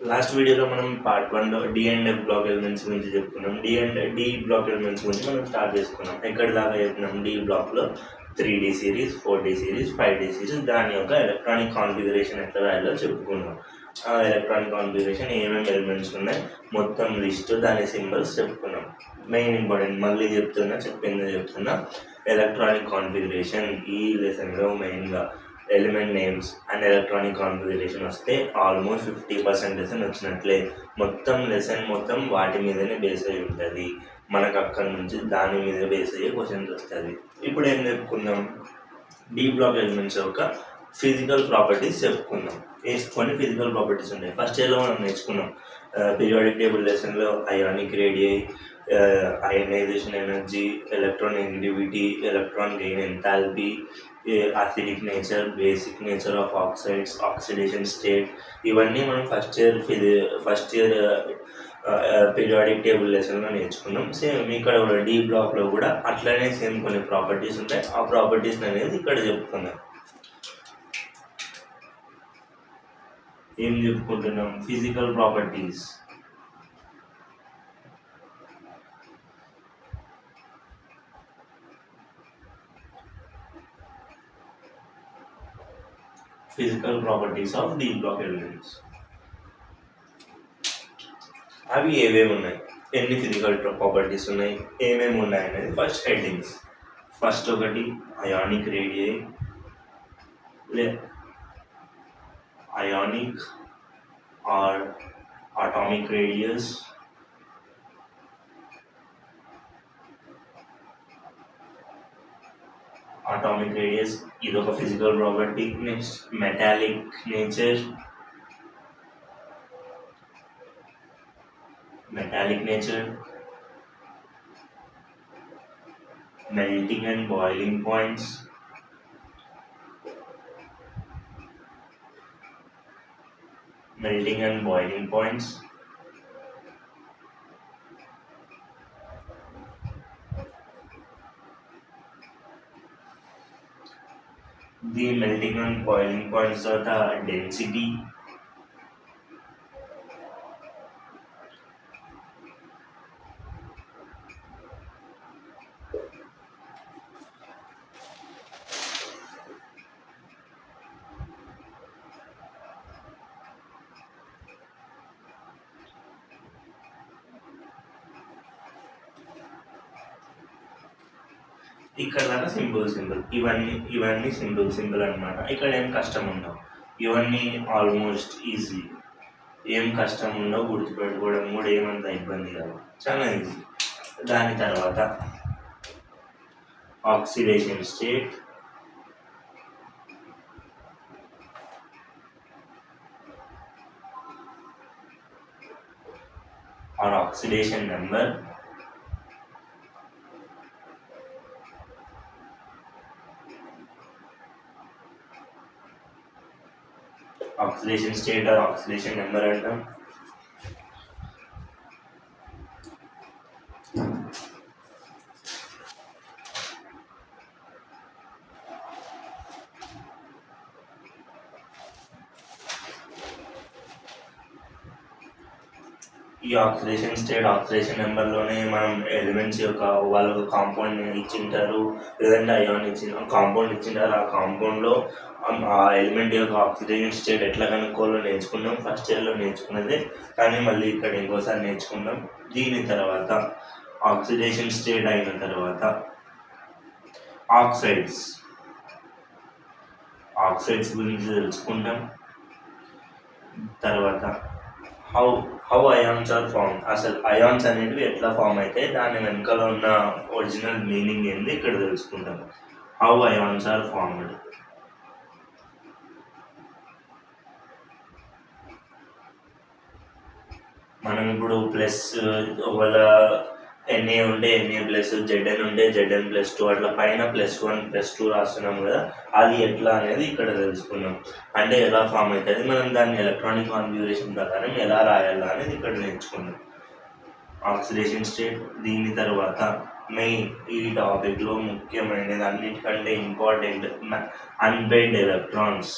Last వీడియోలో మనం part 1లో D and F block elements గురించి చెప్పుకున్నాం. డి బ్లాక్ ఎలిమెంట్స్ గురించి మనం స్టార్ట్ చేసుకున్నాం. ఎక్కడి దాకా చెప్పినాం? డి బ్లాక్లో 3D series, 4D series, 5D series, దాని యొక్క ఎలక్ట్రానిక్ కాన్ఫిగరేషన్ ఎట్లా రాయాలో చెప్పుకున్నాం. ఆ ఎలక్ట్రానిక్ కాన్ఫిగరేషన్ ఏమేమి ఎలిమెంట్స్ ఉన్నాయి మొత్తం లిస్ట్, దాని సింబల్స్ చెప్పుకున్నాం. మెయిన్ ఇంపార్టెంట్ మళ్ళీ చెప్తున్నా ఎలక్ట్రానిక్ కాన్ఫిగరేషన్ ఈ లెసన్లో మెయిన్గా element names and electronic configuration వస్తే ఆల్మోస్ట్ 50% లెసన్ వచ్చినట్లే. మొత్తం వాటి మీదనే బేస్ అయి ఉంటుంది. మనకు అక్కడి నుంచి దాని మీద బేస్ అయ్యే క్వశ్చన్స్ వస్తుంది. ఇప్పుడు ఏం చెప్పుకుందాం? డి బ్లాక్ ఎలిమెంట్స్ యొక్క ఫిజికల్ ప్రాపర్టీస్ చెప్పుకుందాం. కొన్ని ఫిజికల్ ప్రాపర్టీస్ ఉన్నాయి. ఫస్ట్ ఇయర్లో మనం నేర్చుకున్నాం పీరియాడిక్ టేబుల్ లెసన్లో ionic radii, ionisation energy, electronegativity, electron gain enthalpy, acidic nature, basic nature of oxides, oxidation state, ఇవన్నీ మనం ఫస్ట్ ఇయర్ పీరియాడిక్ టేబుల్ లెసన్లో నేర్చుకున్నాం. సేమ్ ఇక్కడ కూడా డి బ్లాక్లో కూడా అట్లనే సేమ్ కొన్ని ప్రాపర్టీస్ ఉంటాయి. ఆ ప్రాపర్టీస్ అనేది ఇక్కడ చెప్పుకుందాం. ఏం చెప్పుకుంటున్నాం? Physical properties. Physical properties of D block elements. అవి ఏవేమి ఉన్నాయి, ఎన్ని ఫిజికల్ ప్రాపర్టీస్ ఉన్నాయి, ఏమేమి ఉన్నాయి అనేది ఫస్ట్ హెడ్డింగ్స్. ఫస్ట్ ఒకటి ionic radii, ionic or atomic radius, ఇది ఒక physical property. Next metallic nature, melting and boiling points, the melting and boiling points are the density, ఇక్కడ దాకా సింపుల్. ఇవన్నీ సింపుల్ అనమాట. ఇక్కడ ఏం కష్టం ఉండవు. ఇవన్నీ ఆల్మోస్ట్ ఈజీ, ఏం కష్టం ఉండవు. గుర్తుపెట్టుకోవడం కూడా ఏమంత ఇబ్బంది కాదు, చాలా ఈజీ. దాని తర్వాత oxidation state, or oxidation number, oxidation state or oxidation number అంటాం. ఈ ఆక్సిడేషన్ స్టేట్, ఆక్సిడేషన్ నెంబర్లోనే మనం ఎలిమెంట్స్ యొక్క వాళ్ళకు కాంపౌండ్ ఇచ్చింటారు, లేదంటే అయాన్ కాంపౌండ్ ఇచ్చింటారు. ఆ కాంపౌండ్లో ఆ ఎలిమెంట్ యొక్క ఆక్సిడేషన్ స్టేట్ ఎట్లా కనుక్కోవాలో నేర్చుకున్నాం, ఫస్ట్ ఇయర్లో నేర్చుకున్నదే. కానీ మళ్ళీ ఇక్కడ ఇంకోసారి నేర్చుకున్నాం. దీని తర్వాత ఆక్సిడేషన్ స్టేట్ అయిన తర్వాత ఆక్సైడ్స్ గురించి తెలుసుకుంటాం. తర్వాత హౌ అయాన్స్ ఆర్ ఫార్మ్, అసలు అయాన్స్ అనేటివి ఎట్లా ఫామ్ అయితే దాని వెనకాల ఉన్న ఒరిజినల్ మీనింగ్ ఏంది ఇక్కడ తెలుసుకుంటాం. How ions are formed. మనం ఇప్పుడు ప్లస్ ఒకవేళ NA ఉంటే NA ప్లస్, ZN ఉంటే ZN ప్లస్ 2, అట్లా పైన +1 +2 రాస్తున్నాం కదా, అది ఎట్లా అనేది ఇక్కడ తెలుసుకున్నాం. అంటే ఎలా ఫామ్ అవుతుంది, మనం దాన్ని ఎలక్ట్రానిక్ కాన్ఫిగరేషన్ ప్రకారం ఎలా రాయాలా అనేది ఇక్కడ నేర్చుకున్నాం. Oxidation state. దీని తర్వాత మెయిన్ ఈ టాపిక్లో ముఖ్యమైనది, అన్నిటికంటే important, unpaired electrons.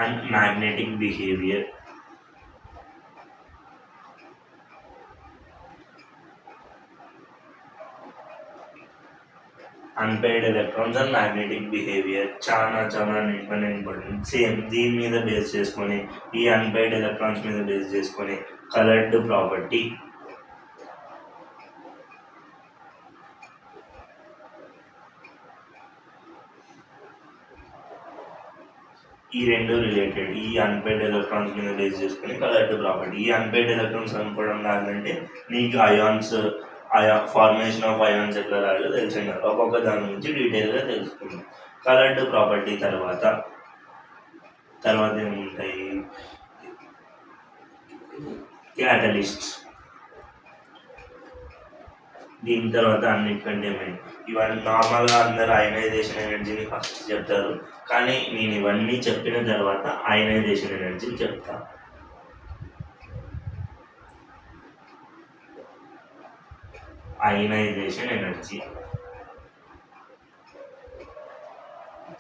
and magnetic behavior. Unpaired electrons and magnetic behaviour చాలా చాలా ఇంపార్టెంట్. సేమ్ దీని మీద బేస్ చేసుకొని, ఈ అన్పైర్డ్ ఎలక్ట్రాన్స్ మీద బేస్ చేసుకొని కలర్డ్ ప్రాపర్టీ, ఈ రెండు రిలేటెడ్. ఈ అన్పైర్డ్ ఎలక్ట్రాన్స్ మీద బేస్ చేసుకుని కలర్డ్ ప్రాపర్టీ. ఈ అన్పైర్డ్ ఎలక్ట్రాన్స్ కనుక్కోవడం రాదంటే నీకు అయాన్స్, ఫార్మేషన్ ఆఫ్ అయాన్స్ ఎట్లా రాయాలో తెలిసింది. ఒక్కొక్క దాని గురించి డీటెయిల్గా తెలుసుకుందాం. కలర్డ్ ప్రాపర్టీ తర్వాత ఏముంటాయి? క్యాటలిస్ట్స్. దీని తర్వాత అన్నిటికంటే మెయిన్, ఇవన్నీ నార్మల్గా అందరూ అయనైజేషన్ ఎనర్జీని ఫస్ట్ చెప్తారు, కానీ నేను ఇవన్నీ చెప్పిన తర్వాత అయనైజేషన్ ఎనర్జీని చెప్తా. అయనైజేషన్ ఎనర్జీ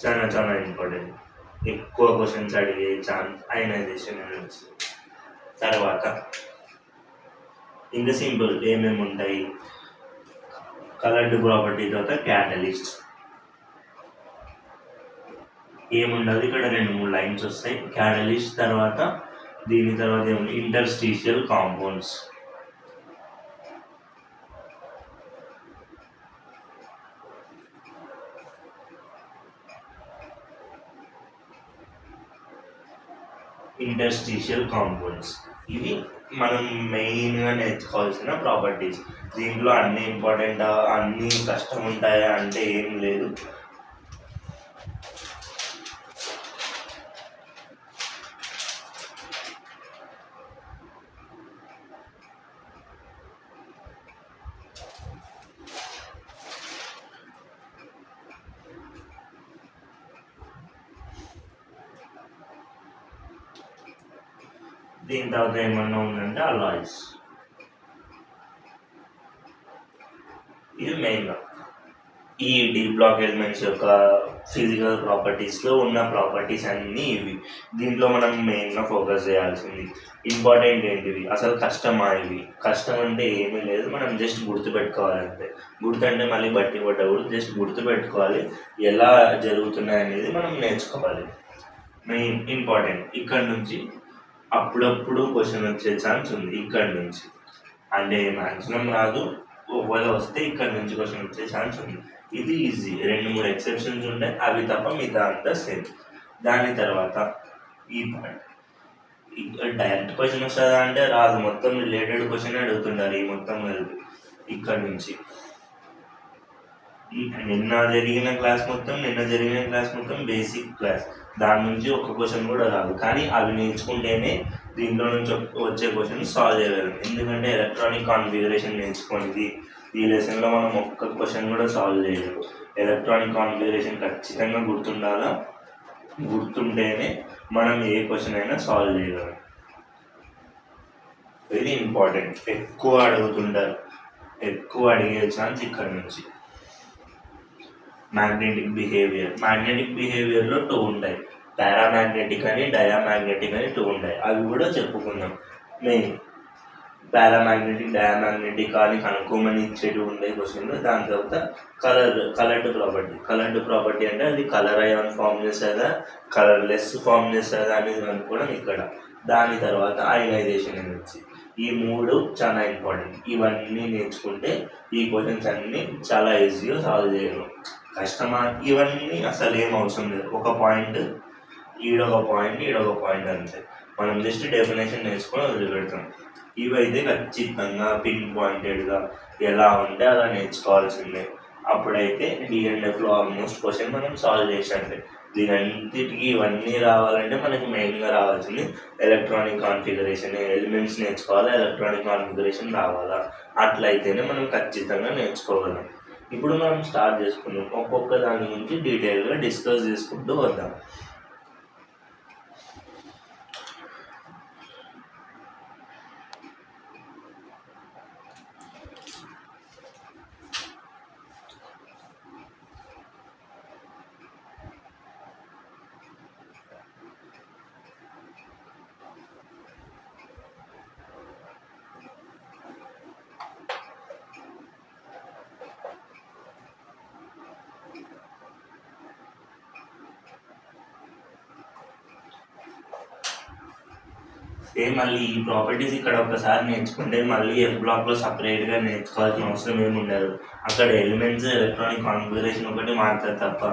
చాలా చాలా ఇంపార్టెంట్, ఎక్కువ క్వశ్చన్స్ అడిగే ఛాన్స్ అయనైజేషన్ ఎనర్జీ. తర్వాత ఇంకా సింపుల్ ఏమేమి ఉంటాయి? కలర్డ్ ప్రాపర్టీ తర్వాత క్యాటలిస్ట్. ఏముండదు ఇక్కడ, 2-3 లైన్స్ వస్తాయి. క్యాటలిస్ట్ తర్వాత దీని తర్వాత ఏముంది? Interstitial compounds. ఇవి మనం మెయిన్గా నేర్చుకోవాల్సిన ప్రాపర్టీస్. దీంట్లో అన్ని ఇంపార్టెంటా, అన్ని కష్టం ఉంటాయా అంటే ఏం లేదు. దీని తర్వాత ఏమన్నా ఉందంటే అలాయ్స్. ఇది మెయిన్గా ఈ డి బ్లాక్ ఎలిమెంట్స్ యొక్క ఫిజికల్ ప్రాపర్టీస్లో ఉన్న ప్రాపర్టీస్ అన్నీ ఇవి. దీంట్లో మనం మెయిన్గా ఫోకస్ చేయాల్సింది ఇంపార్టెంట్ ఏంటివి, అసలు కష్టమా ఇవి? కష్టం అంటే ఏమీ లేదు, మనం జస్ట్ గుర్తుపెట్టుకోవాలంటే. గుర్తంటే మళ్ళీ బట్టి పడ్డప్పుడు జస్ట్ గుర్తుపెట్టుకోవాలి, ఎలా జరుగుతున్నాయి అనేది మనం నేర్చుకోవాలి. మెయిన్ ఇంపార్టెంట్ ఇక్కడ నుంచి అప్పుడప్పుడు క్వశ్చన్ వచ్చే ఛాన్స్ ఉంది. ఇక్కడ నుంచి అంటే మ్యాక్సిమం రాదు, ఒకవేళ వస్తే ఇక్కడ నుంచి క్వశ్చన్ వచ్చే ఛాన్స్ ఉంది. ఇది ఈజీ, 2-3 ఎక్సెప్షన్స్ ఉంటాయి, అవి తప్ప మిగతా అంతా సేమ్. దాని తర్వాత ఈ పార్ట్ డైరెక్ట్ క్వశ్చన్ వస్తుందా అంటే రాదు, మొత్తం రిలేటెడ్ క్వశ్చన్ అడుగుతుంటారు ఈ మొత్తం కలిపి. ఇక్కడ నుంచి నిన్న జరిగిన క్లాస్ మొత్తం బేసిక్ క్లాస్, దాని నుంచి ఒక క్వశ్చన్ కూడా రాదు, కానీ అవి నేర్చుకుంటేనే దీంట్లో నుంచి వచ్చే క్వశ్చన్ సాల్వ్ చేయగలం. ఎందుకంటే ఎలక్ట్రానిక్ కాన్ఫిగరేషన్ నేర్చుకునేది ఈ లెసన్లో మనం ఒక్క క్వశ్చన్ కూడా సాల్వ్ చేయలేము. ఎలక్ట్రానిక్ కాన్ఫిగరేషన్ ఖచ్చితంగా గుర్తుండాలా, గుర్తుంటేనే మనం ఏ క్వశ్చన్ అయినా సాల్వ్ చేయగలం. వెరీ ఇంపార్టెంట్, ఎక్కువ అడుగుతుంటారు, ఎక్కువ అడిగే ఛాన్స్ ఇక్కడ నుంచి. మ్యాగ్నెటిక్ బిహేవియర్లో 2 ఉంటాయి, పారామాగ్నెటిక్ అని, డయామాగ్నెటిక్ అని 2 ఉంటాయి. అవి కూడా చెప్పుకుందాం. మెయిన్ పారామాగ్నెటిక్, డయామాగ్నెటిక్ అని కనుక్కోమని ఇచ్చేటివి ఉంటాయి క్వశ్చన్లో. దాని తర్వాత కలర్డ్ ప్రాపర్టీ అంటే అది కలర్ అయాన్ ఫామ్ చేస్తుందా, కలర్లెస్ ఫామ్ చేస్తుందా అనేది కనుక్కోవడం ఇక్కడ. దాని తర్వాత అయనైజేషన్ ఎనర్జీ. ఈ 3 చాలా ఇంపార్టెంట్. ఇవన్నీ నేర్చుకుంటే ఈ క్వశ్చన్స్ అన్నీ చాలా ఈజీగా సాల్వ్ చేయగలం. కష్టమా ఇవన్నీ అసలు ఏం అవసరం లేదు, ఒక పాయింట్ ఈడొక పాయింట్ అంతే. మనం జస్ట్ డెఫినేషన్ నేర్చుకొని వదిలిపెడతాం. ఇవైతే ఖచ్చితంగా పిన్ పాయింటెడ్గా ఎలా ఉంటే అలా నేర్చుకోవాల్సిందే. అప్పుడైతే డిఎన్ఎఫ్లో ఆల్మోస్ట్ క్వశ్చన్ మనం సాల్వ్ చేసినట్లే. దీనంతటికి ఇవన్నీ రావాలంటే మనకి మెయిన్గా రావాల్సింది ఎలక్ట్రానిక్ కాన్ఫిగరేషన్. ఎలిమెంట్స్ నేర్చుకోవాలా, ఎలక్ట్రానిక్ కాన్ఫిగరేషన్ రావాలా, అట్లయితేనే మనం ఖచ్చితంగా నేర్చుకోగలం. ఇప్పుడు మనం స్టార్ట్ చేసుకుందాం, ఒక్కొక్క దాని గురించి డీటెయిల్గా డిస్కస్ చేసుకుంటూ వద్దాం. మళ్ళీ ఈ ప్రాపర్టీస్ ఇక్కడ ఒకసారి నేర్చుకుంటే మళ్ళీ ఎఫ్ బ్లాక్లో సపరేట్గా నేర్చుకోవాల్సిన అవసరం ఏమి ఉండదు. అక్కడ ఎలిమెంట్స్ ఎలక్ట్రానిక్ కాన్ఫిగరేషన్ ఒకటి మారుతుంది తప్ప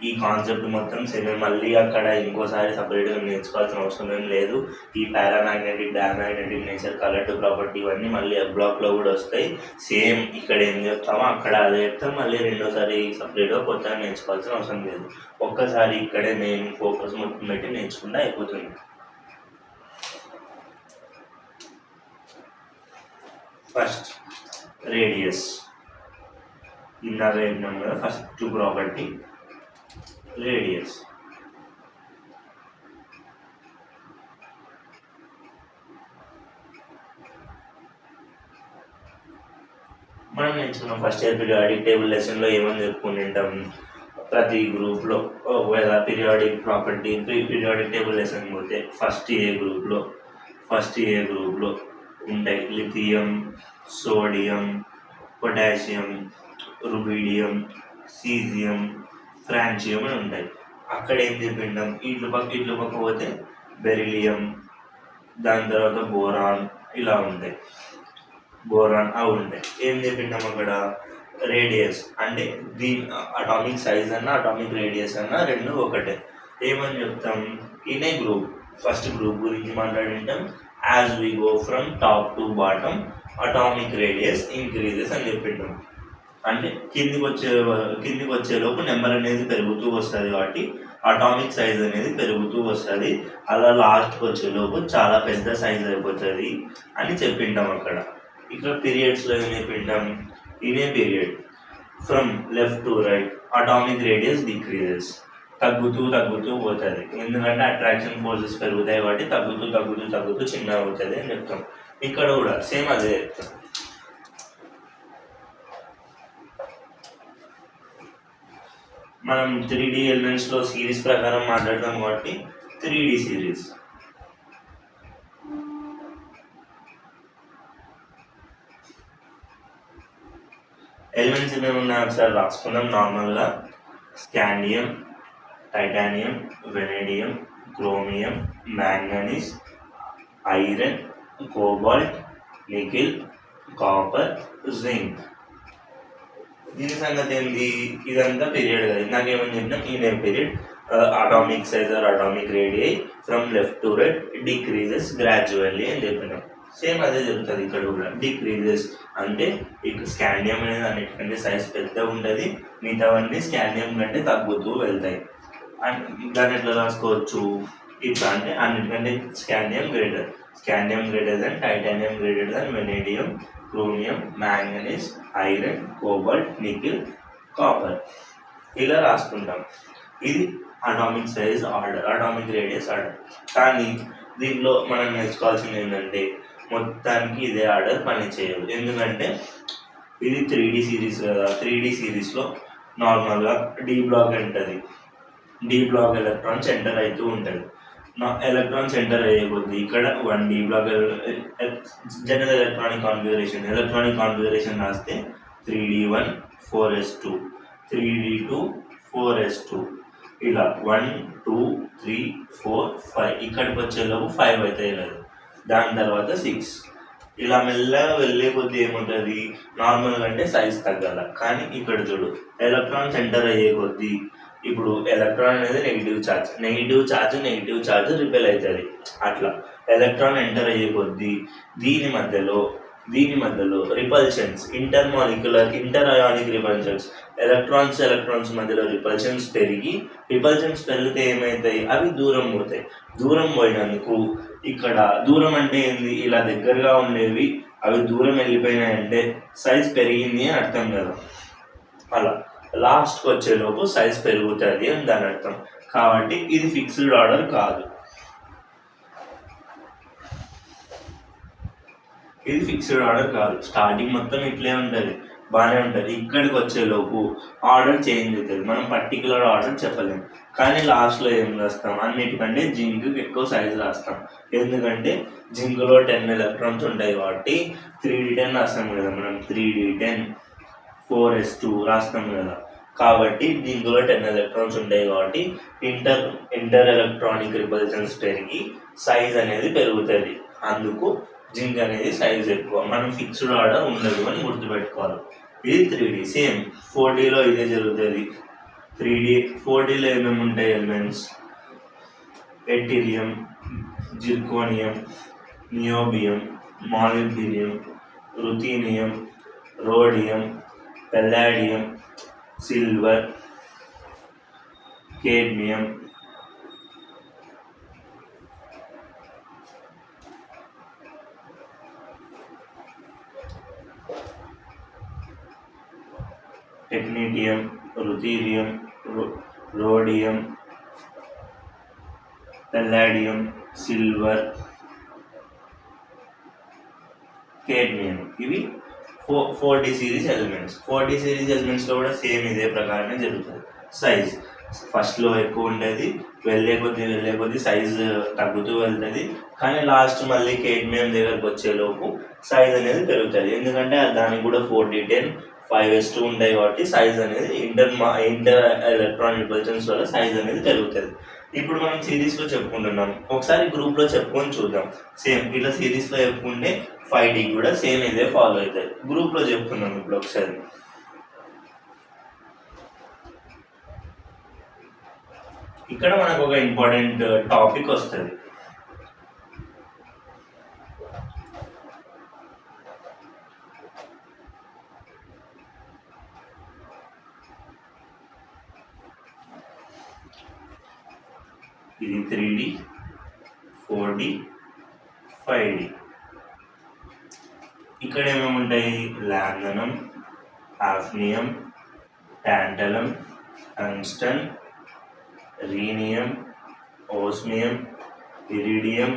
ఈ కాన్సెప్ట్ మొత్తం సేమ్. మళ్ళీ అక్కడ ఇంకోసారి సపరేట్గా నేర్చుకోవాల్సిన అవసరం ఏం లేదు. ఈ paramagnetic, diamagnetic nature, coloured property ఇవన్నీ మళ్ళీ ఎఫ్ బ్లాక్లో కూడా వస్తాయి. సేమ్ ఇక్కడ ఏం చెప్తామో అక్కడ అదే చెప్తాం. మళ్ళీ రెండోసారి సపరేట్గా కొత్తగా నేర్చుకోవాల్సిన అవసరం లేదు. ఒక్కసారి ఇక్కడే మెయిన్ ఫోకస్ మొత్తం పెట్టి నేర్చుకుంటే అయిపోతుంది. ఫస్ట్ రేడియస్, ఇందాక చెప్పినాం కదా ఫస్ట్ ప్రాపర్టీ రేడియస్. మనం నేర్చుకున్నాం ఫస్ట్ ఇయర్ పీరియాడిక్ టేబుల్ లెసన్లో ఏమని చెప్పుకుని ఉంటాం, ప్రతి గ్రూప్లో ఒకవేళ periodic property periodic table lesson పోతే ఫస్ట్ ఏ గ్రూప్లో ఉంటాయి lithium, sodium, potassium, rubidium, caesium, francium అని ఉంటాయి. అక్కడ ఏం చెప్పింటాం, ఇట్లు పక్క పోతే బెరిలియం, దాని తర్వాత బోరాన్, ఇలా ఉంటాయి బోరాన్ అవి ఉంటాయి. ఏం చెప్పింటాం అక్కడ రేడియస్ అంటే దీని అటామిక్ సైజ్ అన్న అటామిక్ రేడియస్ అన్న రెండు ఒకటే. ఏమని చెప్తాం, in a group first group గురించి మాట్లాడింటాం. As we go from top to bottom atomic radius increases అని చెప్పింటాం. అంటే కిందికి వచ్చేలోపు నెంబర్ అనేది పెరుగుతూ వస్తుంది కాబట్టి అటామిక్ సైజ్ అనేది పెరుగుతూ వస్తుంది. అలా లాస్ట్కి వచ్చేలోపు చాలా పెద్ద సైజ్ అయిపోతుంది అని చెప్పింటాం అక్కడ. ఇక్కడ పీరియడ్స్లో ఏం చెప్పింటాం, in a period from left to right atomic radius decreases, తగ్గుతూ పోతుంది. ఎందుకంటే అట్రాక్షన్ ఫోర్సెస్ పెరుగుతాయి కాబట్టి తగ్గుతూ చిన్నగా అవుతుంది అని చెప్తాం. ఇక్కడ కూడా సేమ్ అదే చెప్తాం. మనం 3D ఎలిమెంట్స్లో సిరీస్ ప్రకారం మాట్లాడతాం కాబట్టి 3D సిరీస్. ఎలిమెంట్స్ ఏమేమి ఉన్నాయి ఒకసారి రాసుకుందాం. నార్మల్గా scandium, titanium, vanadium, chromium, manganese, iron, cobalt, nickel, copper, zinc. దీని సంగతి ఏంటి, ఇదంతా పీరియడ్ కదా. నాకేమని చెప్పినాం, ఈ period atomic size are atomic radii from left to right decreases gradually అని చెప్పినాం. సేమ్ అదే చెప్తుంది ఇక్కడ కూడా. డిక్రీజెస్ అంటే ఇక స్కాండియం అనేది అన్నిటికంటే సైజ్ పెద్ద ఉంటుంది, మిగతావన్నీ స్కాండియం కంటే తగ్గుతూ వెళ్తాయి. అండ్ దాన్ని ఎట్లా రాసుకోవచ్చు ఇట్లా అంటే అన్నిటికంటే scandium greater than titanium, greater than vanadium, chromium, manganese, iron, cobalt, nickel, copper ఇలా రాసుకుంటాం. ఇది atomic size order, atomic radius order. కానీ దీనిలో మనం నేర్చుకోవాల్సింది ఏంటంటే మొత్తానికి ఇదే ఆర్డర్ పని చేయదు. ఎందుకంటే ఇది 3D సిరీస్ కదా. 3D సిరీస్లో నార్మల్గా డి బ్లాక్ ఉంటుంది. డి బ్లాక్ ఎలక్ట్రాన్స్ ఎంటర్ అవుతూ ఉంటుంది. ఎలక్ట్రాన్స్ ఎంటర్ అయ్యే కొద్ది ఇక్కడ 1D black general electronic configuration రాస్తే 3D1 4s2, 3D2 4s2 ఇలా 1 2 3 4 5 ఇక్కడికి వచ్చేలోపు 5 అవుతాయి కదా. దాని తర్వాత 6 ఇలా మెల్లగా వెళ్ళే కొద్ది ఏముంటుంది, నార్మల్గా అంటే సైజ్ తగ్గాల. కానీ ఇక్కడ చూడు ఎలక్ట్రాన్స్ ఎంటర్ అయ్యే కొద్దీ ఇప్పుడు ఎలక్ట్రాన్ అనేది నెగిటివ్ ఛార్జ్ రిపెల్ అవుతుంది. అట్లా ఎలక్ట్రాన్ ఎంటర్ అయ్యే కొద్దీ దీని మధ్యలో repulsions, inter ionic repulsions, electrons మధ్యలో రిపల్షన్స్ పెరిగితే ఏమవుతాయి, అవి దూరం పోతాయి. దూరం పోయినందుకు ఇక్కడ దూరం అంటే ఏంది, ఇలా దగ్గరగా ఉండేవి అవి దూరం వెళ్ళిపోయినాయంటే సైజ్ పెరిగింది అని అర్థం కదా. అలా లాస్ట్కి వచ్చేలోపు సైజ్ పెరుగుతుంది అని దాని అర్థం. కాబట్టి ఇది ఫిక్స్డ్ ఆర్డర్ కాదు. స్టార్టింగ్ మొత్తం ఇట్లే ఉంటుంది, బాగానే ఉంటుంది. ఇక్కడికి వచ్చేలోపు ఆర్డర్ చేంజ్ అవుతుంది. మనం పర్టికులర్ ఆర్డర్ చెప్పలేము. కానీ లాస్ట్లో ఏం రాస్తాం, అన్నిటికంటే జింక్ ఎక్కువ సైజు రాస్తాం. ఎందుకంటే జింక్లో 10 ఎలక్ట్రాన్స్ ఉంటాయి కాబట్టి 3D10 రాస్తాం కదా మనం. 3D10 4s2 రాస్తాం కదా. కాబట్టి దీంట్లో 10 ఎలక్ట్రాన్స్ ఉంటాయి కాబట్టి ఇంటర్ ఎలక్ట్రానిక్ రిపల్షన్స్ పెరిగి సైజ్ అనేది పెరుగుతుంది. అందుకు జింక్ అనేది సైజ్ ఎక్కువ. మనం ఫిక్స్డ్ ఆర్డర్ ఉండదు అని గుర్తుపెట్టుకోవాలి. ఇది 3D. సేమ్ 4Dలో ఇదే జరుగుతుంది. 4Dలో ఏమేమి ఉంటాయి elements? Yttrium, zirconium, niobium, molybdenum, ruthenium, rhodium, palladium, silver, cadmium, technetium, ruthenium, rhodium, palladium, silver, cadmium. ఇవి 4D series elements. 4D series ఎలిమెంట్స్లో కూడా సేమ్ ఇదే ప్రకారమే జరుగుతుంది. సైజ్ ఫస్ట్లో ఎక్కువ ఉండేది, వెళ్ళే కొద్దీ సైజ్ తగ్గుతూ వెళ్తుంది. కానీ లాస్ట్ మళ్ళీ కేడ్మియం దగ్గరకు వచ్చేలోపు సైజ్ అనేది పెరుగుతుంది. ఎందుకంటే దానికి కూడా 4D10 5:2 ఉంటాయి కాబట్టి సైజ్ అనేది ఇంటర్ ఎలక్ట్రానిక్ పొజిషన్స్ వల్ల సైజ్ అనేది పెరుగుతుంది. ఇప్పుడు మనం సిరీస్లో చెప్పుకుంటున్నాం, ఒకసారి గ్రూప్లో చెప్పుకొని చూద్దాం. సేమ్ ఇట్లా సిరీస్లో చెప్పుకుంటే 5D కూడా సేమ్ ఇదే ఫాలో అవుతుంది. గ్రూప్లో చెప్పుకున్నాం ఇప్పుడు ఒకసారి. ఇక్కడ మనకు ఒక ఇంపార్టెంట్ టాపిక్ వస్తుంది. ఇది 3D, 4D, 5D. ఇక్కడ ఏమేమి ఉంటాయి? Lanthanum, hafnium, tantalum, tungsten, rhenium, osmium, iridium,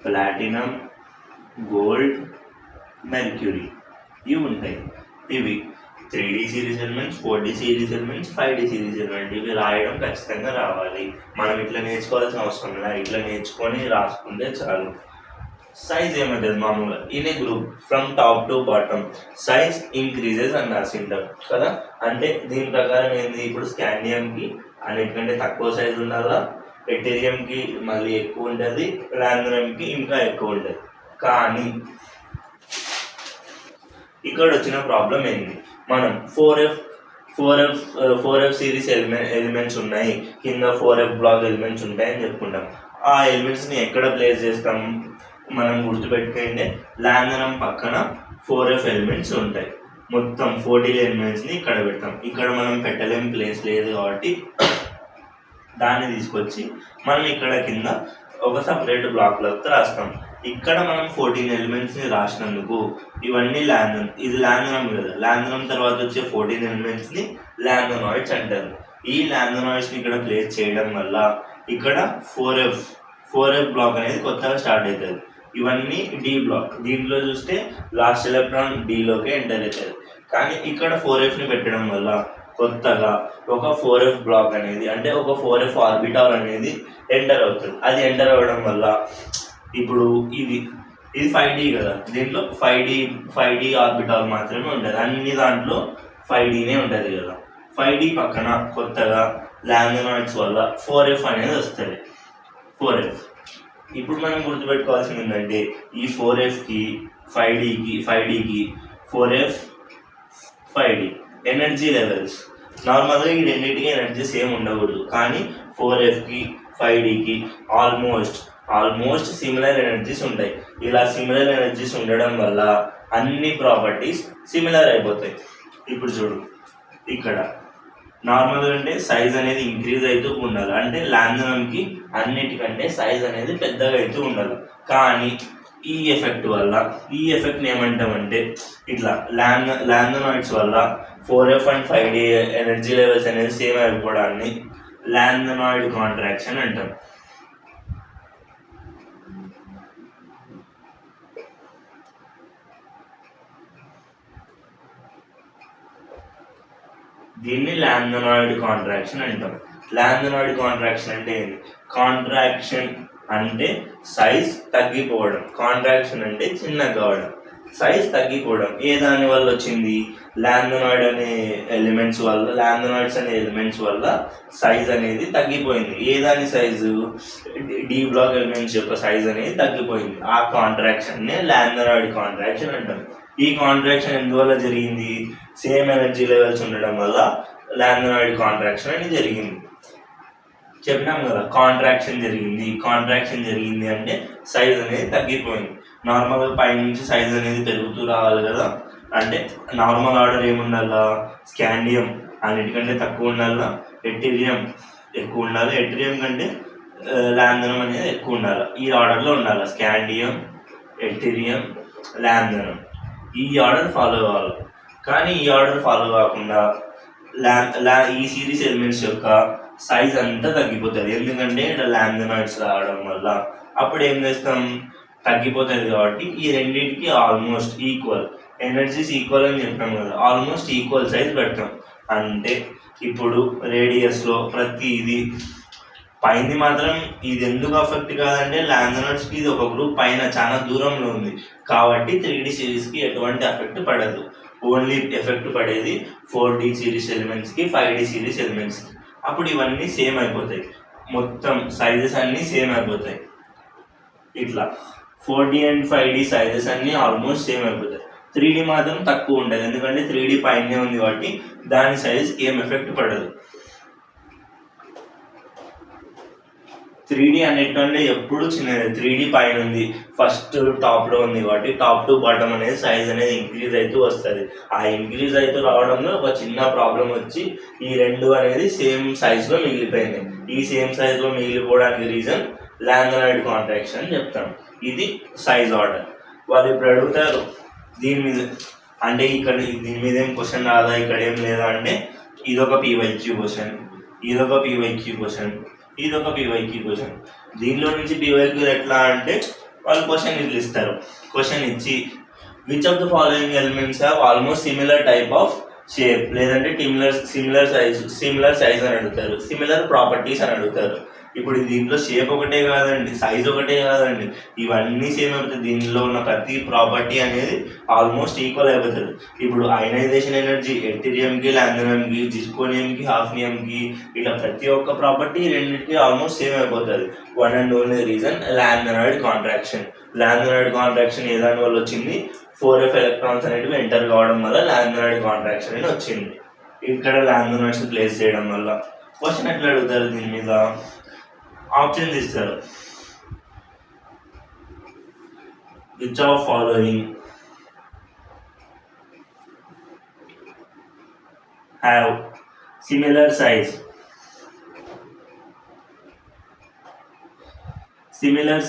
platinum, gold, mercury. ఇవి ఉంటాయి. ఇవి 3D series elements, 4D series elements, 5D series element. ఇవి రాయడం ఖచ్చితంగా రావాలి. మనం ఇట్లా నేర్చుకోవాల్సిన అవసరం లేదు, ఇట్లా నేర్చుకొని రాసుకుంటే చాలు. సైజ్ ఏమవుతుంది మామూలుగా in a group from top to bottom size increases అని రాసింటారు కదా. అంటే దీని ప్రకారం ఏంది? ఇప్పుడు స్కాండియంకి అన్నిటికంటే తక్కువ సైజ్ ఉండాలా, ఎథీరియంకి మళ్ళీ ఎక్కువ ఉంటుంది, లాంథనమ్కి ఇంకా ఎక్కువ ఉంటుంది. కానీ ఇక్కడ వచ్చిన ప్రాబ్లం ఏంది? మనం 4F సిరీస్ ఎలిమెంట్స్ ఉన్నాయి, కింద 4F బ్లాక్ ఎలిమెంట్స్ ఉంటాయని చెప్పుకుంటాం. ఆ ఎలిమెంట్స్ని ఎక్కడ ప్లేస్ చేస్తాం? మనం గుర్తుపెట్టుకుంటే లాంథనమ్ పక్కన 4F ఎలిమెంట్స్ ఉంటాయి. మొత్తం 40 ఎలిమెంట్స్ని ఇక్కడ పెడతాం. ఇక్కడ మనం పెట్టలేం, ప్లేస్ లేదు కాబట్టి దాన్ని తీసుకొచ్చి మనం ఇక్కడ కింద ఒక సపరేట్ బ్లాక్లతో రాస్తాం. ఇక్కడ మనం 14 ఎలిమెంట్స్ని రాసినందుకు ఇవన్నీ లాంథనమ్, ఇది లాంథనమ్ కదా. లాంథనమ్ తర్వాత వచ్చే 14 ఎలిమెంట్స్ని లాంథనాయిడ్స్ అంటారు. ఈ లాంథనాయిడ్స్ని ఇక్కడ ప్లేస్ చేయడం వల్ల ఇక్కడ 4F బ్లాక్ అనేది కొత్తగా స్టార్ట్ అవుతుంది. ఇవన్నీ D బ్లాక్. దీంట్లో చూస్తే లాస్ట్ ఎలక్ట్రాన్ Dలోకి ఎంటర్ అవుతుంది. కానీ ఇక్కడ 4Fని పెట్టడం వల్ల కొత్తగా ఒక 4F బ్లాక్ అనేది, అంటే ఒక 4F ఆర్బిటాల్ అనేది ఎంటర్ అవుతుంది. అది ఎంటర్ అవ్వడం వల్ల ఇప్పుడు ఇది 5D కదా, దీంట్లో 5D ఆర్బిటాల్ మాత్రమే ఉంటుంది. అన్ని దాంట్లో 5Dనే ఉంటుంది కదా. 5D పక్కన కొత్తగా లాంథనాయిడ్స్ వల్ల 4F అనేది వస్తుంది. 4F ఇప్పుడు మనం గుర్తుపెట్టుకోవాల్సింది ఏంటంటే ఈ 4Fకి 5Dకి 4F 5D ఎనర్జీ లెవెల్స్ నార్మల్గా ఈ రెండింటికి ఎనర్జీ సేమ్ ఉండకూడదు. కానీ 4Fకి 5Dకి ఆల్మోస్ట్ సిమిలర్ ఎనర్జీస్ ఉంటాయి. ఇలా సిమిలర్ ఎనర్జీస్ ఉండడం వల్ల అన్ని ప్రాపర్టీస్ సిమిలర్ అయిపోతాయి. ఇప్పుడు చూడు, ఇక్కడ నార్మల్గా అంటే సైజ్ అనేది ఇంక్రీజ్ అవుతూ ఉండాలి, అంటే లాంథనమ్కి అన్నిటికంటే సైజ్ అనేది పెద్దగా అవుతూ ఉండాలి. కానీ ఈ ఎఫెక్ట్ని ఏమంటామంటే ఇట్లా లాంథనాయిడ్స్ వల్ల 4F and 5D energy levels అనేది సేమ్ అయిపోవడాన్ని లాంథనాయిడ్ కాంట్రాక్షన్ అంటాం. దీన్ని లాంథనాయిడ్ కాంట్రాక్షన్ అంటాం. లాంథనాయిడ్ కాంట్రాక్షన్ అంటే ఏంటి? కాంట్రాక్షన్ అంటే సైజ్ తగ్గిపోవడం, కాంట్రాక్షన్ అంటే చిన్నగా కావడం. సైజ్ తగ్గిపోవడం ఏ దాని వల్ల వచ్చింది? లాంథనాయిడ్ అనే లాంథనాయిడ్స్ అనే ఎలిమెంట్స్ వల్ల సైజ్ అనేది తగ్గిపోయింది. ఏ దాని సైజు? డి బ్లాక్ ఎలిమెంట్స్ యొక్క సైజ్ అనేది తగ్గిపోయింది. ఆ కాంట్రాక్షన్ లాంథనాయిడ్ కాంట్రాక్షన్ అంటాం. ఈ కాంట్రాక్షన్ ఎందువల్ల జరిగింది? సేమ్ ఎనర్జీ లెవెల్స్ ఉండడం వల్ల లాంథనాయిడ్ కాంట్రాక్షన్ అనేది జరిగింది. చెప్పినాం కదా, కాంట్రాక్షన్ జరిగింది అంటే సైజ్ అనేది తగ్గిపోయింది. నార్మల్గా పైనుంచి సైజ్ అనేది పెరుగుతూ రావాలి కదా, అంటే నార్మల్ ఆర్డర్ ఏముండాలా? స్కాండియం అన్నిటికంటే తక్కువ ఉండాలా, ఎట్టీరియం ఎక్కువ ఉండాలి, ఎట్టీరియం కంటే లాంథనం అనేది ఎక్కువ ఉండాలి. ఈ ఆర్డర్లో ఉండాలి. స్కాండియం, ఎట్టీరియం, లాంథనం ఈ ఆర్డర్ ఫాలో కావాలి. కానీ ఈ ఆర్డర్ ఫాలో కాకుండా ఈ సిరీస్ ఎలిమెంట్స్ యొక్క సైజ్ అంతా తగ్గిపోతుంది. ఎందుకంటే ఇక్కడ లాంథనాయిడ్స్ రావడం వల్ల. అప్పుడు ఏం చేస్తాం? తగ్గిపోతుంది కాబట్టి ఈ రెండింటికి ఆల్మోస్ట్ ఈక్వల్ ఎనర్జీస్ ఈక్వల్ అని చెప్పాం కదా, ఆల్మోస్ట్ ఈక్వల్ సైజ్ పెడతాం. అంటే ఇప్పుడు రేడియస్లో ప్రతి ఇది పైన మాత్రం ఇది ఎందుకు అఫెక్ట్ కాదంటే లాంథనాయిడ్స్కి ఇది ఒక గ్రూప్ పైన చాలా దూరంలో ఉంది కాబట్టి 3D సిరీస్కి ఎటువంటి ఎఫెక్ట్ పడదు. ఓన్లీ ఎఫెక్ట్ పడేది 4D సిరీస్ ఎలిమెంట్స్కి, 5D సిరీస్ ఎలిమెంట్స్కి. అప్పుడు ఇవన్నీ సేమ్ అయిపోతాయి, మొత్తం సైజెస్ అన్నీ సేమ్ అయిపోతాయి. ఇట్లా 4D అండ్ 5D సైజెస్ అన్నీ ఆల్మోస్ట్ సేమ్ అయిపోతాయి. 3D మాత్రం తక్కువ ఉంటుంది, ఎందుకంటే 3D పైనే ఉంది కాబట్టి దాని సైజ్ ఏం ఎఫెక్ట్ పడదు. 3D అన్నిటికంటే ఎప్పుడు చిన్నది. 3D పైన ఉంది, ఫస్ట్ టాప్లో ఉంది కాబట్టి టాప్ టు బాటమ్ అనేది సైజ్ అనేది ఇంక్రీజ్ అవుతూ వస్తుంది. ఆ ఇంక్రీజ్ అవుతూ రావడంలో ఒక చిన్న ప్రాబ్లం వచ్చి ఈ రెండు అనేది సేమ్ సైజ్లో మిగిలిపోయింది. ఈ సేమ్ సైజ్లో మిగిలిపోవడానికి రీజన్ లాంథనాయిడ్ కాంట్రాక్షన్ అని చెప్తాం. ఇది సైజ్ ఆర్డర్. వాళ్ళు ఇప్పుడు అడుగుతారు దీని మీద, అంటే ఇక్కడ దీని మీద ఏం క్వశ్చన్ రాదా, ఇక్కడ ఏం లేదా అంటే ఇదొక PYQ క్వశ్చన్, ఇదొక PYQ క్వశ్చన్, ఇదొక PYQ క్వశ్చన్. దీనిలో నుంచి PYQ ఎట్లా అంటే వాళ్ళు క్వశ్చన్ ఇట్లా ఇస్తారు. క్వశ్చన్ ఇచ్చి which of the following elements have almost similar type of shape, లేదంటే సిమిలర్ సైజ్ అని అడుగుతారు, సిమిలర్ ప్రాపర్టీస్ అని అడుగుతారు. ఇప్పుడు దీంట్లో షేప్ ఒకటే కాదండి, సైజ్ ఒకటే కాదండి, ఇవన్నీ సేమ్ అయిపోతుంది. దీనిలో ఉన్న ప్రతి ప్రాపర్టీ అనేది ఆల్మోస్ట్ ఈక్వల్ అయిపోతుంది. ఇప్పుడు అయనైజేషన్ ఎనర్జీ ఎట్టీరియంకి, లాంథనంకి, జిర్కోనియంకి, హాఫ్నియంకి ఇట్లా ప్రతి ఒక్క ప్రాపర్టీ రెండింటికి ఆల్మోస్ట్ సేమ్ అయిపోతుంది. One and only reason lanthanoid contraction. Lanthanoid contraction ఏ దాని వల్ల వచ్చింది? 4f ఎలక్ట్రాన్స్ అనేటివి ఎంటర్ కావడం వల్ల లాంథనాయిడ్ కాంట్రాక్షన్ అని వచ్చింది. ఇక్కడ లాంథనాయిడ్స్ ప్లేస్ చేయడం వల్ల. క్వశ్చన్ ఎట్లా అడుగుతారు దీని మీద? ఆప్షన్స్ ఇస్తారు. Which of following have similar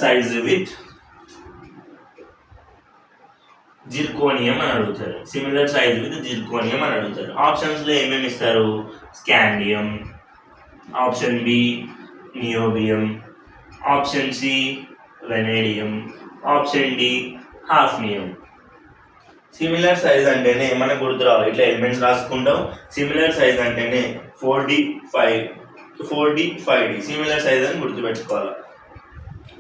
size with zirconium అని అడుగుతారు. సిమిలర్ సైజ్ విత్ జిర్కోనియం అని అడుగుతారు. ఆప్షన్స్లో ఏమేమి ఇస్తారు? Scandium, option B niobium, option C vanadium, option D hafnium. Similar size అంటేనే మనకు గుర్తు రావాలి, ఇట్లా ఎలిమెంట్స్ రాసుకుంటాం. సిమిలర్ సైజ్ అంటేనే 4D 5D సిమిలర్ సైజ్ అని గుర్తుపెట్టుకోవాలి.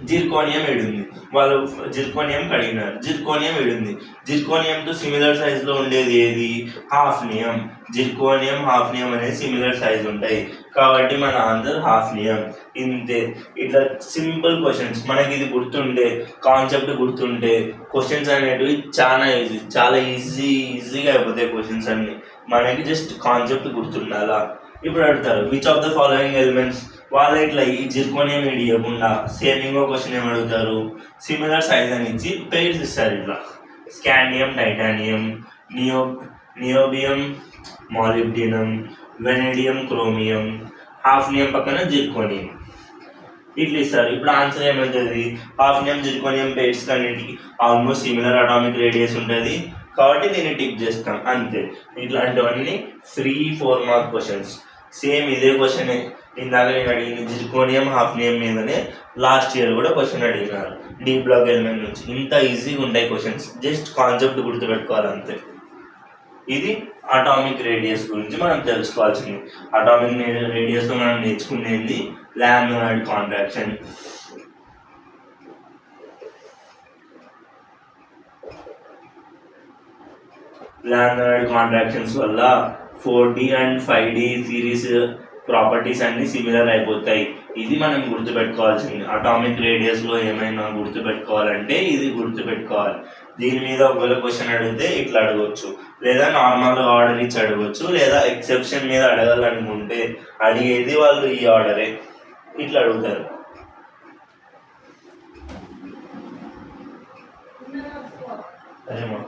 జిర్కోనియం ఏడుంది, వాళ్ళు జిర్కోనియం అడిగినారు. జిర్కోనియం ఏడుంది, జిర్కోనియంతో సిమిలర్ సైజ్లో ఉండేది ఏది? హాఫ్నియం. జిర్కోనియం, హాఫ్నియం అనేది సిమిలర్ సైజ్ ఉంటాయి కాబట్టి మన ఆన్సర్ హాఫ్నియం. ఇంతే. ఇట్లా సింపుల్ క్వశ్చన్స్ మనకి ఇది గుర్తుండే, కాన్సెప్ట్ గుర్తుంటే క్వశ్చన్స్ అనేటివి చాలా ఈజీగా అయిపోతాయి. క్వశ్చన్స్ అన్ని మనకి జస్ట్ కాన్సెప్ట్ గుర్తుండాలా. ఇప్పుడు అడుగుతారు which of the following elements, వాళ్ళు ఇట్లా ఈ జిర్కోనియం ఇవ్వకుండా సేమ్ ఇంకో క్వశ్చన్ ఏమి అడుగుతారు? సిమిలర్ సైజ్ అని ఇచ్చి పెయిర్స్ ఇస్తారు. ఇట్లా scandium titanium, niobium molybdenum, vanadium chromium, hafnium పక్కన జిర్కోనియం ఇట్లా ఇస్తారు. ఇప్పుడు ఆన్సర్ ఏమవుతుంది? హాఫ్నియం జిర్కోనియం పెయిర్స్ అన్నింటికి ఆల్మోస్ట్ సిమిలర్ అటామిక్ రేడియస్ ఉంటుంది కాబట్టి దీన్ని టిక్ చేస్తాం అంతే. ఇట్లాంటివన్నీ 3-4 మార్క్ క్వశ్చన్స్. సేమ్ ఇదే క్వశ్చన్ ఇందాక నేను అడిగింది జిర్కోనియం హాఫ్నియం మీదనే లాస్ట్ ఇయర్ కూడా క్వశ్చన్ అడిగినారు డి బ్లాక్ ఎలిమెంట్ నుంచి. ఇంత ఈజీగా ఉంటాయి క్వశ్చన్స్, జస్ట్ కాన్సెప్ట్ గుర్తుపెట్టుకోవాలి అంతే. ఇది అటామిక్ రేడియస్ గురించి మనం తెలుసుకోవాల్సింది. అటామిక్ రేడియస్లో మనం నేర్చుకునేది లాంథనాయిడ్ కాంట్రాక్షన్. లాంథనాయిడ్ కాంట్రాక్షన్స్ వల్ల 4D and 5D series properties అన్ని సిమిలర్ అయిపోతాయి. ఇది మనం గుర్తుపెట్టుకోవాల్సింది. అటామిక్ రేడియస్లో ఏమైనా గుర్తుపెట్టుకోవాలంటే ఇది గుర్తుపెట్టుకోవాలి. దీని మీద ఒకవేళ క్వశ్చన్ అడిగితే ఇట్లా అడగవచ్చు, లేదా నార్మల్ ఆర్డర్ ఇచ్చి అడగవచ్చు, లేదా ఎక్సెప్షన్ మీద అడగాలనుకుంటే అడిగేది వాళ్ళు ఈ ఆర్డరే ఇట్లా అడుగుతారు. అదేమో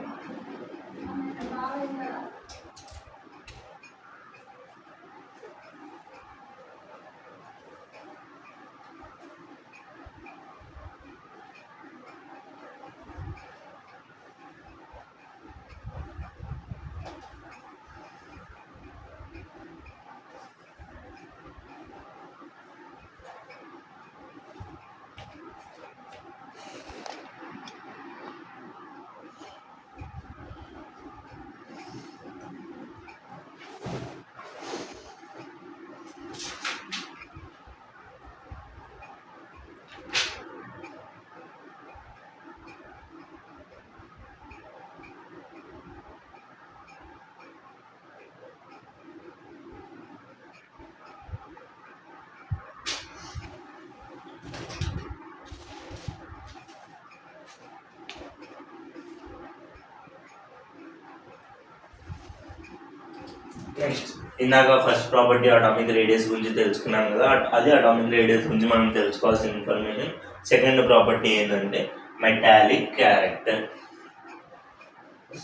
నెక్స్ట్ ఇందాక ఫస్ట్ ప్రాపర్టీ అటామిక్ రేడియస్ గురించి తెలుసుకున్నాం కదా, అది అటామిక్ రేడియస్ గురించి మనం తెలుసుకోవాల్సిన ఇన్ఫర్మేషన్. సెకండ్ ప్రాపర్టీ ఏంటంటే మెటాలిక్ క్యారెక్టర్.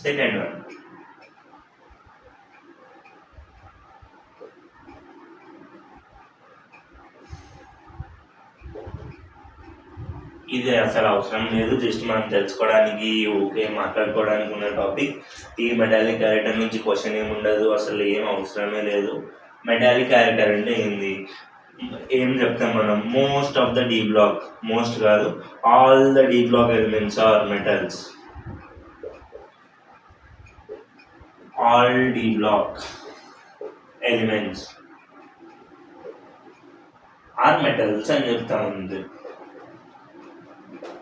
సెకండ్ వన్ ఇది అసలు అవసరం లేదు, జస్ట్ మనం తెలుసుకోవడానికి ఓకే మాట్లాడుకోవడానికి ఉన్న టాపిక్. ఈ మెటాలిక్ క్యారెక్టర్ నుంచి క్వశ్చన్ ఏమి ఉండదు, అసలు ఏం అవసరమే లేదు. మెటాలిక్ క్యారెక్టర్ అంటే ఏంది, ఏం చెప్తాం మనం, most of the D block, మోస్ట్ కాదు all the D block elements are metals. All D block elements are metals అని చెప్తా ఉంది.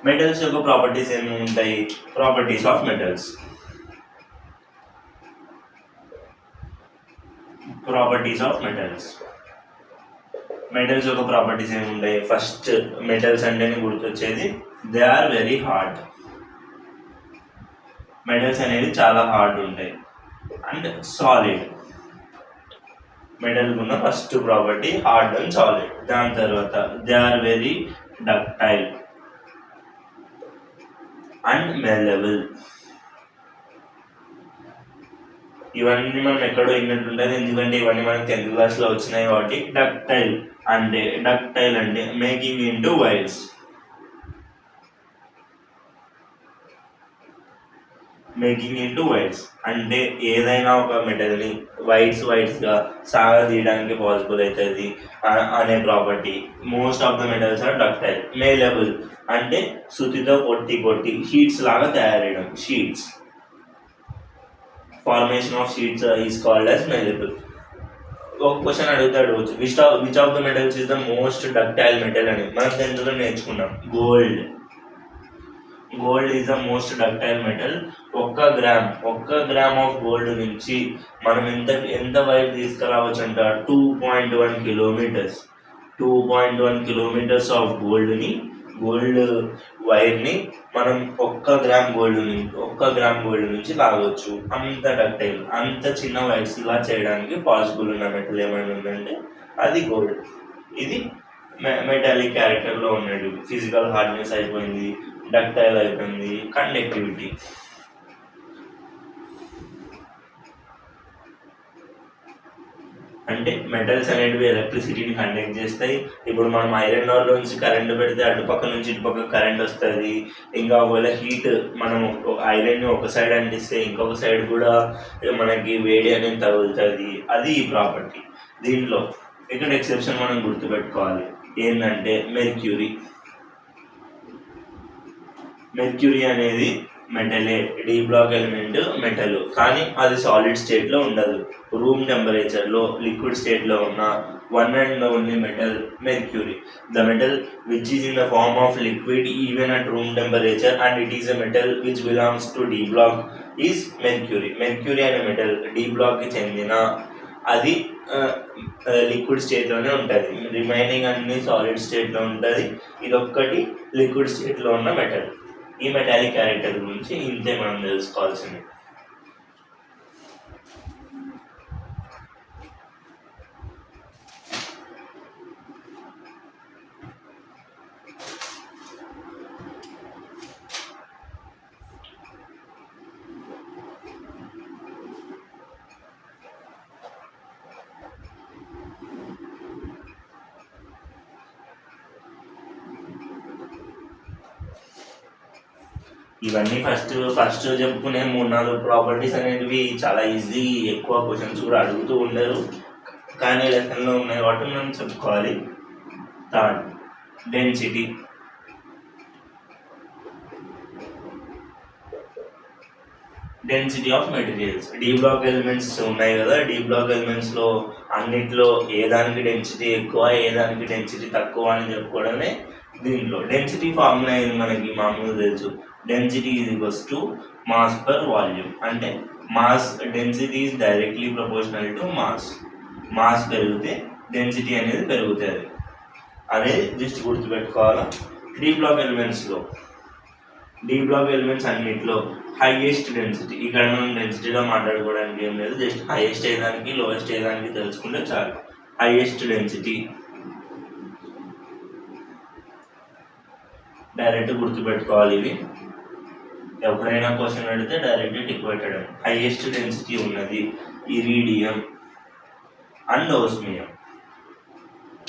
మెటల్స్ యొక్క ప్రాపర్టీస్ ఏమి ఉంటాయి, properties of metals. Properties of metals, metals యొక్క ప్రాపర్టీస్ ఏమి ఉంటాయి. ఫస్ట్ మెటల్స్ అంటేనే గుర్తొచ్చేది దే ఆర్ వెరీ హార్డ్. మెటల్స్ అనేవి చాలా హార్డ్ ఉంటాయి. అండ్ సాలిడ్, మెటల్ ఉన్న first property hard and solid. దాని తర్వాత they are very ductile and malleable. ఇవన్నీ మనం ఎక్కడో విన్నట్టుంటుంది, ఎందుకంటే ఇవన్నీ మనకి 10th క్లాస్లో వచ్చినాయి కాబట్టి. డక్టైల్ అంటే making into wires. Making into wires అంటే ఏదైనా ఒక మెటల్ని వైట్స్గా సాగదీయడానికి పాసిబుల్ అవుతుంది అనే property. Most of the metals are ductile. Malleable అంటే సుతితో కొట్టి షీట్స్ లాగా తయారయ్యడం. Sheets, formation of sheets is called as malleable. ఒక క్వశ్చన్ అడుగుతాడు, which of the metals is the most ductile metal అని. మనం దాంట్లో నేర్చుకున్నాం gold. Gold is the most ductile metal. 1 gram of gold నుంచి మనం ఎంత వైర్ తీసుకురావచ్చు అంట, 2.1 కిలోమీటర్స్. 2.1 కిలోమీటర్స్ ఆఫ్ గోల్డ్ వైర్ని మనం 1 గ్రామ్ గోల్డ్ నుంచి లాగవచ్చు. అంత డక్టైల్, అంత చిన్న వైర్స్ ఇలా చేయడానికి పాసిబుల్ ఉన్న మెటల్ ఏమైనా ఉందంటే అది గోల్డ్. ఇది మెటాలిక్ క్యారెక్టర్లో ఉన్నాడు. ఫిజికల్ హార్డ్నెస్ అయిపోయింది, డక్టైల్ అయిపోయింది, కండక్టివిటీ. అంటే మెటల్స్ అనేటివి ఎలక్ట్రిసిటీని కండక్ట్ చేస్తాయి. ఇప్పుడు మనం ఐరన్ ఓర్ నుంచి కరెంట్ పెడితే అటుపక్క నుంచి ఇటుపక్క కరెంట్ వస్తుంది. ఇంకా ఒకవేళ హీట్ మనం ఐరన్ని ఒక సైడ్ అంటిస్తే ఇంకొక సైడ్ కూడా మనకి వేడి అనేది తగులుతుంది. అది ఈ ప్రాపర్టీ. దీంట్లో ఇక్కడ ఎక్సెప్షన్ మనం గుర్తుపెట్టుకోవాలి ఏంటంటే మెర్క్యూరీ అనేది మెటలే, డి బ్లాక్ ఎలిమెంట్ మెటల్, కానీ అది సాలిడ్ స్టేట్లో ఉండదు. రూమ్ టెంపరేచర్లో లిక్విడ్ స్టేట్లో ఉన్న one and only metal, mercury. The metal which is in the form of liquid even at room temperature and it is a metal which belongs to D block is mercury. Mercury అనే metal D block కి చెందిన అది liquid స్టేట్లోనే ఉంటుంది, remaining అన్ని solid స్టేట్లో ఉంటుంది. ఇదొక్కటి liquid స్టేట్లో ఉన్న మెటల్. ఈ మెటాలిక్ క్యారెక్టర్ గురించి ఇంతే మనం తెలుసుకోవాల్సింది. ఇవన్నీ ఫస్ట్ చెప్పుకునే 3-4 ప్రాపర్టీస్ అనేటివి చాలా ఈజీ, ఎక్కువ క్వశ్చన్స్ కూడా అడుగుతూ ఉండరు, కానీ లెసన్లో ఉన్నాయి కాబట్టి మనం చెప్పుకోవాలి. Third, density. Density of materials. D block elements ఉన్నాయి కదా, డి బ్లాక్ ఎలిమెంట్స్లో అన్నిట్లో ఏ దానికి డెన్సిటీ ఎక్కువ ఏ దానికి డెన్సిటీ తక్కువ అని చెప్పుకోవడమే దీంట్లో. డెన్సిటీ ఫార్ములా ఇది మనకి మామూలుగా తెలుసు, density is equals to mass per volume. అంటే mass density is directly proportional to mass. Mass పెరిగితే డెన్సిటీ అనేది పెరుగుతుంది, అదే జస్ట్ గుర్తుపెట్టుకోవాలా. డి బ్లాక్ ఎలిమెంట్స్ అన్నింటిలో హైయెస్ట్ డెన్సిటీ. ఇక్కడ మనం డెన్సిటీలో మాట్లాడుకోవడానికి ఏం లేదు, జస్ట్ హైయెస్ట్ అయ్యేదానికి లోయెస్ట్ అయ్యేదానికి తెలుసుకుంటే చాలు. హైయెస్ట్ డెన్సిటీ డైరెక్ట్ గుర్తుపెట్టుకోవాలి. ఇవి ఎప్పుడైనా క్వశ్చన్ అడిగితే డైరెక్ట్ టిక్ పెట్టడం. హైయెస్ట్ డెన్సిటీ ఉన్నది ఇరీడియం అండ్ ఓస్మియం.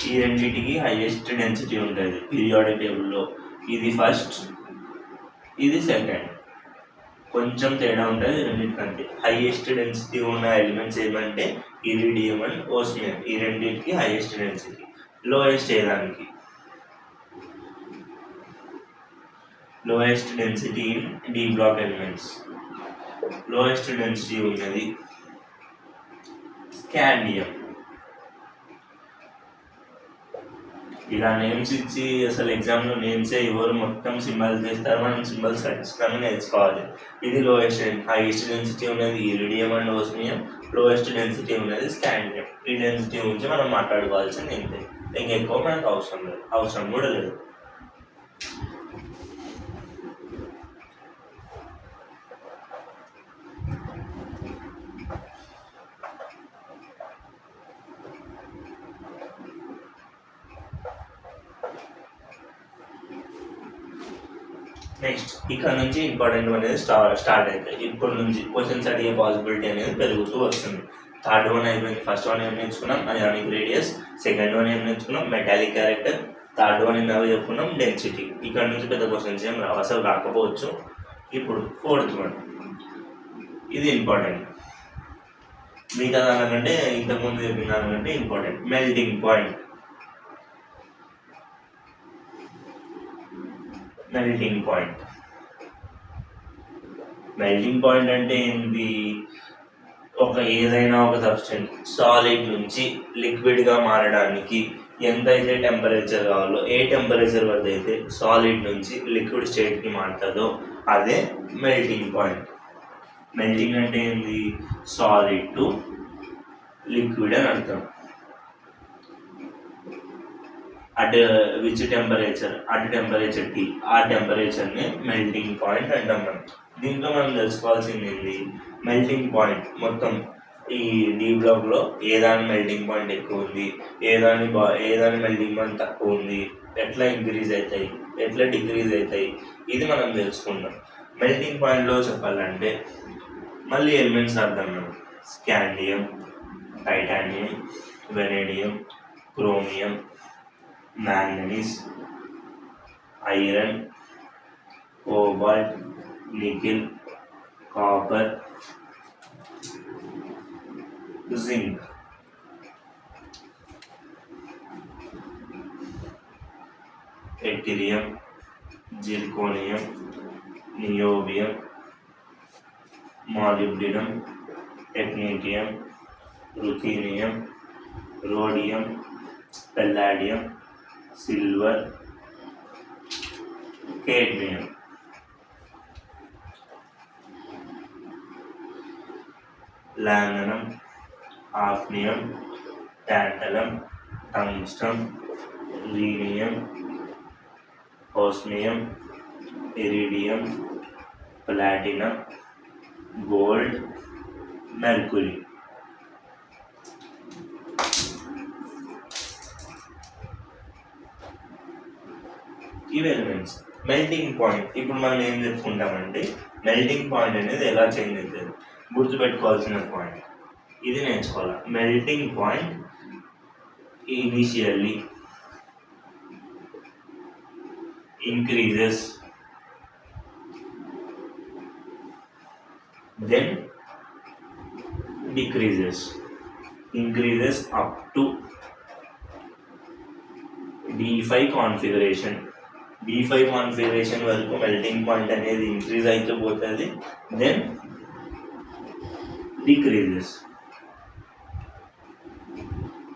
ఈ రెండింటికి హైయెస్ట్ డెన్సిటీ ఉంటుంది పీరియాడిక్ టేబుల్లో. ఇది ఫస్ట్, ఇది సెకండ్, కొంచెం తేడా ఉంటుంది రెండింటికంటే. హైయెస్ట్ డెన్సిటీ ఉన్న ఎలిమెంట్స్ ఏమంటే ఇరీడియం అండ్ ఓస్మియం. ఈ రెండింటికి హైయెస్ట్ డెన్సిటీ. లోయెస్ట్ ఏదానికి lowest density in D block elements. Lowest density ఉన్నది స్కాండియం. ఇలా నేమ్స్ ఇచ్చి అసలు ఎగ్జామ్లో నేమ్సే ఎవరు, మొత్తం సింబల్స్ చేస్తారు, మనం సింబల్స్ ఖచ్చితంగా నేర్చుకోవాలి. ఇది లోయెస్ట్. హైయెస్ట్ డెన్సిటీ ఉన్నది iridium and osmium, lowest density ఉన్నది స్కాండియం. ఈ డెన్సిటీ గురించి మనం మాట్లాడుకోవాల్సింది ఇంతే, ఇంకెక్కువ మనకు అవసరం కూడా లేదు. నెక్స్ట్ ఇక్కడ నుంచి ఇంపార్టెంట్ అనేది స్టార్ట్ అవుతాయి. ఇప్పటి నుంచి క్వశ్చన్స్ అడిగే పాసిబిలిటీ అనేది పెరుగుతూ వస్తుంది. థర్డ్ వన్ అయిపోయింది. ఫస్ట్ వన్ ఏం నేర్చుకున్నాం అయానిక్ రేడియస్, సెకండ్ వన్ ఏం నేర్చుకున్నాం మెటాలిక్ క్యారెక్టర్, థర్డ్ వన్ ఇందాక చెప్పుకున్నాం డెన్సిటీ. ఇక్కడ నుంచి పెద్ద క్వశ్చన్స్ ఏం రావు, అసలు రాకపోవచ్చు. ఇప్పుడు ఫోర్త్ వన్, ఇది ఇంపార్టెంట్. మిగతా దానికంటే ఇంతకుముందు చెప్పిన దానికంటే important. Melting point. Melting point అంటే ఏంటి? ఏదైనా ఒక సబ్స్టెన్స్ సాలిడ్ నుంచి లిక్విడ్గా మారడానికి ఎంతైతే టెంపరేచర్ కావాలో, ఏ టెంపరేచర్ వద్ద అయితే సాలిడ్ నుంచి లిక్విడ్ స్టేట్కి మారుతుందో అదే మెల్టింగ్ పాయింట్. మెల్టింగ్ అంటే ఏంటి? సాలిడ్ టు లిక్విడ్ అని అర్థం. At which temperature, temperature T, ఆ టెంపరేచర్ని మెల్టింగ్ పాయింట్ అంటాం మనం. దీంట్లో మనం తెలుసుకోవాల్సింది ఏంటి? మెల్టింగ్ పాయింట్ మొత్తం ఈ డి బ్లాక్లో ఏదాని మెల్టింగ్ పాయింట్ ఎక్కువ ఉంది, ఏదాని మెల్టింగ్ పాయింట్ తక్కువ ఉంది, ఎట్లా ఇంక్రీజ్ అవుతాయి, ఎట్లా డిక్రీజ్ అవుతాయి, ఇది మనం తెలుసుకుంటాం. మెల్టింగ్ పాయింట్లో చెప్పాలంటే మళ్ళీ ఎలిమెంట్స్ అర్థం మనం. Scandium, titanium, vanadium, chromium, manganese, iron, cobalt, nickel, copper, zinc. Yttrium, zirconium, niobium, molybdenum, technetium, ruthenium, rhodium, palladium, silver, cadmium. Lanthanum, hafnium, tantalum, tungsten, rhenium, osmium, iridium, platinum, gold, mercury. ఇవి elements. Melting point ఇప్పుడు మనం ఏం చెప్పుకుంటామంటే melting point అనేది ఎలా change అవుతుంది గుర్తుపెట్టుకోవాల్సిన point ఇది నేర్చుకోవాలి. Melting point initially increases, then decreases, increases up to D5 configuration. D5 configuration వరకు మెల్టింగ్ పాయింట్ అనేది ఇంక్రీజ్ అయితే పోతుంది, దెన్ డిక్రీజెస్.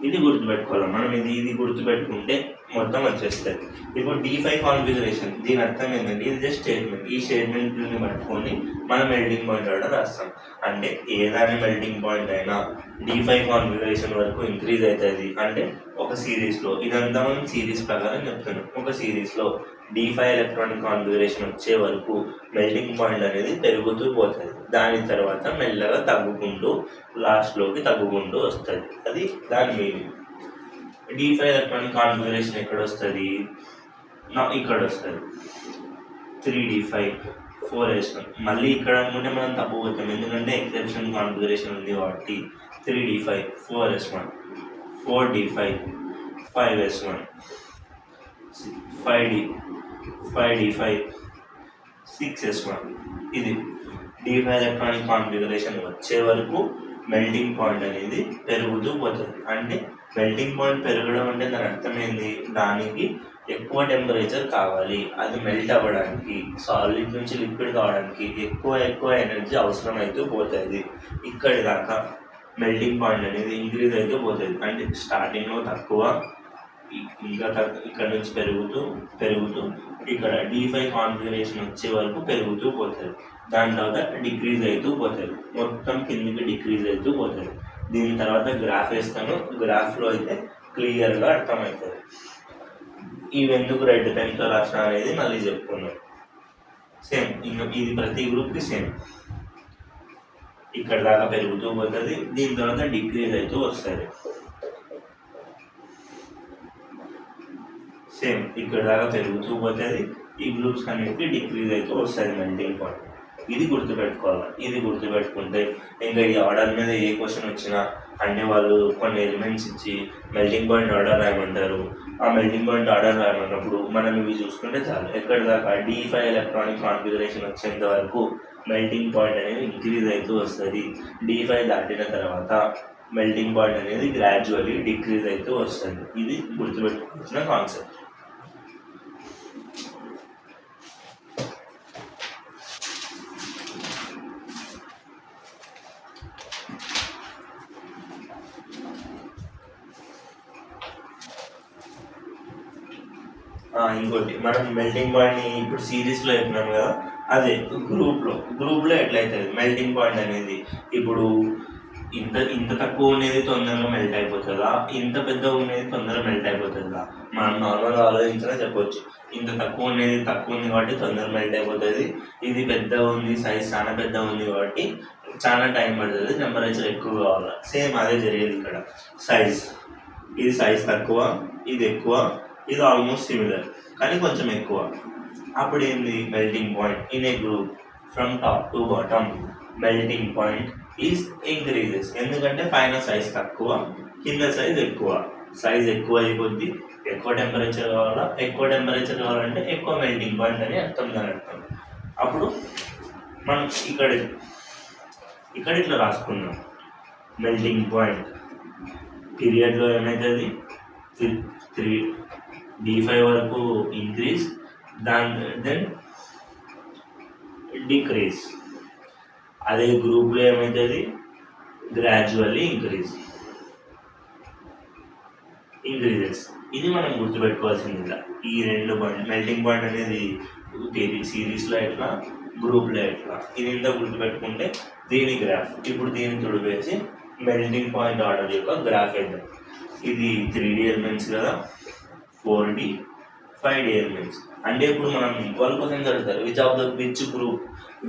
ఇది గుర్తుపెట్టుకోవాలి మనం. ఇది గుర్తుపెట్టుకుంటే మొత్తం వచ్చేస్తుంది. ఇప్పుడు D5 కాన్ఫిగరేషన్ దీని అర్థం ఏంటంటే ఇది జస్ట్ స్టేట్మెంట్. ఈ స్టేట్మెంట్ని పట్టుకొని మనం మెల్టింగ్ పాయింట్ ఆర్డర్ రాస్తాం. అంటే ఏదైనా మెల్టింగ్ పాయింట్ అయినా D5 కాన్ఫిగరేషన్ వరకు ఇంక్రీజ్ అవుతుంది అంటే ఒక సిరీస్లో, ఇదంతా మనం సిరీస్ ప్రకారం చెప్తున్నాం, ఒక సిరీస్లో D5 ఎలక్ట్రానిక్ కాన్ఫిగరేషన్ వచ్చే వరకు మెల్టింగ్ పాయింట్ అనేది పెరుగుతూ పోతుంది. దాని తర్వాత మెల్లగా తగ్గుకుంటూ లాస్ట్లోకి తగ్గుకుంటూ వస్తుంది. అది దాని మీనింగ్. D5 ఎలక్ట్రానిక్ కాన్ఫిగరేషన్ ఎక్కడ వస్తుంది, ఇక్కడ వస్తుంది 3D5 4S1. మళ్ళీ ఇక్కడ అనుకుంటే మనం తప్పు పోతాం, ఎందుకంటే ఎక్సెప్షన్ కాన్ఫిగరేషన్ ఉంది కాబట్టి 3D5 4S1 4D5 5S1 5D5 6S1. ఇది D5 ఎలక్ట్రానిక్ కాన్ఫిగరేషన్ వచ్చే వరకు మెల్టింగ్ పాయింట్ అనేది పెరుగుతూ పోతుంది. అంటే మెల్టింగ్ పాయింట్ పెరగడం అంటే దాని అర్థమైంది, దానికి ఎక్కువ టెంపరేచర్ కావాలి, అది మెల్ట్ అవ్వడానికి, సాలిడ్ నుంచి లిక్విడ్ కావడానికి ఎక్కువ ఎనర్జీ అవసరం అవుతూ పోతుంది. ఇక్కడి దాకా మెల్టింగ్ పాయింట్ అనేది ఇంక్రీజ్ అవుతూ పోతుంది. అంటే స్టార్టింగ్లో తక్కువ, ఇంకా ఇక్కడ నుంచి పెరుగుతూ ఇక్కడ D5 కాన్ఫిగరేషన్ వచ్చే వరకు పెరుగుతూ పోతుంది. దాని తర్వాత డిక్రీజ్ అవుతూ పోతుంది, మొత్తం కిందికి డిక్రీజ్ అవుతూ పోతుంది. దీని తర్వాత గ్రాఫ్ వేస్తాను, గ్రాఫ్లో అయితే క్లియర్గా అర్థమవుతుంది. ఇవెందుకు రెడ్ పెన్తో రాసిన అనేది మళ్ళీ చెప్పుకున్నాం. సేమ్ ఇంకా ఇది ప్రతి గ్రూప్కి సేమ్. ఇక్కడ దాకా పెరుగుతూ పోతుంది, దీని తర్వాత డిక్రీజ్ అవుతూ వస్తుంది. సేమ్ ఇక్కడ దాకా పెరుగుతూ పోతుంది, ఈ గ్రూప్స్ అన్నిటికీ డిక్రీజ్ అవుతూ వస్తుంది మెల్టింగ్ పాయింట్. ఇది గుర్తుపెట్టుకోవాలి. ఇది గుర్తుపెట్టుకుంటే ఇంకా ఈ ఆర్డర్ మీద ఏ క్వశ్చన్ వచ్చినా, అంటే వాళ్ళు కొన్ని ఎలిమెంట్స్ ఇచ్చి మెల్టింగ్ పాయింట్ ఆర్డర్ రాయమంటారు, ఆ మెల్టింగ్ పాయింట్ ఆర్డర్ రాయమన్నప్పుడు మనం ఇవి చూసుకుంటే చాలు. ఎక్కడి దాకా D5 ఎలక్ట్రానిక్ కాన్ఫిగరేషన్ వచ్చేంత వరకు మెల్టింగ్ పాయింట్ అనేది ఇంక్రీజ్ అవుతూ వస్తుంది. D5 దాటిన తర్వాత మెల్టింగ్ పాయింట్ అనేది గ్రాడ్యువల్లీ డిక్రీజ్ అవుతూ వస్తుంది. ఇది గుర్తుపెట్టుకోవాల్సిన కాన్సెప్ట్. ఇంకోటి మనం మెల్టింగ్ పాయింట్ని ఇప్పుడు సిరీస్లో చెప్పినాం కదా, అదే గ్రూప్లో ఎట్లయితుంది మెల్టింగ్ పాయింట్ అనేది. ఇప్పుడు ఇంత తక్కువ ఉండేది తొందరగా మెల్ట్ అయిపోతుందా, ఇంత పెద్దగా ఉండేది తొందరగా మెల్ట్ అయిపోతుందా? మనం నార్మల్గా ఆలోచించినా చెప్పొచ్చు, ఇంత తక్కువ ఉండేది తక్కువ ఉంది కాబట్టి తొందరగా మెల్ట్ అయిపోతుంది, ఇది పెద్దగా ఉంది, సైజ్ చాలా పెద్దగా ఉంది కాబట్టి చాలా టైం పడుతుంది, టెంపరేచర్ ఎక్కువ కావాలి. సేమ్ అదే జరిగేది ఇక్కడ. ఇది సైజ్ తక్కువ, ఇది ఎక్కువ, ఇది ఆల్మోస్ట్ సిమిలర్ కానీ కొంచెం ఎక్కువ. అప్పుడు ఏంది melting point in a group from top to bottom melting point is increases. ఎందుకంటే పైన సైజ్ తక్కువ, కింద సైజ్ ఎక్కువ. సైజ్ ఎక్కువ అయిపోద్ది, ఎక్కువ టెంపరేచర్ కావాలంటే ఎక్కువ మెల్టింగ్ పాయింట్ అని అర్థం. దాని అర్థం అప్పుడు మనం ఇక్కడ ఇట్లా రాసుకున్నాం. మెల్టింగ్ పాయింట్ పీరియడ్లో ఏమవుతుంది, 3D5 వరకు ఇంక్రీజ్, దెన్ డిక్రీజ్. అదే గ్రూప్లో ఏమవుతుంది, గ్రాడ్యువల్లీ ఇంక్రీజ్. ఇంక్రీజెస్. ఇది మనం గుర్తుపెట్టుకోవాల్సింది. ఇలా ఈ రెండు పాయింట్ మెల్టింగ్ పాయింట్ అనేది సిరీస్లో ఎట్లా, గ్రూప్లో ఎట్లా, ఇది ఇంత గుర్తుపెట్టుకుంటే దీని గ్రాఫ్. ఇప్పుడు దీన్ని తుడిపేసి మెల్టింగ్ పాయింట్ ఆర్డర్ యొక్క గ్రాఫ్ వేద్దాం. ఇది 3D ఎలిమెంట్స్ కదా, 4D 5D ఎలిమెంట్స్. అంటే ఇప్పుడు మనం వాళ్ళ కోసం చదువుతారు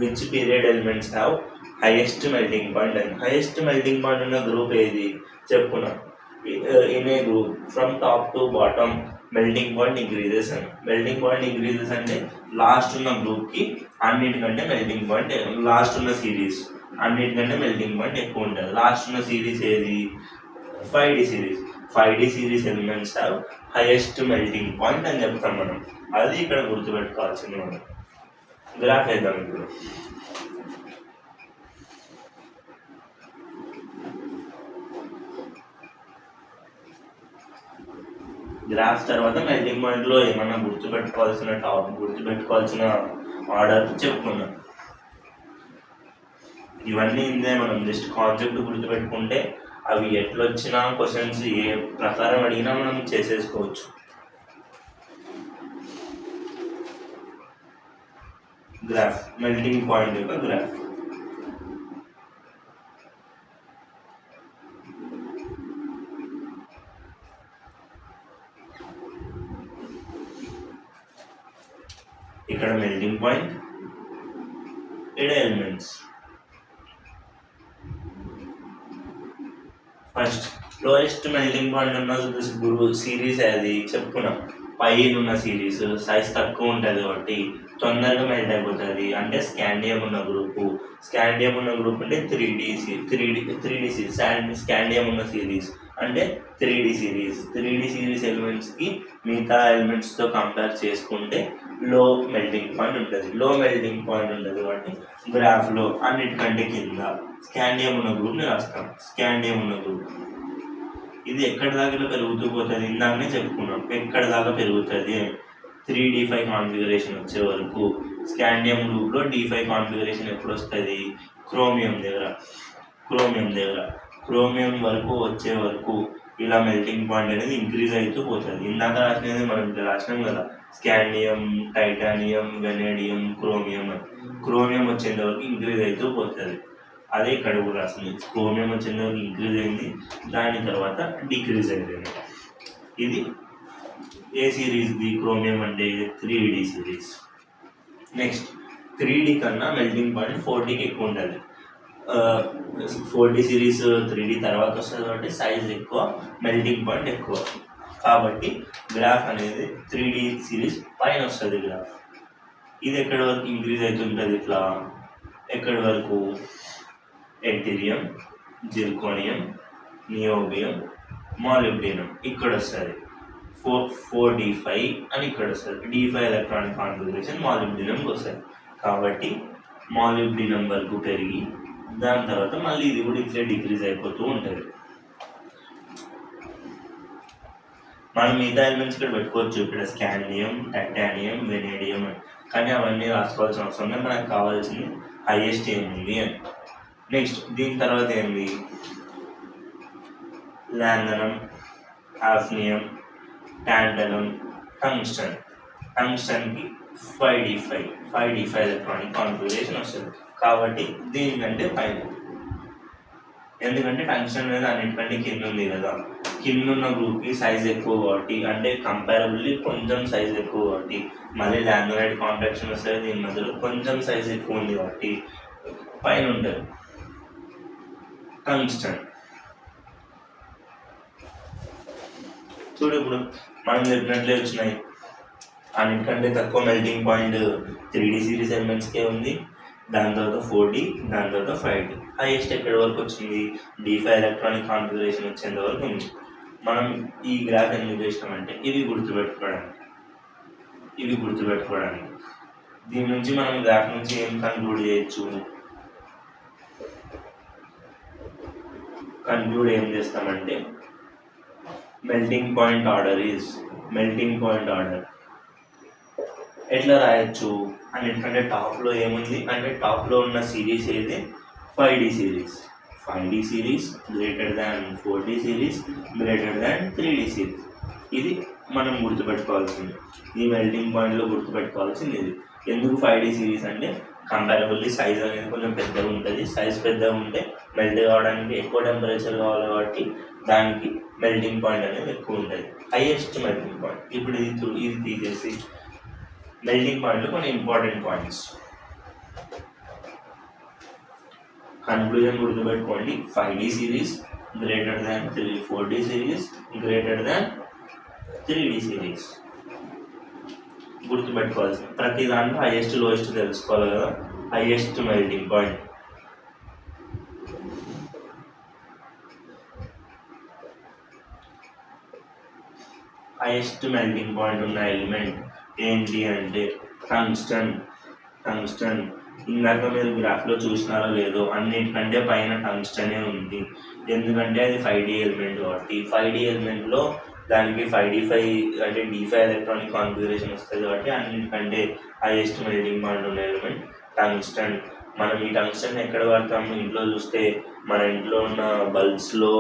which period elements have highest melting point అని. హైయెస్ట్ మెల్టింగ్ పాయింట్ ఉన్న గ్రూప్ ఏది చెప్పుకున్నాం. In a group from top to bottom melting point increases అని. మెల్టింగ్ పాయింట్ ఇంక్రీజెస్ అంటే లాస్ట్ ఉన్న గ్రూప్కి అన్నిటికంటే మెల్టింగ్ పాయింట్, లాస్ట్ ఉన్న సిరీస్ అన్నిటికంటే మెల్టింగ్ పాయింట్ ఎక్కువ ఉంటుంది. లాస్ట్ ఉన్న సిరీస్ ఏది, 5D series. 5D series elements have highest melting point అని చెప్తాం మనం. అది ఇక్కడ గుర్తుపెట్టుకోవాల్సింది. మనం గ్రాఫ్ వేద్దాం. ఇప్పుడు గ్రాఫ్ తర్వాత మెల్టింగ్ పాయింట్లో ఏమన్నా గుర్తుపెట్టుకోవాల్సిన ఆర్డర్ చెప్పుకున్నాం. ఇవన్నీ ఇందే. మనం జస్ట్ కాన్సెప్ట్ గుర్తుపెట్టుకుంటే అవి ఎట్లొచ్చినా క్వశ్చన్స్ ఏ ప్రకారం అడిగినా మనం చేసేసుకోవచ్చు. గ్రాఫ్, మెల్టింగ్ పాయింట్ యొక్క గ్రాఫ్. ఇక్కడ మెల్టింగ్ పాయింట్, ఇక్కడ elements. First lowest melting point ఉన్న సిరీస్ అది చెప్పుకున్నాం. పైన ఉన్న సిరీస్ సైజ్ తక్కువ ఉంటుంది కాబట్టి తొందరగా మెల్ట్ అయిపోతుంది. అంటే స్కాండియం ఉన్న గ్రూపు. స్కాండియం ఉన్న గ్రూప్ అంటే 3D సిరీస్. స్కాండియం ఉన్న సిరీస్ అంటే 3D సిరీస్. 3D సిరీస్ ఎలిమెంట్స్కి మిగతా ఎలిమెంట్స్తో కంపేర్ చేసుకుంటే లో మెల్టింగ్ పాయింట్ ఉంటుంది. లో మెల్టింగ్ పాయింట్ ఉంటుంది కాబట్టి గ్రాఫ్లో అన్నిటికంటే కింద స్కాండియం ఉన్న గ్రూప్ని రాస్తాం. స్కాండియం ఉన్న గ్రూప్ ఇది ఎక్కడి దాకా పెరుగుతూ పోతుంది, ఇందాకనే చెప్పుకున్నాం. ఎక్కడి దాకా పెరుగుతుంది 3D5 కాన్ఫిగరేషన్ వచ్చే వరకు. స్కాండియం గ్రూప్లో D5 కాన్ఫిగరేషన్ ఎప్పుడు వస్తుంది, క్రోమియం దగ్గర. క్రోమియం వరకు వచ్చే వరకు ఇలా మెల్టింగ్ పాయింట్ అనేది ఇంక్రీజ్ అవుతూ పోతుంది. ఇందాక రాసినది మనం ఇట్లా రాసినాం కదా, స్కాండియం, టైటానియం, వెనేడియం, క్రోమియం అని. క్రోమియం వచ్చేంత వరకు ఇంక్రీజ్ అవుతూ పోతుంది. అదే ఇక్కడ కూడా రాసింది. క్రోమియం వచ్చేంత వరకు ఇంక్రీజ్ అయింది, దాని తర్వాత డిక్రీజ్ అయిపోయింది. ఇది ఏ సిరీస్ది, క్రోమియం అంటే 3D సిరీస్. నెక్స్ట్ 3D కన్నా మెల్టింగ్ పాయింట్ 4Dకి ఎక్కువ ఉంటుంది. 4D సిరీస్ 3D తర్వాత వస్తుంది కాబట్టి సైజ్ ఎక్కువ, మెల్టింగ్ పాయింట్ ఎక్కువ. కాబట్టి గ్రాఫ్ అనేది 3D సిరీస్ పైన వస్తుంది గ్రాఫ్. ఇది ఎక్కడి వరకు ఇంక్రీజ్ అవుతుంటుంది, ఇట్లా ఎక్కడి వరకు ఎథీరియం, జిర్కోనియం, నియోబియం, మాలిబ్డినం ఇక్కడ వస్తుంది. 4D5 అని ఇక్కడ వస్తుంది. D5 ఎలక్ట్రానిక్ కాన్ఫిగరేషన్ మాలిబ్డినంకి వస్తుంది. కాబట్టి మాలిబ్డినం వరకు పెరిగి దాని తర్వాత మళ్ళీ ఇది కూడా ఇట్లా డిక్రీజ్ అయిపోతూ ఉంటుంది. మనం మిగతా ఎలిమెంట్స్ ఇక్కడ పెట్టుకోవచ్చు. ఇక్కడ స్కాండియం, టైటానియం, వెనేడియం అని. కానీ అవన్నీ రాసుకోవాల్సిన అవసరం లేదు. మనకు కావాల్సింది హైయెస్ట్ ఏముంది అని. నెక్స్ట్ దీని తర్వాత ఏంది, లాంథనం, హాఫ్నియం, టాంటలం, టంగ్స్టన్. టంగ్స్టన్కి 5D5 ఎలక్ట్రానిక్ కాన్ఫిగరేషన్ వస్తుంది. కాబట్టి దీనికంటే పైన. ఎందుకంటే టంగ్స్టన్ అనేది అన్నిటికంటే కింద ఉంది కదా. కింద ఉన్న గ్రూప్కి సైజ్ ఎక్కువ కాబట్టి, అంటే కంపారబుల్లీ కొంచెం సైజ్ ఎక్కువ కాబట్టి, మళ్ళీ లాంథనైడ్ కాంట్రాక్షన్ వస్తుంది. దీని మధ్యలో కొంచెం సైజ్ ఎక్కువ ఉంది కాబట్టి పైన ఉంటుంది టంగ్స్టన్. చూడు ఇప్పుడు మనం చెప్పినట్లే వచ్చినాయి. అన్నిటికంటే తక్కువ మెల్టింగ్ పాయింట్ 3D సిరీస్ ఎలిమెంట్స్కే ఉంది. దాని తర్వాత 4D, దాని తర్వాత 5D. హైయెస్ట్ ఎక్కడి వరకు వచ్చింది, D5 ఎలక్ట్రానిక్ కాన్ఫిగరేషన్ వచ్చేంత వరకు ఉంది. మనం ఈ గ్రాఫ్ ఎందుకు చేసినామంటే ఇవి గుర్తుపెట్టుకోవడానికి. దీని నుంచి మనం గ్రాఫ్ నుంచి ఏం కన్క్లూడ్ చేయొచ్చు, ఏం చేస్తామంటే మెల్టింగ్ పాయింట్ ఆర్డర్ ఎట్లా రాయొచ్చు. అన్నిటికంటే టాప్లో ఏముంది అంటే టాప్లో ఉన్న సిరీస్ ఏది, 5D series. 5D series, greater than 4D series, greater than 3D series. ఇది మనం గుర్తుపెట్టుకోవాల్సింది. ఈ మెల్టింగ్ పాయింట్లో గుర్తుపెట్టుకోవాల్సింది ఇది. ఎందుకు 5D సిరీస్ అంటే కంపారబుల్లీ సైజ్ అనేది కొంచెం పెద్దగా ఉంటుంది. సైజ్ పెద్దగా ఉంటే మెల్ట్ కావడానికి ఎక్కువ టెంపరేచర్ కావాలి కాబట్టి దానికి మెల్టింగ్ పాయింట్ అనేది ఎక్కువ ఉంటుంది, హైయెస్ట్ మెల్టింగ్ పాయింట్. ఇప్పుడు ఇది తీసేసి మెల్టింగ్ పాయింట్లో కొన్ని ఇంపార్టెంట్ పాయింట్స్. కన్క్లూజన్ గుర్తుపెట్టుకోండి, 5D series greater than 4D series, greater than 3D series గుర్తుపెట్టుకోవాల్సింది. ప్రతి దాంట్లో హైయెస్ట్ లోయెస్ట్ తెలుసుకోవాలి కదా. Highest melting point, highest melting point ఉన్న ఎలిమెంట్ ఏంటి అంటే టంగ్స్టన్. ఇందాక మీరు గ్రాఫ్లో చూసినారో లేదో, అన్నిటికంటే పైన టంగ్స్టనే ఉంది. ఎందుకంటే అది 5D ఎలిమెంట్ కాబట్టి. 5D ఎలిమెంట్లో దానికి 5D5 అంటే D5 ఎలక్ట్రానిక్ కాన్ఫిగరేషన్ వస్తుంది కాబట్టి అన్నిటికంటే హైయెస్ట్ మెల్టింగ్ పాయింట్ ఉన్న ఎలిమెంట్ టంగ్స్టన్. మనం ఈ టంగ్స్టన్ ఎక్కడ వాడతాము? ఇంట్లో చూస్తే మన ఇంట్లో ఉన్న బల్బ్స్లో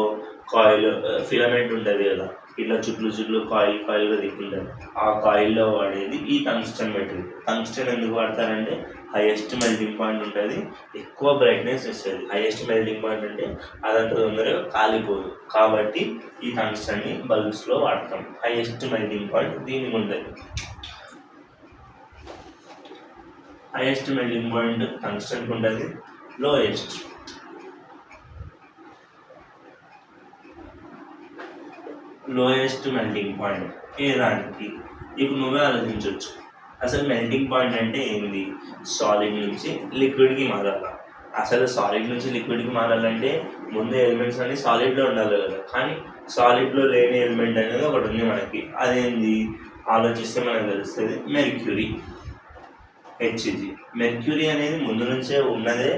కాయిల్ ఫిలమెంట్ ఉంటుంది కదా, ఇట్లా చుట్లు కాయిల్గా తిప్పుంటుంది. ఆ కాయిల్లో వాడేది ఈ టంగ్స్టన్ మెటీరియల్. టంగ్స్టన్ ఎందుకు వాడతారంటే హైయెస్ట్ మెల్టింగ్ పాయింట్ ఉంటుంది, ఎక్కువ బ్రైట్నెస్ ఇస్తుంది. హైయెస్ట్ మెల్టింగ్ పాయింట్ అంటే అదంత తొందరగా కాలిపోదు కాబట్టి ఈ టంగ్స్టన్ని బల్బ్స్లో వాడతాం. హైయెస్ట్ మెల్టింగ్ పాయింట్ దీనికి ఉంటుంది. హైయెస్ట్ మెల్టింగ్ పాయింట్ టంగ్స్టన్కి ఉంటుంది. లోయెస్ట్ మెల్టింగ్ పాయింట్ ఏ దానికి? ఇప్పుడు నువ్వే ఆలోచించవచ్చు, అసలు మెల్టింగ్ పాయింట్ అంటే ఏంది? సాలిడ్ నుంచి లిక్విడ్కి మారాలి. అసలు సాలిడ్ నుంచి లిక్విడ్కి మారాలంటే ముందు ఎలిమెంట్స్ అన్ని సాలిడ్లో ఉండాలి కదా. కానీ సాలిడ్లో లేని ఎలిమెంట్ అనేది ఒకటి ఉంది మనకి. అదేంది ఆలోచిస్తే మనకు తెలుస్తుంది, మెర్క్యూరీ, HG. మెర్క్యూరీ అనేది ముందు నుంచే ఉన్నదే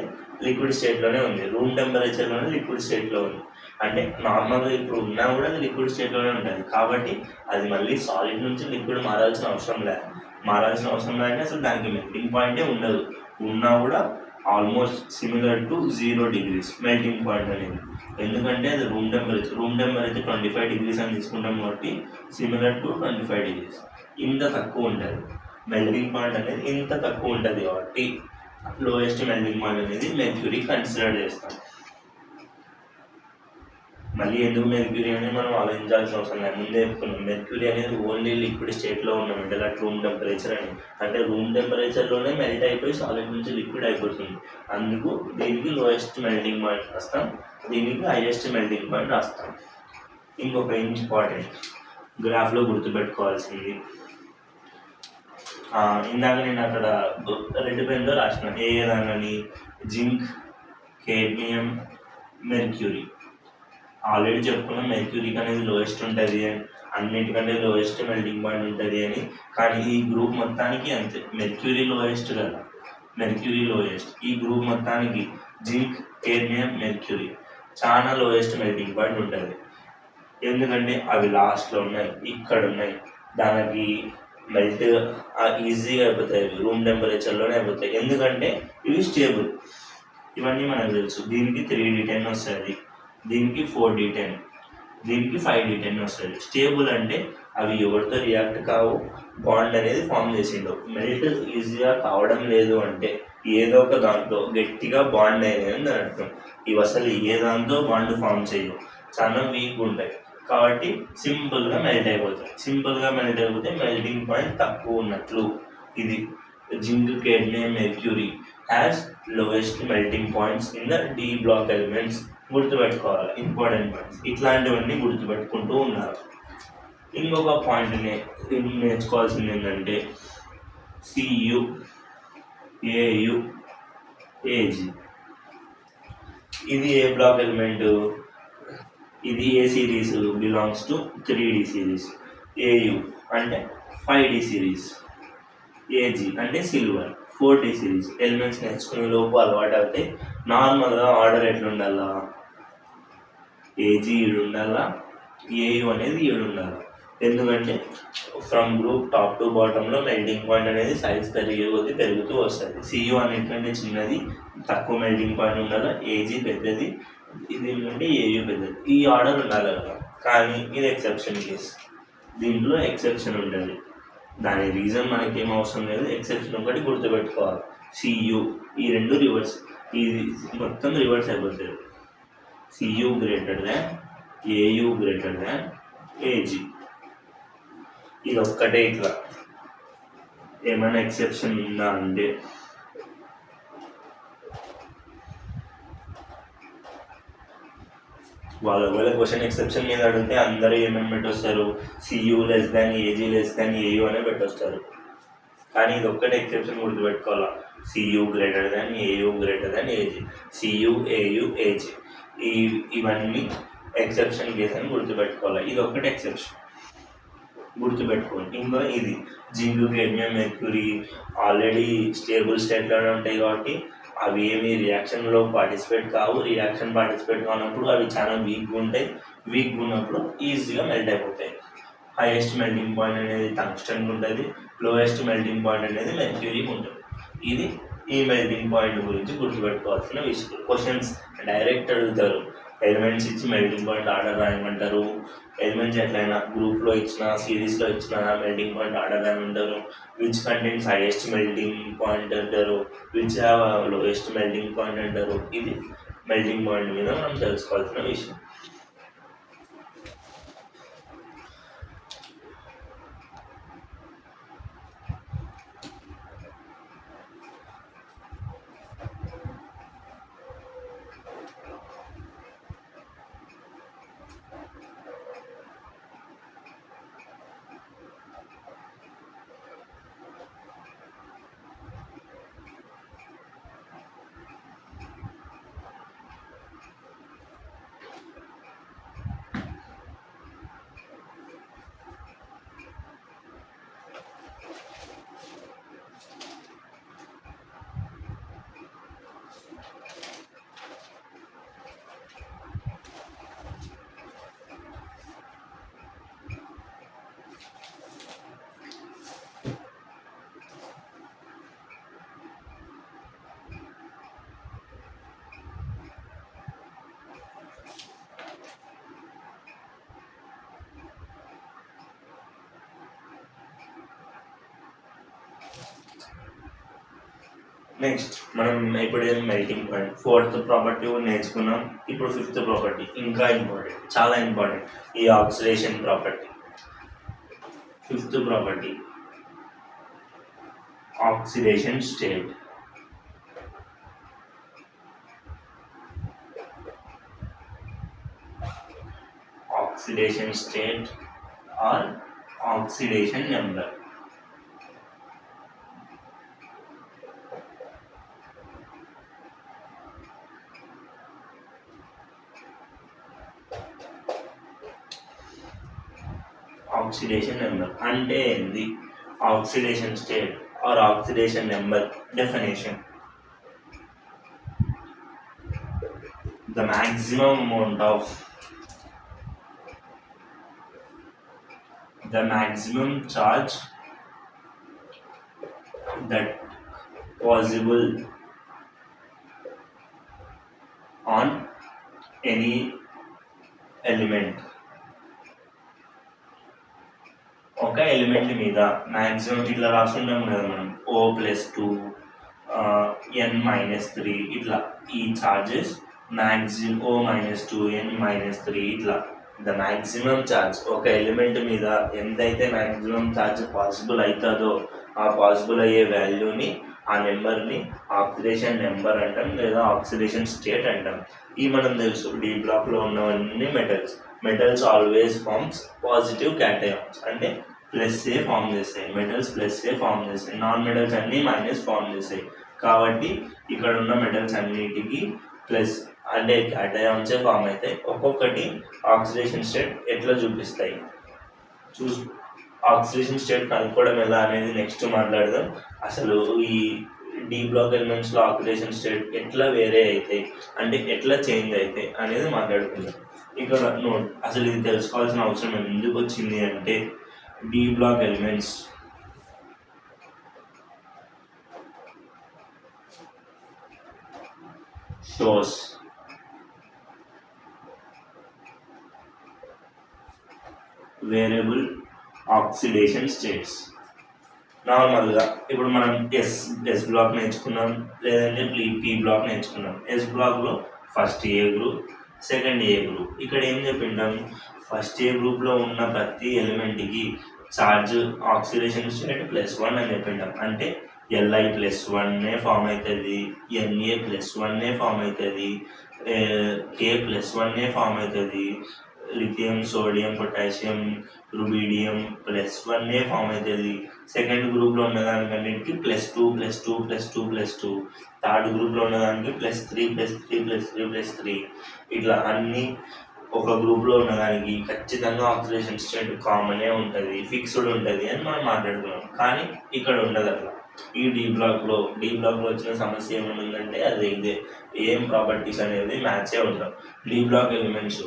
లిక్విడ్ స్టేట్లోనే ఉంది, రూమ్ టెంపరేచర్లోనే లిక్విడ్ స్టేట్లో ఉంది. అంటే నార్మల్గా ఇప్పుడు ఉన్నా కూడా అది లిక్విడ్ స్టేట్లోనే ఉంటుంది కాబట్టి అది మళ్ళీ సాలిడ్ నుంచి లిక్విడ్ మారాల్సిన అవసరం లేదంటే అసలు దానికి మెల్టింగ్ పాయింటే ఉండదు. ఉన్నా కూడా almost similar to 0 degrees melting point అనేది. ఎందుకంటే అది రూమ్ టెంపరేచర్ 25 degrees అని తీసుకుంటాం కాబట్టి సిమిలర్ టు 25 degrees. ఇంత తక్కువ ఉంటుంది మెల్టింగ్ పాయింట్ అనేది, ఇంత తక్కువ ఉంటుంది కాబట్టి లోయెస్ట్ మెల్టింగ్ పాయింట్ అనేది మెర్క్యూరీ కన్సిడర్ చేస్తాం. మళ్ళీ ఎందుకు మెర్క్యూరీ అనేది మనం ఆలోచించాల్సిన అవసరం లేదు, ముందే చెప్పుకున్నాం. మెర్క్యూరీ అనేది ఓన్లీ లిక్విడ్ స్టేట్లో ఉన్న మెటల్ అట్ రూమ్ టెంపరేచర్ అని, అంటే రూమ్ టెంపరేచర్లోనే మెల్ట్ అయిపోయి సాలిడ్ నుంచి లిక్విడ్ అయిపోతుంది. అందుకు దీనికి లోయెస్ట్ మెల్టింగ్ పాయింట్ రాస్తాం, దీనికి హైయెస్ట్ మెల్టింగ్ పాయింట్ రాస్తాం. ఇంకొక ఇంపార్టెంట్ గ్రాఫ్లో గుర్తుపెట్టుకోవాల్సింది, ఇందాక నేను అక్కడ రెడ్ పెన్తో రాసిన ఏదానని జింక్, కేడ్మియం, మెర్క్యూరీ. ఆల్రెడీ చెప్పుకున్నాం మెర్క్యూరీకి అనేది లోయెస్ట్ ఉంటుంది అని, అన్నిటికంటే లోయెస్ట్ మెల్టింగ్ పాయింట్ ఉంటుంది అని. కానీ ఈ గ్రూప్ మొత్తానికి అంతే, మెర్క్యూరీ లోయెస్ట్ కదా, మెర్క్యూరీ లోయెస్ట్. ఈ గ్రూప్ మొత్తానికి జింక్, కేడ్మియం, మెర్క్యూరీ చాలా లోయెస్ట్ మెల్టింగ్ పాయింట్ ఉంటుంది. ఎందుకంటే అవి లాస్ట్లో ఉన్నాయి, ఇక్కడ ఉన్నాయి. దానికి మెల్ట్ ఈజీగా అయిపోతాయి, రూమ్ టెంపరేచర్లోనే అయిపోతాయి. ఎందుకంటే ఇవి స్టేబుల్, ఇవన్నీ మనకు తెలుసు. దీనికి 3D10 వస్తుంది, దీనికి 4D10, దీనికి 5D10 వస్తుంది. స్టేబుల్ అంటే అవి ఎవరితో రియాక్ట్ కావు, బాండ్ అనేది ఫామ్ చేసిండవు. మెల్ట్ ఈజీగా కావడం లేదు అంటే ఏదో ఒక దాంతో గట్టిగా బాండ్ అయ్యేది అని అర్థం. ఇవి అసలు ఏ దాంతో బాండ్ ఫామ్ చేయవు, చాలా వీక్ ఉంటాయి కాబట్టి సింపుల్గా మెల్ట్ అయిపోతే మెల్టింగ్ పాయింట్ తక్కువ ఉన్నట్లు. ఇది zinc, cadmium, mercury has lowest melting points in the D block elements. గుర్తుపెట్టుకోవాలి ఇంపార్టెంట్ పాయింట్స్, ఇట్లాంటివన్నీ గుర్తుపెట్టుకుంటూ ఉన్నారు. ఇంకొక పాయింట్ నేర్చుకోవాల్సింది ఏంటంటే Cu, Au, Ag. ఇది ఏ బ్లాక్ ఎలిమెంట్? ఇది ఏ series belongs to 3D series. Au అంటే 5D సిరీస్, Ag అంటే సిల్వర్ 4D సిరీస్. ఎలిమెంట్స్ నేర్చుకునే లోపు అలవాటు అవుతాయి. నార్మల్గా ఆర్డర్ ఎట్లా ఉండాలా? Ag ఈడు ఉండాలా, Au అనేది ఈడు ఉండాలా. ఎందుకంటే ఫ్రమ్ గ్రూప్ టాప్ టు బాటంలో మెల్టింగ్ పాయింట్ అనేది సైజ్ పెరుగుతూ వస్తుంది. Cu అన్నిటికంటే చిన్నది, తక్కువ మెల్టింగ్ పాయింట్ ఉండాలి. Ag పెద్దది, నుండి ఏయు పెద్దది. ఈ ఆర్డర్ ఉండాలి కదా, కానీ ఇది ఎక్సెప్షన్ కేస్. దీంట్లో ఎక్సెప్షన్ ఉంటుంది. దాని రీజన్ మనకి ఏం అవసరం లేదు, ఎక్సెప్షన్ ఒకటి గుర్తుపెట్టుకోవాలి. సియు ఈ రెండు రివర్స్, ఇది మొత్తం రివర్స్ అయిపోతుంది. CU greater than AU greater than AG. ఇది ఒక్కటే ఇట్లా. ఏమైనా ఎక్సెప్షన్ ఉందా అంటే వాళ్ళు ఒకవేళ క్వశ్చన్ ఎక్సెప్షన్ మీద అడిగితే అందరూ ఏమేమి పెట్టొస్తారు, CU less than AG less than AU అనే పెట్టొస్తారు. కానీ ఇది ఒక్కటే ఎక్సెప్షన్ గుర్తుపెట్టుకోవాలా, CU greater than AU greater than AG, CU AU AG, ఇవన్నీ ఎక్సెప్షన్ కేస్ అని గుర్తుపెట్టుకోవాలి. ఇది ఒక్కటే ఎక్సెప్షన్ గుర్తుపెట్టుకోండి. ఇంకా ఇది zinc, cadmium, mercury already stable స్టేట్లోనే ఉంటాయి కాబట్టి అవి ఏమి రియాక్షన్లో పార్టిసిపేట్ కావు. రియాక్షన్ పార్టిసిపేట్ కానప్పుడు అవి చాలా వీక్గా ఉంటాయి. వీక్గా ఉన్నప్పుడు ఈజీగా మెల్ట్ అయిపోతాయి. హైయెస్ట్ మెల్టింగ్ పాయింట్ అనేది టంగ్స్టన్ ఉంటుంది, లోయెస్ట్ మెల్టింగ్ పాయింట్ అనేది మెర్క్యూరీకి ఉంటుంది. ఇది ఈ మెల్టింగ్ పాయింట్ గురించి గుర్తుపెట్టుకోవాల్సిన విషయం. క్వశ్చన్స్ డైరెక్ట్ అడుగుతారు, ఎలిమెంట్స్ ఇచ్చి మెల్టింగ్ పాయింట్ ఆర్డర్ రాయమంటారు. ఎలిమెంట్స్ ఎట్లయినా గ్రూప్లో ఇచ్చిన, సిరీస్లో ఇచ్చిన మెల్టింగ్ పాయింట్ ఆర్డర్ రాయమంటారు. Which contents highest melting point అంటారు, which have lowest melting point అంటారు. ఇది మెల్టింగ్ పాయింట్ మీద మనం తెలుసుకోవాల్సిన విషయం. నెక్స్ట్ మనం ఇప్పుడు మెల్టింగ్ పాయింట్ ఫోర్త్ ప్రాపర్టీ నేర్చుకున్నాం. ఇప్పుడు ఫిఫ్త్ ప్రాపర్టీ ఇంకా ఇంపార్టెంట్, చాలా ఇంపార్టెంట్, ఈ oxidation property. Fifth property oxidation state. Oxidation state or oxidation number. Oxidation number అంటే ఏంది? Oxidation state or oxidation number definition: the maximum amount of the maximum charge that possible on any element. ఒక element మీద maximum ఇట్లా రాసుకుంటాం కదా మనం, O+2 n-3 ఇట్లా. ఈ చార్జెస్ మ్యాక్సిమం O-2 n-3 ఇట్లా. ద మ్యాక్సిమం ఛార్జ్ ఒక ఎలిమెంట్ మీద ఎంతైతే మ్యాక్సిమం ఛార్జ్ పాసిబుల్ అవుతుందో ఆ పాసిబుల్ అయ్యే వాల్యూని, ఆ నెంబర్ని ఆక్సిడేషన్ నెంబర్ అంటాం, లేదా ఆక్సిడేషన్ స్టేట్ అంటాం. ఈ మనం తెలుసు, డి బ్లాక్లో ఉన్నవన్నీ metals always forms positive cations, అంటే ప్లస్ ఏ ఫామ్ చేస్తాయి. మెటల్స్ ప్లస్ ఏ ఫామ్ చేస్తాయి, నాన్ మెటల్స్ అన్నీ మైనస్ ఫామ్ చేస్తాయి. కాబట్టి ఇక్కడ ఉన్న మెటల్స్ అన్నిటికీ ప్లస్ అంటే క్యాటయాన్సే ఫామ్ అవుతాయి. ఒక్కొక్కటి ఆక్సిడేషన్ స్టేట్ ఎట్లా చూపిస్తాయి ఆక్సిడేషన్ స్టేట్ కనుక్కోవడం ఎలా అనేది నెక్స్ట్ మాట్లాడదాం. అసలు ఈ డి బ్లాక్ ఎలిమెంట్స్లో ఆక్సిడేషన్ స్టేట్ ఎట్లా వేరే అవుతాయి, అంటే ఎట్లా చేంజ్ అవుతాయి అనేది మాట్లాడుకుందాం. ఇక్కడ నోట్, అసలు ఇది తెలుసుకోవాల్సిన అవసరం ఎందుకు వచ్చింది అంటే, D block elements shows variable oxidation states. నార్మల్గా ఇప్పుడు మనం ఎస్ బ్లాక్ నేర్చుకున్నాం, లేదంటే పీ బ్లాక్ నేర్చుకున్నాం. ఎస్ బ్లాక్లో first A group, second A group. ఇక్కడ ఏం చెప్పింటాం, ఫస్ట్ ఏ గ్రూప్లో ఉన్న ప్రతి ఎలిమెంట్కి ఛార్జ్ ఆక్సిడేషన్ స్టేట్ +1 అని చెప్పింటాం. అంటే Li+1 ఫామ్ అవుతుంది, Na+1 ఫామ్ అవుతుంది, K+1 ఫామ్ అవుతుంది, lithium, sodium, potassium, rubidium +1 form అవుతుంది. సెకండ్ గ్రూప్లో ఉన్నదానికన్నిటికి +2+2+2+2, థర్డ్ గ్రూప్లో ఉన్నదానికి +3+3+3+3. ఇట్లా అన్నీ ఒక గ్రూప్లో ఉన్నదానికి ఖచ్చితంగా ఆక్సిడేషన్ స్టేట్ కామనే ఉంటుంది, ఫిక్స్డ్ ఉంటుంది అని మనం మాట్లాడుకున్నాం. కానీ ఇక్కడ ఉండదు అట్లా. ఈ డి బ్లాక్లో వచ్చిన సమస్య ఏముందంటే అది ఇదే, ఏం ప్రాపర్టీస్ అనేది మ్యాచే ఉండవు. D block elements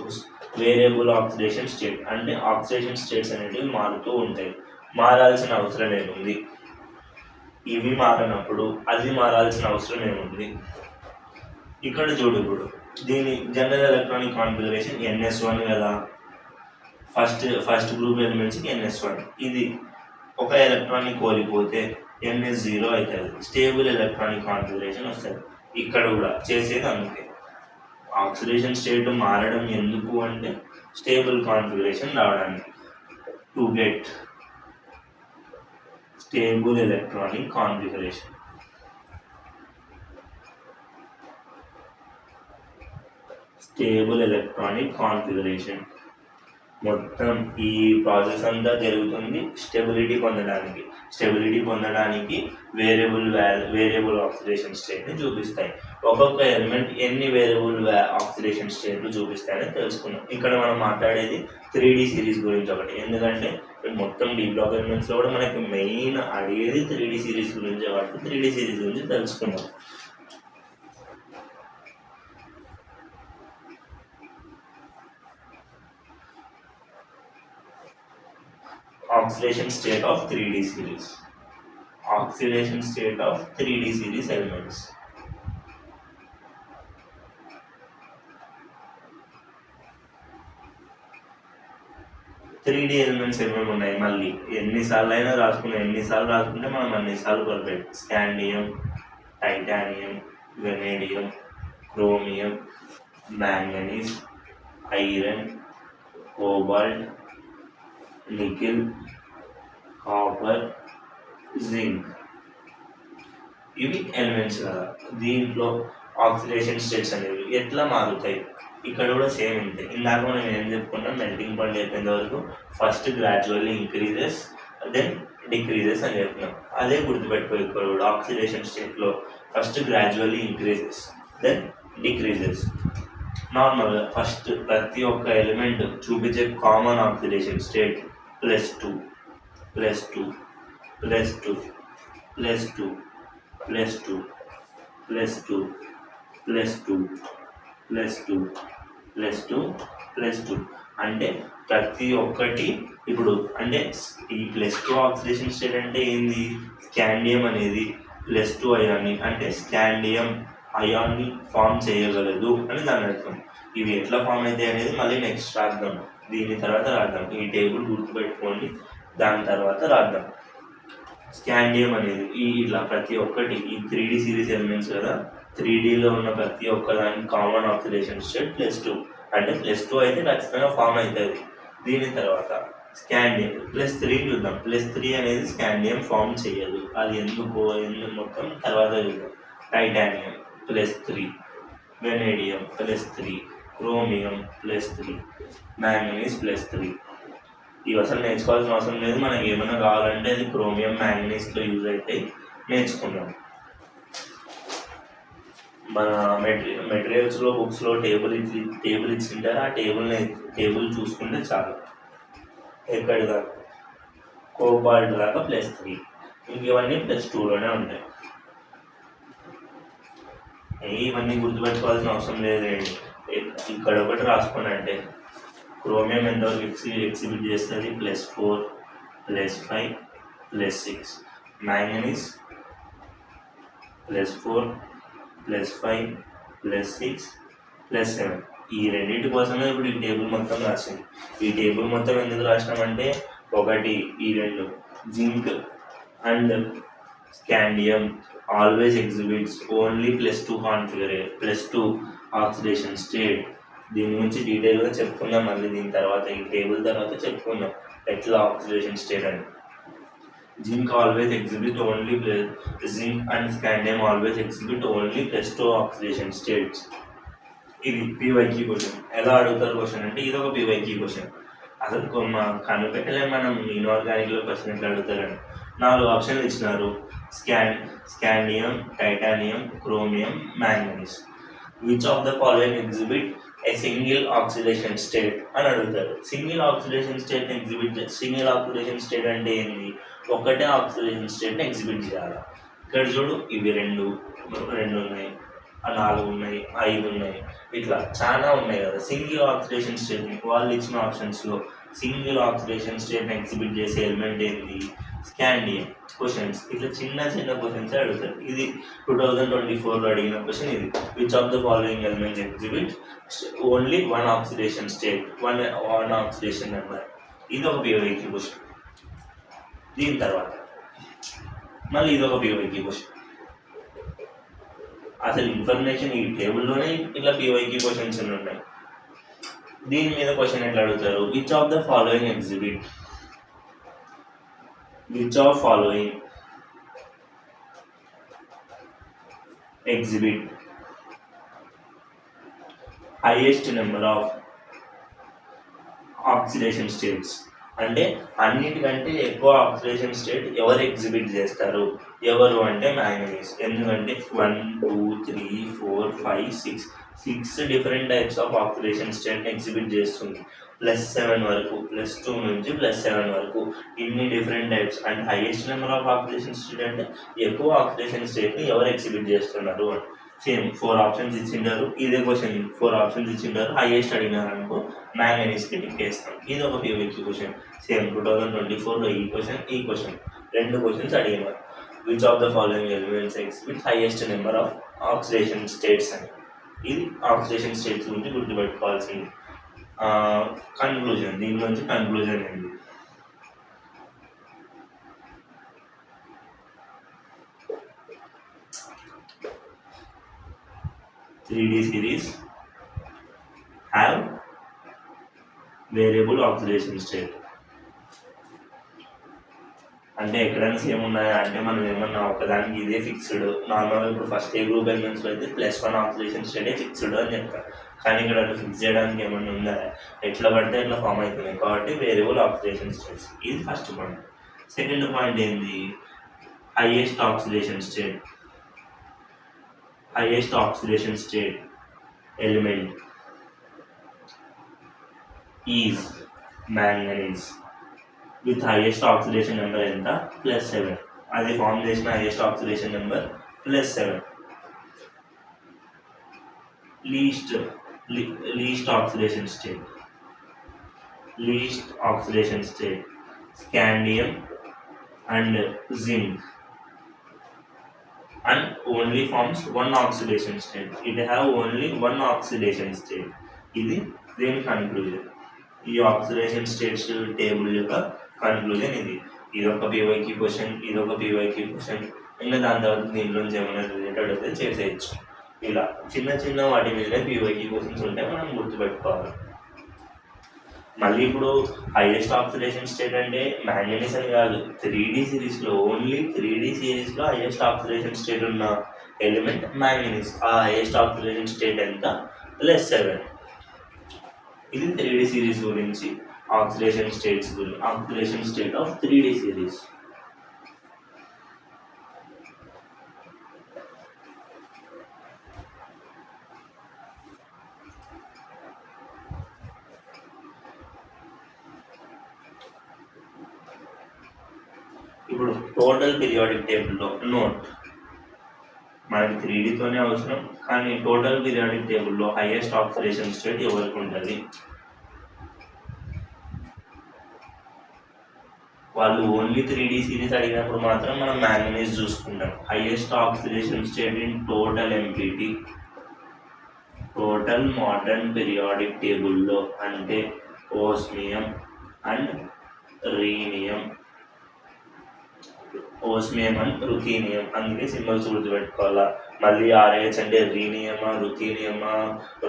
variable oxidation state, అంటే ఆక్సిడేషన్ స్టేట్స్ అనేటివి మారుతూ ఉంటాయి. మారాల్సిన అవసరం ఏముంది, ఇవి మారినప్పుడు అది మారాల్సిన అవసరం ఏముంది. ఇక్కడ చూడు, ఇప్పుడు దీని జనరల్ ఎలక్ట్రానిక్ కాన్ఫిగరేషన్ NS1 కదా, ఫస్ట్ గ్రూప్ ఎలిమెంట్స్కి NS1. ఇది ఒక ఎలక్ట్రానిక్ కోల్పోతే NS0 అవుతుంది, స్టేబుల్ ఎలక్ట్రానిక్ కాన్ఫిగరేషన్ వస్తుంది. ఇక్కడ కూడా చేసేది అందుకే. ఆక్సిడేషన్ స్టేట్ మారడం ఎందుకు అంటే స్టేబుల్ కాన్ఫిగరేషన్ రావడానికి, to get stable electronic configuration. Stable electronic configuration మొత్తం ఈ ప్రాసెస్ అంతా జరుగుతుంది స్టెబిలిటీ పొందడానికి వేరియబుల్ ఆక్సిడేషన్ స్టేట్ని చూపిస్తాయి. ఒక్కొక్క ఎలిమెంట్ ఎన్ని వేరియబుల్ ఆక్సిడేషన్ స్టేట్లు చూపిస్తాయని తెలుసుకున్నాం. ఇక్కడ మనం మాట్లాడేది 3D సిరీస్ గురించి ఒకటి, ఎందుకంటే మొత్తం డి బ్లాక్ ఎలిమెంట్స్లో కూడా మనకి మెయిన్ అడిగేది 3D సిరీస్ గురించి, కాబట్టి 3D సిరీస్ గురించి తెలుసుకున్నాం. Oxidation state of 3D series. Oxidation state of 3D series elements. Three D elements ఏమేమి ఉన్నాయి, మళ్ళీ ఎన్నిసార్లు రాసుకుంటే మనం అన్నిసార్లు perfect. Scandium, titanium, vanadium, chromium, manganese, iron, cobalt, nickel, copper, zinc, ఇవి ఎలిమెంట్స్ కదా. దీంట్లో ఆక్సిడేషన్ స్టేట్స్ అనేవి ఎట్లా మారుతాయి, ఇక్కడ కూడా సేమ్ ఉంటాయి. ఇందాక మనం ఏం చెప్పుకున్నాం, మెల్టింగ్ పాయింట్ అయిపోయిన వరకు first gradually increases, then decreases అని చెప్తున్నాం. అదే గుర్తుపెట్టుకో, ఇక్కడ కూడా ఆక్సిడేషన్ స్టేట్లో first gradually increases, then decreases. నార్మల్గా ఫస్ట్ ప్రతి ఒక్క ఎలిమెంట్ చూపించే కామన్ ఆక్సిడేషన్ స్టేట్ +2 +2 +2 +2 +2 +2 +2 +2 +2 అంటే ప్రతి ఒక్కటి. ఇప్పుడు అంటే ఈ +2 ఆక్సిడేషన్ స్టేట్ అంటే ఏంది, స్కాండియం అనేది +2 అయాన్ని, అంటే స్కాండియం అయాన్ని ఫామ్ చేయగలదు అని దాని అర్థం. ఇవి ఎట్లా ఫామ్ అవుతాయి అనేది మళ్ళీ నెక్స్ట్ రాద్దాం, దీని తర్వాత రాద్దాం. ఈ టేబుల్ గుర్తుపెట్టుకోండి, దాని తర్వాత రాద్దాం. స్కాండియం అనేది ఇట్లా ప్రతి ఒక్కటి ఈ 3D సిరీస్ ఎలిమెంట్స్ కదా, 3Dలో ఉన్న ప్రతి ఒక్కదానికి కామన్ ఆక్సిడేషన్ స్టేట్ +2, అంటే +2 అయితే ఖచ్చితంగా ఫామ్ అవుతుంది. దీని తర్వాత స్కాండియం +3 చూద్దాం. +3 అనేది స్కాండియం ఫామ్ చేయదు, అది ఎందుకు మొత్తం తర్వాత చూద్దాం. Titanium +3, vanadium +3, chromium +3, manganese +3. ఇవి అసలు నేర్చుకోవాల్సిన అవసరం లేదు, మనకి ఏమైనా కావాలంటే అది క్రోమియం మ్యాంగనీస్లో యూజ్ అయితే నేర్చుకుందాం. మన మెటీరియల్స్లో బుక్స్లో టేబుల్ ఇచ్చింటారు, ఆ టేబుల్ చూసుకుంటే చాలు. ఎక్కడి దాకా, కోబాల్ట్ దాకా +3, ఇంక ఇవన్నీ +2లోనే ఉంటాయి. ఇవన్నీ గుర్తుపెట్టుకోవాల్సిన అవసరం లేదండి. ఇక్కడ ఒకటి రాసుకోండి, అంటే క్రోమియం ఎంతవరకు ఎగ్జిబిట్ చేస్తుంది, +4 +5 +6, మ్యాంగనీస్ +4 +5 +6 +7. ఈ రెండింటి కోసమే ఇప్పుడు ఈ టేబుల్ మొత్తం రాసింది. ఈ టేబుల్ మొత్తం ఎందుకు రాసినామంటే ఒకటి ఈ రెండు zinc and scandium always exhibits only +2 oxidation state. దీని గురించి డీటెయిల్గా చెప్పుకుందాం మళ్ళీ దీని తర్వాత ఈ టేబుల్ తర్వాత చెప్పుకుందాం ఎట్లా ఆక్సిడేషన్ స్టేట్ అని. Zinc always exhibit only zinc and scandium always exhibit only +2 oxidation states. ఇది పీవైక్యూ క్వశ్చన్. ఎలా అడుగుతారు క్వశ్చన్ అంటే ఇది ఒక పీవైక్యూ క్వశ్చన్. అసలు కనిపెట్టలేము మనం ఇన్ఆర్గానిక్లో క్వశ్చన్ ఎట్లా అడుగుతారని. 4 ఆప్షన్లు ఇచ్చినారు, scandium, titanium, chromium, manganese. Which of the following exhibit a single oxidation state అని అడుగుతారు. సింగిల్ ఆక్సిడేషన్ స్టేట్ అంటే ఏంది? ఒకటే ఆక్సిడేషన్ స్టేట్ని ఎగ్జిబిట్ చేయాలి. ఇక్కడ చూడు ఇవి రెండు ఉన్నాయి, 4 ఉన్నాయి, 5 ఉన్నాయి, ఇట్లా చాలా ఉన్నాయి కదా. సింగిల్ ఆక్సిడేషన్ స్టేట్ని వాళ్ళు ఇచ్చిన ఆప్షన్స్లో సింగిల్ ఆక్సిడేషన్ స్టేట్ని ఎగ్జిబిట్ చేసే ఎలిమెంట్ ఏంది? స్కాండియం. క్వశ్చన్స్ ఇట్లా చిన్న క్వశ్చన్స్ అడుగుతారు. ఇది 2024లో అడిగిన క్వశ్చన్ ఇది. Which of the following elements exhibit only 1 oxidation state, 1 oxidation number. ఇది ఒక పీవైక్యూ క్వశ్చన్. దీని తర్వాత మళ్ళీ ఇది ఒక పీవైక్యూ క్వశ్చన్. అసలు ఇన్ఫర్మేషన్ ఈ టేబుల్లోనే ఇట్లా పీవైక్యూ క్వశ్చన్స్ ఉన్నాయి. దీని మీద క్వశ్చన్ ఎట్లా అడుగుతారు? Which of the following exhibit highest number of oxidation states. అంటే అన్నిటికంటే ఎక్కువ ఆక్సిడేషన్ స్టేట్ ఎవరు ఎగ్జిబిట్ చేస్తారు? ఎవరు అంటే మ్యాంగనీస్. ఎందుకంటే 1, 2, 3, 4, 5, 6 డిఫరెంట్ టైప్స్ ఆఫ్ ఆక్సిడేషన్ స్టేట్ని ఎగ్జిబిట్ చేస్తుంది. +7 వరకు, +2 నుంచి +7 వరకు ఇన్ని different types. And highest number of oxidation state అంటే ఎక్కువ ఆక్సిడేషన్ స్టేట్ని ఎవరు ఎగ్జిబిట్ చేస్తున్నారు అని. సేమ్ 4 ఆప్షన్స్ ఇచ్చింటారు. ఇదే క్వశ్చన్ 4 ఆప్షన్స్ ఇచ్చింటారు. హైయెస్ట్ అడిగినారు అనుకో మ్యాంగనీస్కి టిక్ వేస్తాం. ఇది ఒక పీవైక్యూ క్వశ్చన్. సేమ్ 2024లో ఈ క్వశ్చన్ 2 క్వశ్చన్స్ అడిగినారు. Which of the following elements exhibit highest number of oxidation states అని. ఇది ఆక్సిడేషన్ స్టేట్స్ గురించి గుర్తుపెట్టుకోవాల్సింది. కన్క్లూజన్, దీని నుంచి కన్క్లూజన్ ఏంటి? Three D series have variable oxidation state. అంటే ఎక్కడైనా సేమ్ ఉన్నాయా అంటే మనం ఏమన్నా ఒకదానికి ఇదే ఫిక్స్డ్. నార్మల్గా ఇప్పుడు ఫస్ట్ ఏ గ్రూప్ ఎలిమెంట్స్లో అయితే +1 ఆక్సిడేషన్ స్టేటే ఫిక్స్డ్ అని చెప్తారు. కానీ ఇక్కడ అటు ఫిక్స్ చేయడానికి ఏమన్నా ఉందా? ఎట్లా పడితే ఎట్లా ఫామ్ అవుతున్నాయి కాబట్టి వేరియబుల్ ఆక్సిడేషన్ స్టేట్స్. ఇది ఫస్ట్ పాయింట్. సెకండ్ పాయింట్ ఏంది? Highest oxidation state element is manganese with highest oxidation number ఎంత? +7. అది ఫామ్ చేసిన highest oxidation number +7. Least oxidation state scandium and zinc and only forms 1 oxidation state. It have only 1 oxidation state. ఇది దీని conclusion. ఈ oxidation states table యొక్క conclusion ఇది. ఇదొక PYQ question, ఇదొక పీవైక్యూ క్వశ్చన్. ఇంకా దాని తర్వాత దీనిలోంచి ఏమైనా రిలేటెడ్ అయితే చేసేయచ్చు. ఇలా చిన్న వాటి మీదనే పీవైక్యూ క్వశ్చన్స్ ఉంటే మనం గుర్తుపెట్టుకోవాలి. మళ్ళీ ఇప్పుడు హైయెస్ట్ ఆక్సిడేషన్ స్టేట్ అంటే మ్యాంగనీస్ అని కాదు, 3D సిరీస్లో ఓన్లీ 3D సిరీస్లో హైయెస్ట్ ఆక్సిడేషన్ స్టేట్ ఉన్న ఎలిమెంట్ మ్యాంగనీస్. ఆ హైయెస్ట్ ఆక్సిడేషన్ స్టేట్ ఎంత? +7. ఇది 3D సిరీస్ గురించి oxidation state of 3D series. ఇప్పుడు టోటల్ పీరియాడిక్ టేబుల్లో నోట్, మనకి 3Dతోనే అవసరం కానీ టోటల్ పీరియాడిక్ టేబుల్లో హైయెస్ట్ ఆక్సిడేషన్ స్టేట్ ఎవరికి ఉంటుంది? వాళ్ళు ఓన్లీ 3D సిరీస్ అడిగినప్పుడు మాత్రం మనం మ్యాంగనీస్ చూసుకుంటాం. Highest oxidation state in total total modern periodic టేబుల్లో అంటే ఓస్మియం అండ్ రీనియం, ఓస్మియం అండ్ రుథీనియం, అందుకే సింబల్స్ గుర్తుపెట్టుకోవాలా. మళ్ళీ ఆర్ఏహెచ్ అంటే రీనియమా రుథీనియమా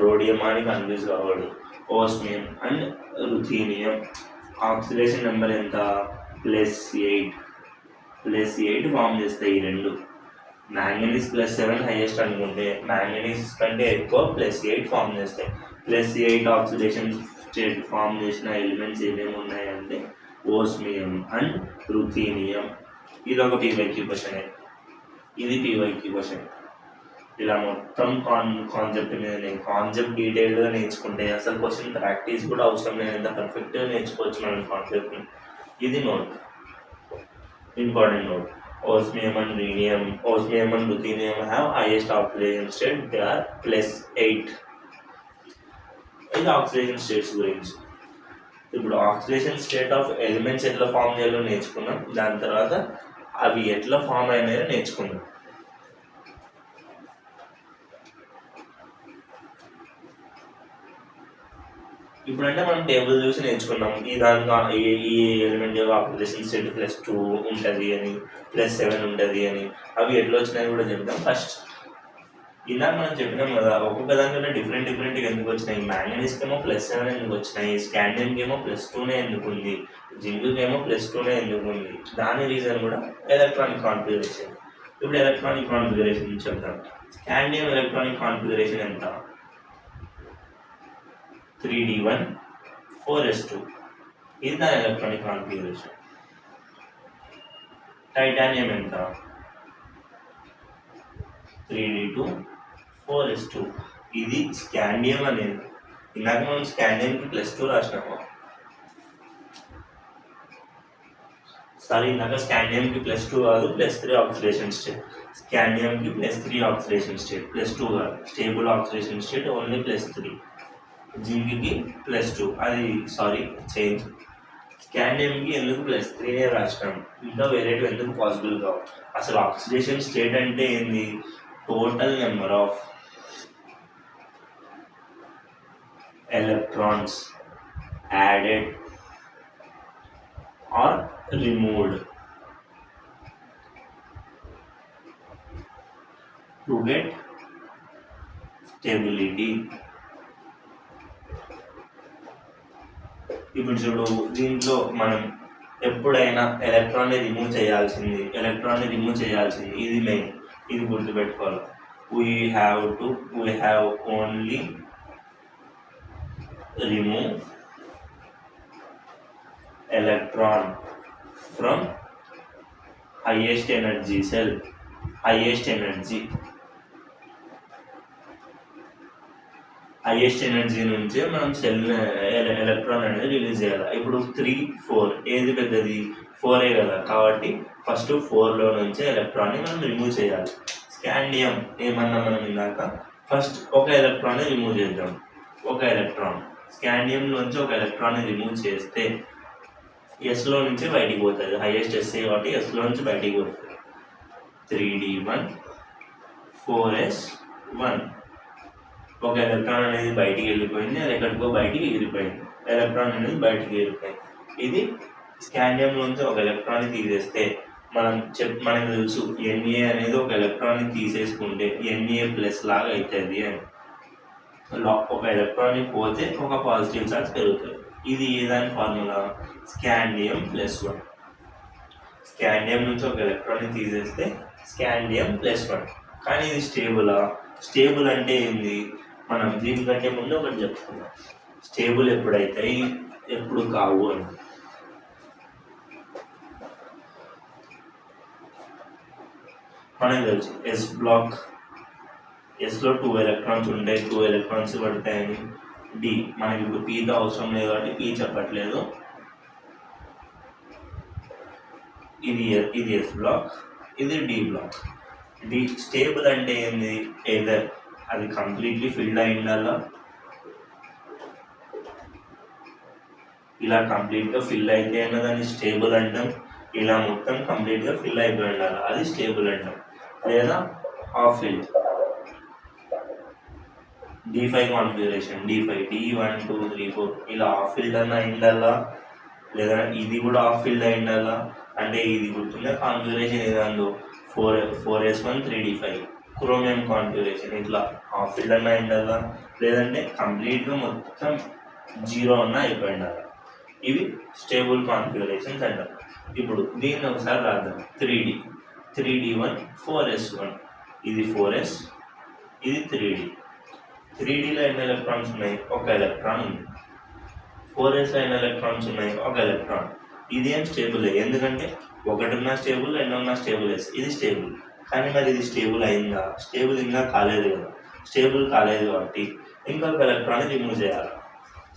రోడియమా అని కన్ఫ్యూజ్ కావడు. Osmium and ruthenium oxidation number ఎంత? +8 ఫామ్ చేస్తాయి ఈ రెండు. మ్యాంగనీస్ +7 హైయెస్ట్ అనుకుంటే మ్యాంగనీస్ కంటే ఎక్కువ +8 ఫామ్ చేస్తాయి. +8 ఆక్సిడేషన్ స్టేట్ ఫామ్ చేసిన ఎలిమెంట్స్ ఏమేమి ఉన్నాయంటే ఓస్మియం అండ్ రుథీనియం. ఇది ఒక పీవైక్యూ క్వశ్చన్, ఇది పీవైక్యూ క్వశ్చన్. ఇలా మొత్తం కాన్సెప్ట్ మీద కాన్సెప్ట్ డీటెయిల్గా నేర్చుకుంటే అసలు క్వశ్చన్ ప్రాక్టీస్ కూడా అవసరం లేనంత పర్ఫెక్ట్గా నేర్చుకోవచ్చు మనం కాన్సెప్ట్ని. ఇది note, important note. Osmium and ruthenium have highest oxidation state, they are +8. ఇది ఆక్సిడేషన్ స్టేట్స్ గురించి. ఇప్పుడు ఆక్సిడేషన్ స్టేట్ ఆఫ్ ఎలిమెంట్స్ ఎట్లా ఫామ్ చేయాలో నేర్చుకున్నాం, దాని తర్వాత అవి ఎట్లా ఫామ్ అయినాయో నేర్చుకున్నాం. ఇప్పుడంటే మనం టేబుల్ చూసి నేర్చుకున్నాం. ఈ ఎలిమెంట్ ఆక్సిడేషన్ స్టేట్ +2 ఉంటుంది అని, +7 ఉంటుంది అని. అవి ఎట్లా వచ్చినాయి కూడా చెప్తాం. ఫస్ట్ ఇందాక మనం చెప్పినాం కదా, ఒక్కొక్క దానికన్నా డిఫరెంట్గా ఎందుకు వచ్చినాయి. మ్యాంగనీస్కి ఏమో +7 ఎందుకు వచ్చినాయి, స్కాండియంకి ఏమో +2 ఎందుకు ఉంది, జింక్కి ఏమో +2 ఎందుకు ఉంది. దాని రీజన్ కూడా ఎలక్ట్రానిక్ కాన్ఫిగరేషన్. ఇప్పుడు ఎలక్ట్రానిక్ కాన్ఫిగరేషన్ చెప్తాం. స్కాండియం ఎలక్ట్రానిక్ కాన్ఫిగరేషన్ ఎంత? 3d1 4s2. ఇది దాని ఎలక్ట్రానిక్ కాన్ఫిగరేషన్. టైటానియం ఎంత? 3d2 4s2. ఇది స్కాండియం అనేది. ఇందాక మనం స్కాండియంకి +2 రాసినాము. ఇందాక స్కాండియంకి +2 కాదు, +3 ఆక్సిడేషన్ స్టేట్. స్కాండియంకి +3 ఆక్సిడేషన్ స్టేట్, +2 కాదు. Stable oxidation state only +3. జింక్కి +2, అది చేంజ్. స్కాండియంకి ఎందుకు +3 రాసినాం, ఇంకా వేరేటివి ఎందుకు పాసిబుల్ కావు. అసలు ఆక్సిడేషన్ స్టేట్ అంటే ఏంది? Total number of electrons added or removed to get stability. ఇప్పుడు చూడు, దీంట్లో మనం ఎప్పుడైనా ఎలక్ట్రాన్ని రిమూవ్ చేయాల్సింది, ఇది మెయిన్, ఇది గుర్తుపెట్టుకోవాలి. We have only remove electron from highest energy cell, highest energy నుంచే మనం సెల్ ఎలక్ట్రాన్ అనేది రిలీజ్ చేయాలి. ఇప్పుడు 3, 4 ఏది పెద్దది? 4 కదా, కాబట్టి ఫస్ట్ 4లో నుంచే ఎలక్ట్రాన్ని మనం రిమూవ్ చేయాలి. స్కాండియం ఏమన్నా మనం ఇందాక, ఫస్ట్ ఒక ఎలక్ట్రాన్ని రిమూవ్ చేద్దాం. స్కాండియం నుంచి ఒక ఎలక్ట్రాన్ని రిమూవ్ చేస్తే ఎస్లో నుంచి బయటికి పోతుంది. హైయెస్ట్ ఎస్ఏ కాబట్టి ఎస్లో నుంచి బయటికి పోతుంది. 3d1 4s1. ఒక ఎలక్ట్రాన్ అనేది బయటికి వెళ్ళిపోయింది, అది ఎక్కడికో బయటికి ఎగిరిపోయింది. ఎలక్ట్రాన్ అనేది బయటికి ఎగిరిపోయింది. ఇది స్కాండియం నుంచి ఒక ఎలక్ట్రాన్ని తీసేస్తే మనకు తెలుసు Na అనేది ఒక ఎలక్ట్రాన్ని తీసేసుకుంటే Na+ లాగా అవుతుంది అని. ఒక ఎలక్ట్రాన్ని పోతే ఒక పాజిటివ్ చార్జ్ పెరుగుతుంది. ఇది ఏదాని ఫార్ములా? స్కాండియం +1. స్కాండియం నుంచి ఒక ఎలక్ట్రాన్ని తీసేస్తే స్కాండియం +1. కానీ ఇది స్టేబుల్ అంటే ఏంది? మనం దీనికంటే ముందు ఒకటి చెప్పుకున్నాం, స్టేబుల్ ఎప్పుడైతాయి, ఎప్పుడు కావు అని. మనకు తెలుసు ఎస్ బ్లాక్, ఎస్లో 2 ఎలక్ట్రాన్స్ ఉంటాయి, 2 ఎలక్ట్రాన్స్ పడతాయని. డి మనకి ఇప్పుడు పీతో అవసరం లేదు కాబట్టి పీ చెప్పట్లేదు. ఇది ఎస్ బ్లాక్, ఇది డి బ్లాక్. డి స్టేబుల్ అంటే ఏంది? ఏదర్ అది కంప్లీట్లీ ఫిల్డ్ అయి ఉండాలా, ఇలా కంప్లీట్గా ఫిల్ అయితే అయినా దాన్ని స్టేబుల్ అంటాం. ఇలా మొత్తం కంప్లీట్గా ఫిల్ అయిపోయి ఉండాలి, అది స్టేబుల్ అంటాం. లేదా half fill. D5 configuration, D1 2 3 4 ఇలా ఆఫ్ ఫీల్డ్ అన్న అయిందల్లా, లేదా ఇది కూడా ఆఫ్ ఫీల్డ్ అయిందల్లా. అంటే ఇది గుర్తుండే కాన్ఫిగరేషన్ ఏదో 4S1 3D5 క్రోమియం కాన్ఫిగరేషన్ ఇట్లా ఆఫ్ ఫీల్డ్ అన్న అయిందల్లా, లేదంటే కంప్లీట్గా మొత్తం 0 అన్న అయిపోయిండాలి. ఇవి స్టేబుల్ కాన్ఫిగరేషన్స్ అంటారు. ఇప్పుడు దీన్ని ఒకసారి రాద్దాం. 3D1 4S1, ఇది 4S, ఇది 3D. 3Dలో ఎన్ని ఎలక్ట్రాన్స్ ఉన్నాయి? ఒక ఎలక్ట్రాన్ ఉంది. 4Sలో ఎన్ని ఎలక్ట్రాన్స్ ఉన్నాయి? ఒక ఎలక్ట్రాన్. ఇది ఏం స్టేబుల్, ఎందుకంటే ఒకటి ఉన్న స్టేబుల్, రెండు ఉన్న స్టేబుల్ ఎస్, ఇది స్టేబుల్. కానీ మరి ఇది స్టేబుల్ అయిందా? స్టేబుల్ ఇంకా కాలేదు కదా. స్టేబుల్ కాలేదు కాబట్టి ఇంకొక ఎలక్ట్రాన్ రిమూవ్ చేయాలి.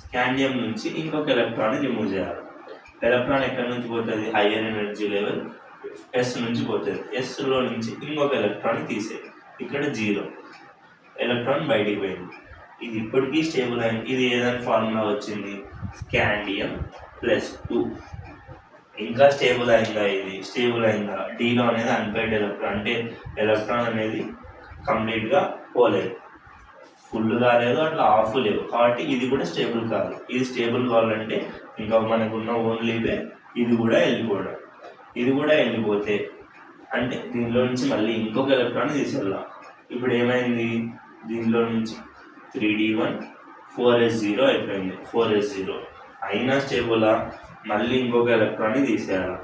స్కాండియం నుంచి ఇంకొక ఎలక్ట్రాన్ రిమూవ్ చేయాలి. ఎలక్ట్రాన్ ఎక్కడి నుంచి పోతుంది? హయ్యర్ ఎనర్జీ లెవెల్ ఎస్ నుంచి పోతుంది. ఎస్లో నుంచి ఇంకొక ఎలక్ట్రాన్ తీసేది. ఇక్కడ 0 ఎలక్ట్రాన్ బయటికి పోయింది. ఇది ఇప్పటికీ స్టేబుల్ అయింది. ఇది ఏదైనా ఫార్ములా వచ్చింది? స్కాండియం +2. ఇంకా స్టేబుల్ అయిందా? ఇది స్టేబుల్ అయిందా? డీలో అనేది అన్పైర్డ్ ఎలక్ట్రాన్, అంటే ఎలక్ట్రాన్ అనేది కంప్లీట్గా పోలేదు, ఫుల్ కాలేదు, అట్లా ఆఫ్ లేవు, కాబట్టి ఇది కూడా స్టేబుల్ కాదు. ఇది స్టేబుల్ కావాలంటే ఇంకా మనకున్న ఓన్లీ వే ఇది కూడా వెళ్ళిపోవడం. ఇది కూడా వెళ్ళిపోతే అంటే దీనిలో నుంచి మళ్ళీ ఇంకొక ఎలక్ట్రాన్ తీసుకెళ్దాం. ఇప్పుడు ఏమైంది? దీనిలో నుంచి 3D1 4S0 అయిపోయింది. 4S0 అయినా స్టేబులా? మళ్ళీ ఇంకొక ఎలక్ట్రాన్ని తీసేయాలి.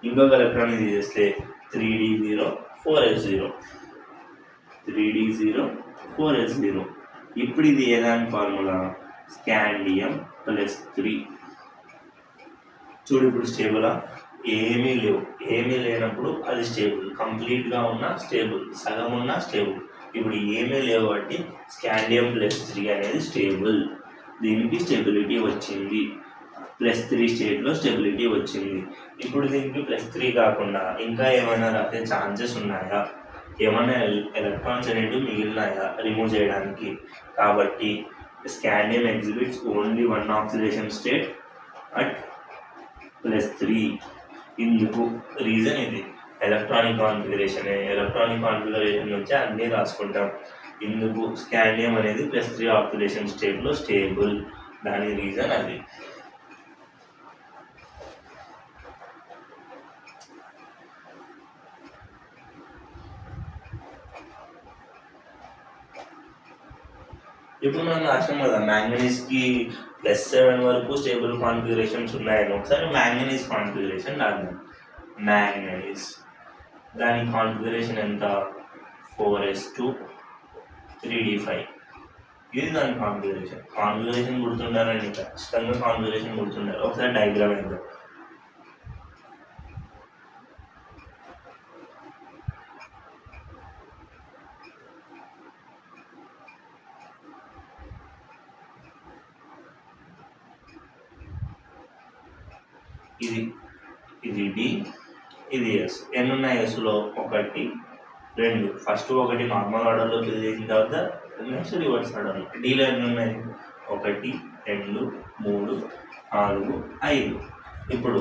ఇంకొక ఎలక్ట్రాన్ని తీసేస్తే 3D0 4S0, 3D0 4S0. ఇప్పుడు ఇది ఏదాని ఫార్ములా? స్కాండియం +3. చూడు ఇప్పుడు స్టేబులా? ఏమీ లేవు. ఏమీ లేనప్పుడు అది స్టేబుల్. కంప్లీట్గా ఉన్న స్టేబుల్, సగం ఉన్న స్టేబుల్. ఇప్పుడు ఏమీ లేవు కాబట్టి స్కాండియం +3 అనేది స్టేబుల్. దీనికి స్టెబిలిటీ వచ్చింది. +3 స్టేట్లో స్టెబిలిటీ వచ్చింది. ఇప్పుడు దీనికి +3 కాకుండా ఇంకా ఏమైనా రాసే ఛాన్సెస్ ఉన్నాయా? ఏమైనా ఎలక్ట్రాన్స్ అనేవి మిగిలినాయా రిమూవ్ చేయడానికి? కాబట్టి scandium exhibits only 1 oxidation state at +3. ఇందుకు రీజన్ ఇది. ఎలక్ట్రానిక్ కాన్ఫిగరేషన్ నుంచి అన్నీ రాసుకుంటాం. ఇందుకు స్కాండియం అనేది +3 ఆక్సిడేషన్ స్టేట్లో స్టేబుల్. దాని రీజన్ అది. ఇప్పుడు మనం రాసాం కదా మ్యాంగనీస్కి +7 వరకు స్టేబుల్ కాన్ఫిగరేషన్స్ ఉన్నాయని. ఒకసారి మ్యాంగనీస్ కాన్ఫిగరేషన్ రాద్దాం. మ్యాంగనీస్ దాని కాన్ఫిగరేషన్ ఎంత? 4S2 3D5. ఇది దాని కాన్ఫిగరేషన్ గుర్తుండాలండి, ఖచ్చితంగా కాన్ఫిగరేషన్ గుర్తుండాలి. ఒకసారి డయాగ్రామ్ వేద్దాం. ఇది డి, ఇది ఎస్. ఎన్ని ఉన్నాయి ఎస్లో? 1 2. ఫస్ట్ 1 నార్మల్ ఆర్డర్లో ఫిల్ చేసిన తర్వాత నెక్స్ట్ రివర్స్ ఆర్డర్లో. డీలో ఎన్ని ఉన్నాయి? 1 2 3 4 5. ఇప్పుడు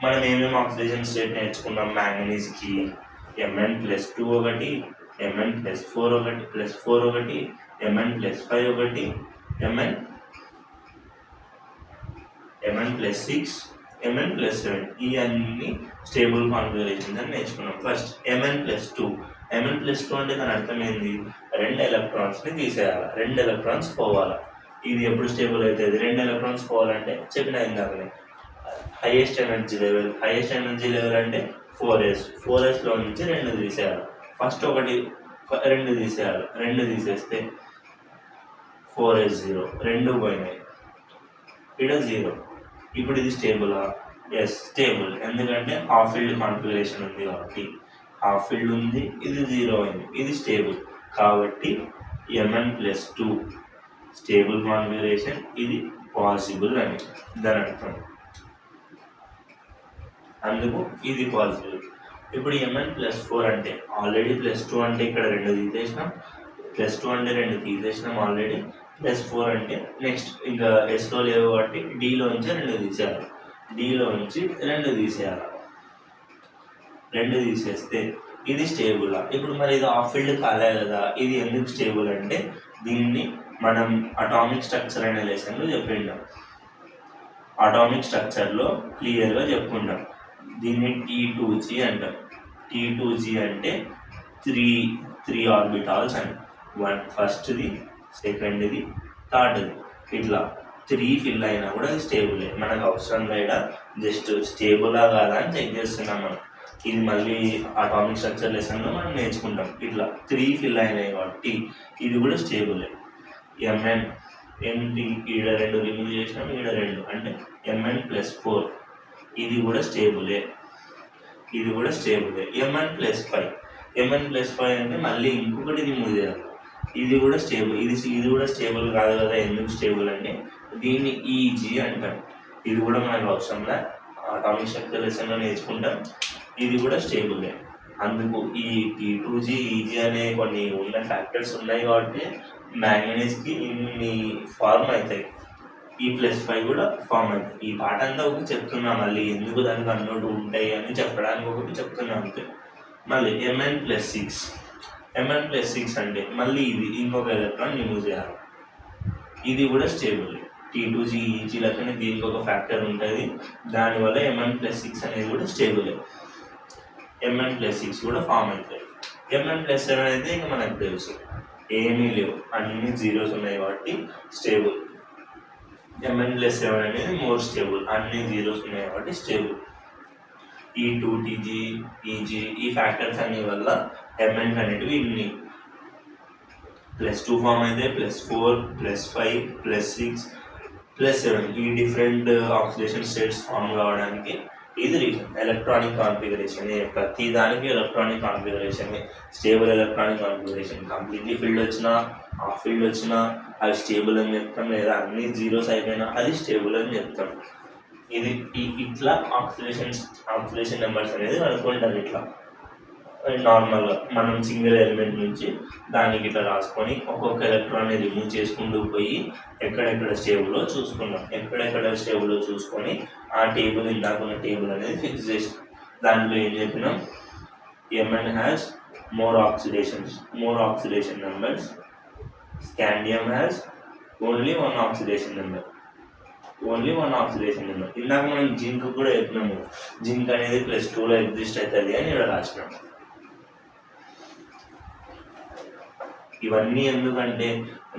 మనం ఏమేమి ఆక్సిడేషన్ స్టేట్ నేర్చుకున్నాం మ్యాంగనీస్కి? Mn+2 ఒకటి, Mn+4 ఒకటి, +4 ఒకటి, Mn+5 ఒకటి, Mn+6, Mn+7. ఇవన్నీ స్టేబుల్ కాన్ఫిగరేషన్ అని నేర్చుకున్నాం. First Mn+2. Mn+2 అంటే దాని అర్థం ఏంది? 2 ఎలక్ట్రాన్స్ని తీసేయాలి, 2 ఎలక్ట్రాన్స్ పోవాలి. ఇది ఎప్పుడు స్టేబుల్ అవుతుంది? 2 ఎలక్ట్రాన్స్ పోవాలంటే చెప్పిన ఇందాకనే హైయెస్ట్ ఎనర్జీ లెవెల్ అంటే 4S. 4Sలో నుంచి 2 తీసేయాలి. ఫస్ట్ 2 తీసేయాలి. 2 తీసేస్తే 4S0, 2 పోయినాయి, ఇక్కడ 0. ఇప్పుడు ఇది స్టేబులా? Yes, stable. ఎందుకంటే హాఫ్ ఫీల్డ్ కాన్ఫిగరేషన్ ఉంది కాబట్టి. హాఫ్ ఫీల్డ్ ఉంది, ఇది 0 అయింది, ఇది స్టేబుల్. కాబట్టి Mn+2 స్టేబుల్ కాన్ఫిగరేషన్, ఇది పాసిబుల్ అని దాని అర్థం. అందుకు ఇది పాసిబుల్. ఇప్పుడు Mn+4 అంటే ఆల్రెడీ +2 అంటే ఇక్కడ 2 తీసేసినాం, +2 అంటే 2 తీసేసినాం ఆల్రెడీ. +4 అంటే నెక్స్ట్ ఇంకా ఎస్లో లేవు కాబట్టి డీలోంచి 2 తీసేయాలి. డీలోంచి 2 తీసేయాలి. 2 తీసేస్తే ఇది స్టేబుల్. ఇప్పుడు మరి ఇది ఆఫ్ ఫీల్డ్ కాలే కదా, ఇది ఎందుకు స్టేబుల్ అంటే దీన్ని మనం అటామిక్ స్ట్రక్చర్ అనే లెసన్లో చెప్పిండాం. అటామిక్ స్ట్రక్చర్లో క్లియర్గా చెప్పుకుంటాం. దీన్ని T2G అంటాం. T2G అంటే త్రీ ఆర్బిటాల్స్ అని. ఫస్ట్ది, సెకండ్ది, థర్డ్ది, ఇట్లా 3 ఫిల్ అయినా కూడా అది స్టేబులే. మనకు అవసరం లేదా, జస్ట్ స్టేబులా కాదా అని చెక్ చేస్తున్నాం మనం. ఇది మళ్ళీ అటామిక్ స్ట్రక్చర్ లెసన్లో మనం నేర్చుకుంటాం. ఇట్లా 3 ఫిల్ అయినాయి కాబట్టి ఇది కూడా స్టేబులే. Mn ఏంటి, ఈడ 2 రిమూవ్ చేసినాం, ఈడ 2 అంటే Mn+4 ఇది కూడా స్టేబులే. ఇది కూడా స్టేబులే. Mn+5 అంటే మళ్ళీ ఇంకొకటి రిమూవ్ చేయాలి. ఇది కూడా స్టేబుల్. ఇది కూడా స్టేబుల్ కాదు కదా. ఎందుకు స్టేబుల్ అంటే దీన్ని EG అంటాం. ఇది కూడా మనకు అవసరంలా, అటామిక్ స్ట్రక్చర్ లెసన్లో నేర్చుకుంటాం. ఇది కూడా స్టేబులే. అందుకు ఈ T2G, EG అనే కొన్ని ఉన్న ఫ్యాక్టర్స్ ఉన్నాయి కాబట్టి మ్యాంగనీస్కి ఇన్ని ఫార్మ్ అవుతాయి. E+5 కూడా ఫార్మ్ అవుతాయి. ఈ పాట అంతా ఒకటి చెప్తున్నా, మళ్ళీ ఎందుకు దానికి అన్నోటు ఉంటాయి అని చెప్పడానికి ఒకటి చెప్తున్నా అంతే. మళ్ళీ Mn+6 అంటే మళ్ళీ ఇది ఇంకొక ఎలక్ట్రాన్ రిమూవ్ చేయాలి. ఇది కూడా స్టేబుల్. T2G, EG లెక్కనే దీనికి ఒక ఫ్యాక్టర్ ఉంటుంది. దానివల్ల Mn+6 అనేది కూడా స్టేబులే. Mn+6 కూడా ఫామ్ అవుతాయి. Mn+7 అయితే ఇంకా మనకు తెలుసు, ఏమీ లేవు, అన్ని జీరోస్ ఉన్నాయి కాబట్టి స్టేబుల్. Mn+7 అనేది మోర్ స్టేబుల్, అన్ని జీరోస్ ఉన్నాయి కాబట్టి స్టేబుల్. ఈ 2TG, EG ఈ ఫ్యాక్టర్స్ అన్ని వల్ల Mn అనేటివి ఇన్ని +2 ఫామ్ అయితే +4, +5, +6, +7 ఈ డిఫరెంట్ ఆక్సిడేషన్ స్టేట్స్ ఫామ్ కావడానికి ఇది రీజన్. ఎలక్ట్రానిక్ కాన్ఫిగరేషన్, ప్రతి దానికి electronic configuration, stable electronic configuration. Completely field వచ్చినా, హాఫ్ ఫీల్డ్ వచ్చినా అది స్టేబుల్ అని చెప్తాం, లేదా అన్ని జీరోస్ అయిపోయినా అది స్టేబుల్ అని చెప్తాం. ఇది ఇట్లా ఆక్సిడేషన్ నెంబర్స్ అనేది అనుకుంటారు. ఇట్లా నార్మల్గా మనం సింగిల్ ఎలిమెంట్ నుంచి దానికి ఇట్లా రాసుకొని ఒక్కొక్క ఎలక్ట్రాన్ని రిమూవ్ చేసుకుంటూ పోయి ఎక్కడెక్కడ స్టేబుల్లో చూసుకున్నాం. ఎక్కడెక్కడ స్టేబుల్లో చూసుకొని ఆ టేబుల్, ఇందాకున్న టేబుల్ అనేది ఫిక్స్ చేసినాం. దాంట్లో ఏం చెప్పినాం, Mn has more oxidation numbers, scandium has only one oxidation number. ఇందాక మనం జింక్ కూడా చెప్పినాము, జింక్ అనేది +2లో ఎగ్జిస్ట్ అవుతుంది అని ఇక్కడ రాసినాం. ఇవన్నీ ఎందుకంటే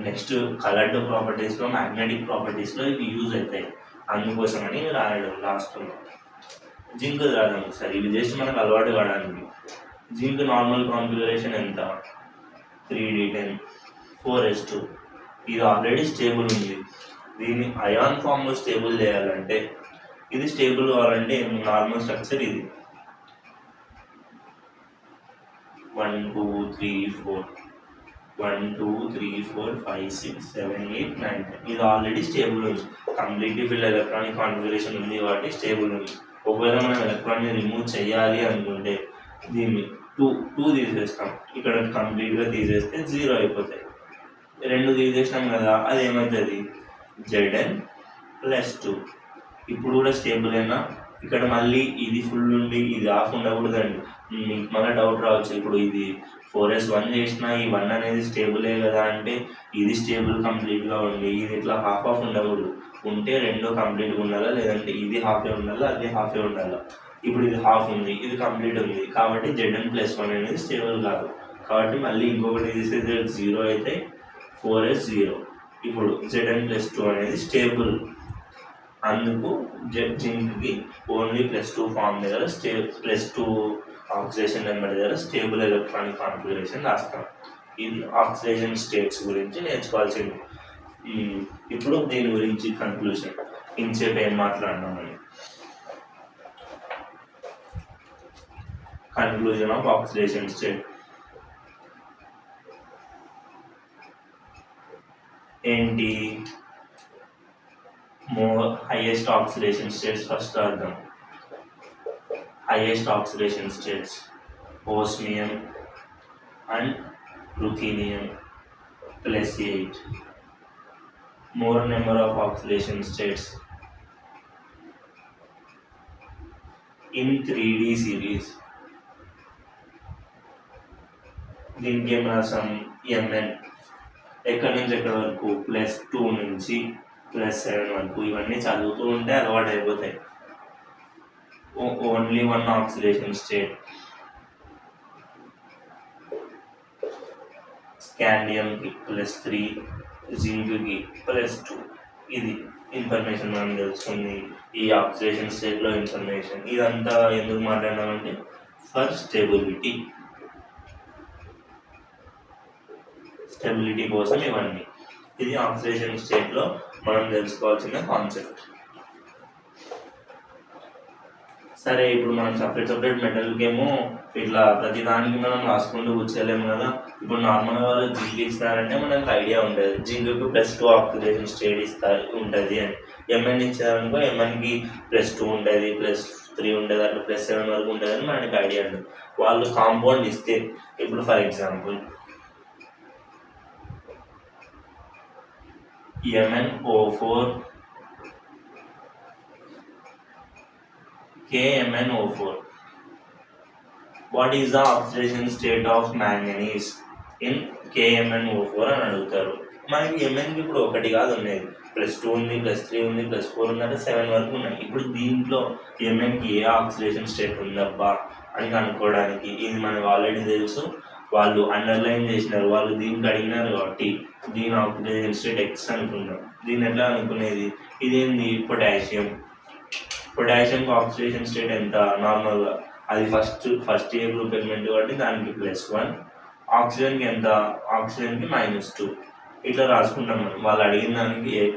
నెక్స్ట్ కలర్డ్ ప్రాపర్టీస్లో, మ్యాగ్నెటిక్ ప్రాపర్టీస్లో ఇవి యూజ్ అవుతాయి. అందుకోసమని రాయడం లాస్ట్లో. జింక్ రాద్దాం ఒకసారి, ఇవి జస్ట్ మనకు అలవాటు కావడానికి. జింక్ నార్మల్ కాన్ఫిగరేషన్ ఎంత, 3D10 4s2. ఇది ఆల్రెడీ స్టేబుల్ ఉంది. దీన్ని అయాన్ ఫామ్లో స్టేబుల్ చేయాలంటే, ఇది స్టేబుల్ కావాలంటే నార్మల్ స్ట్రక్చర్ ఇది 1 2 3 4 1 2 3 4 5 6 7 8 9 10. ఇది ఆల్రెడీ స్టేబుల్ ఉంది. కంప్లీట్లీ ఫిల్ ఎలక్ట్రానిక్ కాన్ఫిగరేషన్ ఉంది కాబట్టి స్టేబుల్ ఉంది. ఒకవేళ మనం ఎలక్ట్రాన్ని రిమూవ్ చేయాలి అనుకుంటే దీన్ని 2 తీసేస్తాం. ఇక్కడ కంప్లీట్గా తీసేస్తే 0 అయిపోతాయి. 2 తీసేసినాం కదా, అది ఏమవుతుంది, Zn+2. ఇప్పుడు కూడా స్టేబుల్ అయినా. ఇక్కడ మళ్ళీ ఇది ఫుల్ ఉండి ఇది ఆఫ్ ఉండకూడదండి. మీకు మళ్ళీ డౌట్ రావచ్చు, ఇప్పుడు ఇది 4s1 చేసినా ఈ 1 అనేది స్టేబులే కదా అంటే, ఇది స్టేబుల్ కంప్లీట్గా ఉండి ఇది ఇట్లా హాఫ్ ఉండకూడదు. ఉంటే 2 కంప్లీట్గా ఉండాలా, లేదంటే ఇది హాఫే ఉండాలా, అది హాఫే ఉండాలా. ఇప్పుడు ఇది హాఫ్ ఉంది, ఇది కంప్లీట్ ఉంది కాబట్టి Zn+1 అనేది స్టేబుల్ కాదు. కాబట్టి మళ్ళీ ఇంకొకటి తీసేది 0 అయితే 4s 0. ఇప్పుడు Zn+2 అనేది స్టేబుల్. అందుకు జింక్కి ఓన్లీ +2 ఫామ్ దగ్గర +2 ఆక్సిడేషన్ నెంబర్ దగ్గర స్టేబుల్ ఎలక్ట్రానిక్ కాన్ఫిగరేషన్ రాస్తాం. ఇది ఆక్సిడేషన్ స్టేట్స్ గురించి నేర్చుకోవాల్సింది. ఇప్పుడు దీని గురించి కన్క్లూషన్, ఇంచేపు ఏం మాట్లాడినామని. కన్క్లూజన్ ఆఫ్ ఆక్సిడేషన్ స్టేట్ ఏంటి, హైయెస్ట్ ఆక్సిడేషన్ స్టేట్స్ ఫస్ట్ అర్థం. Highest oxidation states osmium and ruthenium +8. more number of oxidation states in 3D series. దీనికి ఏం రాసాం ఎంఎన్ ఎక్కడి నుంచి ఎక్కడి వరకు +2 నుంచి +7 వరకు ఇవన్నీ చదువుతూ ఉంటే అలవాటు అయిపోతాయి. ఓన్లీ వన్ ఆక్సిడేషన్ స్టేట్ స్కాండియంకి +3 జింక్కి +2 ఇది ఇన్ఫర్మేషన్ మనం తెలుసుకుంది. ఈ ఆక్సిడేషన్ స్టేట్లో ఇన్ఫర్మేషన్ ఇదంతా ఎందుకు మాట్లాడినామంటే ఫర్ స్టెబిలిటీ కోసం ఇవన్నీ. ఇది ఆక్సిడేషన్ స్టేట్లో మనం తెలుసుకోవాల్సిన కాన్సెప్ట్. సరే ఇప్పుడు మనం సపరేట్ మెటల్కేమో ఇట్లా ప్రతి దానికి మనం రాసుకుంటూ కూర్చోలేము కదా. ఇప్పుడు నార్మల్గా వాళ్ళు జింక్ ఇస్తారంటే మనకు ఐడియా ఉండదు, జింక్కి +2 ఆక్సిడేషన్ స్టేట్ ఉంటుంది అని. ఎంఎన్ ఇచ్చారనుకో ఎంఎన్కి +2 ఉంటుంది, +3 ఉంటుంది, అట్లా +7 వరకు ఉంటుంది అని మనకి ఐడియా ఉండదు. వాళ్ళు కాంపౌండ్ ఇస్తే ఇప్పుడు for example MnO4 KMnO4. What is the oxidation state of manganese in KMnO4 అని అడుగుతారు. మనకి ఎంఎన్కి ఇప్పుడు ఒకటి కాదు ఉన్నాయి, +2 ఉంది, +3 ఉంది, +4 ఉంది, అంటే 7 వరకు ఉన్నాయి. ఇప్పుడు దీంట్లో ఎంఎన్కి ఏ ఆక్సిడేషన్ స్టేట్ ఉందబ్బా అని కనుక్కోవడానికి ఇది మనకు ఆల్రెడీ తెలుసు. వాళ్ళు అండర్లైన్ చేసినారు, వాళ్ళు దీనికి అడిగినారు కాబట్టి దీని ఆక్సిడేషన్ స్టేట్ X అనుకున్నాం. దీన్ని ఎట్లా అనుకునేది, ఇదేంది పొటాషియంకి ఆక్సిడేషన్ స్టేట్ ఎంత నార్మల్గా అది ఫస్ట్ ఏ గ్రూప్ ఎలిమెంట్ కాబట్టి దానికి +1, ఆక్సిజన్కి ఎంత ఆక్సిజన్కి -2 ఇట్లా రాసుకుంటాం మనం. వాళ్ళు అడిగిన దానికి X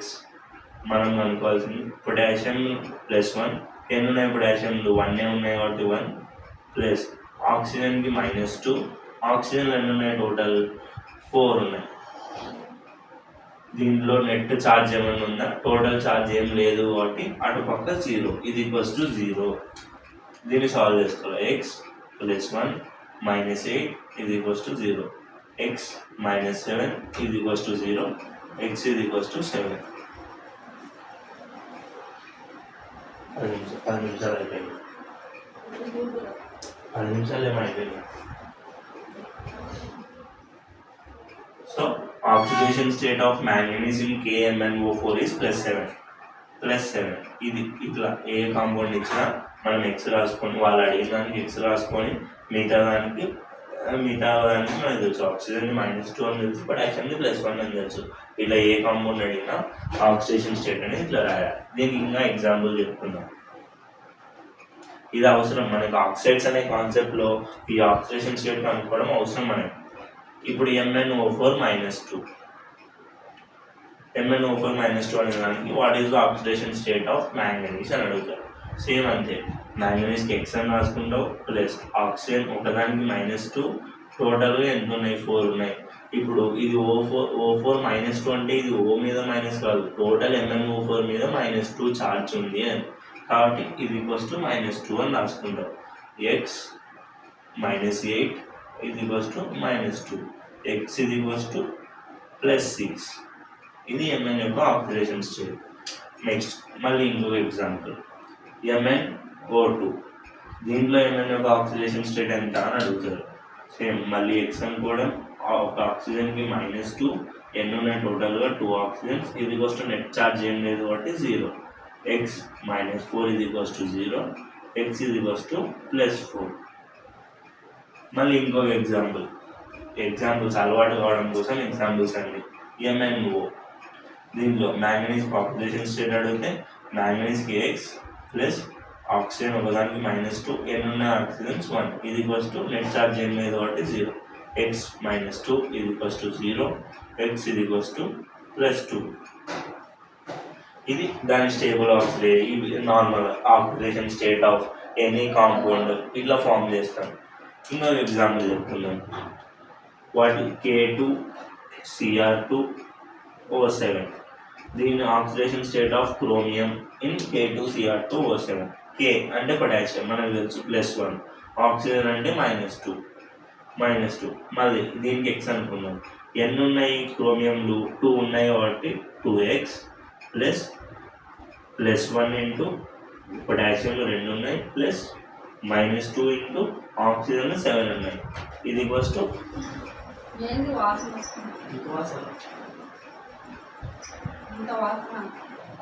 మనం అనుకోవాల్సింది పొటాషియం +1 ఎన్ని ఉన్నాయి పొటాషియంలు 1 ఉన్నాయి కాబట్టి 1 ప్లస్ ఆక్సిజన్కి -2 ఆక్సిజన్లు ఎన్ని ఉన్నాయి టోటల్ 4 ఉన్నాయి. దీంట్లో నెట్ ఛార్జ్ ఏమైనా ఉందా, టోటల్ ఛార్జ్ ఏం లేదు కాబట్టి అటు పక్క 0 ఇది =0. దీన్ని సాల్వ్ చేసుకోవాలి. X +1 -8 ఇది =0, X -7 ఇది =0, X ఇది =7. 10 నిమిషాలు అయిపోయింది. 10 నిమిషాలు ఏమైపోయింది. So oxidation state of manganese in KMnO4 is +7. ఇది ఇట్లా ఏ కాంపౌండ్ ఇచ్చినా మనం X రాసుకొని వాళ్ళు అడిగిన దానికి X రాసుకొని మిగతా దానికి మనకు తెలుసు. ఆక్సిజన్ -2 అని తెలుసు, పొటాషియంకి +1 అని తెలుసు. ఇట్లా ఏ కాంపౌండ్ అడిగినా ఆక్సిడేషన్ స్టేట్ అనేది ఇట్లా రాయాలి. దీనికి ఇంకా ఎగ్జాంపుల్ చెప్పుకుందాం. ఇది అవసరం మనకి ఆక్సైడ్స్ అనే కాన్సెప్ట్లో ఈ ఆక్సిడేషన్ స్టేట్ కనుక్కోవడం అవసరం మనకి. ఇప్పుడు MnO4 -2 అనే దానికి what is the oxidation state of manganese అని అడుగుతారు. సేమ్ అంతే, మ్యాంగనీస్కి X అని రాసుకుంటావు ప్లస్ ఆక్సిజన్ ఒకదానికి -2 టోటల్గా ఎంత ఉన్నాయి 4 ఉన్నాయి. ఇప్పుడు ఇది O4 -2 అంటే ఇది O మీద మైనస్ కాదు, టోటల్ MnO4 మీద -2 ఛార్జ్ ఉంది అని, కాబట్టి ఇది -2 అని రాసుకుంటాం. X -8 ఇది -2, X ఇది +6. ఇది Mn యొక్క ఆక్సిడేషన్ స్టేట్. నెక్స్ట్ మళ్ళీ ఇంకొక ఎగ్జాంపుల్ MnO2. దీంట్లో Mn యొక్క ఆక్సిడేషన్ స్టేట్ ఎంత అని అడుగుతారు. సేమ్ మళ్ళీ X అనుకోవడం, ఒక ఆక్సిజన్కి -2 ఎన్ని ఉన్నాయి టోటల్గా 2 ఆక్సిజన్స్, ఇది నెట్ ఛార్జ్ ఏం లేదు కాబట్టి 0, X -4 ఇది 0, X ఇది +4. మళ్ళీ ఇంకొక ఎగ్జాంపుల్స్ అలవాటు కావడం కోసం ఎగ్జాంపుల్స్ అండి. MnO దీంట్లో మ్యాంగనీస్ ఆక్సిడేషన్ స్టేట్ అడిగితే మ్యాంగనీస్కి X ప్లస్ ఆక్సిజన్ ఒకదానికి -2 ఎన్ని ఉన్నాయి ఆక్సిజన్స్ 1, ఇది నెట్ ఛార్జ్ ఏం లేదు కాబట్టి 0, X -2 ఇది 0, X ఇది +2. ఇది దాని stable normal oxidation state of any compound ఇట్లా ఫామ్ చేస్తాం. ఇంకొక ఎగ్జాంపుల్ చెప్తున్నాం. వాటి K2Cr2O7. దీని oxidation state of chromium in K2Cr2O7. K అంటే పొటాషియం మనకు తెలుసు +1, ఆక్సిజన్ అంటే -2. మళ్ళీ దీనికి X అనుకుందాం. ఎన్ని ఉన్నాయి క్రోమియంలు 2 ఉన్నాయి కాబట్టి 2X ప్లస్ +1 ఇంటూ పొటాషియంలు 2 ఉన్నాయి ప్లస్ -2 ఇంటూ ఆక్సిజన్ 7 ఉన్నాయి, ఇది ఏంది వాసన వస్తుంది? ఇంత వాసన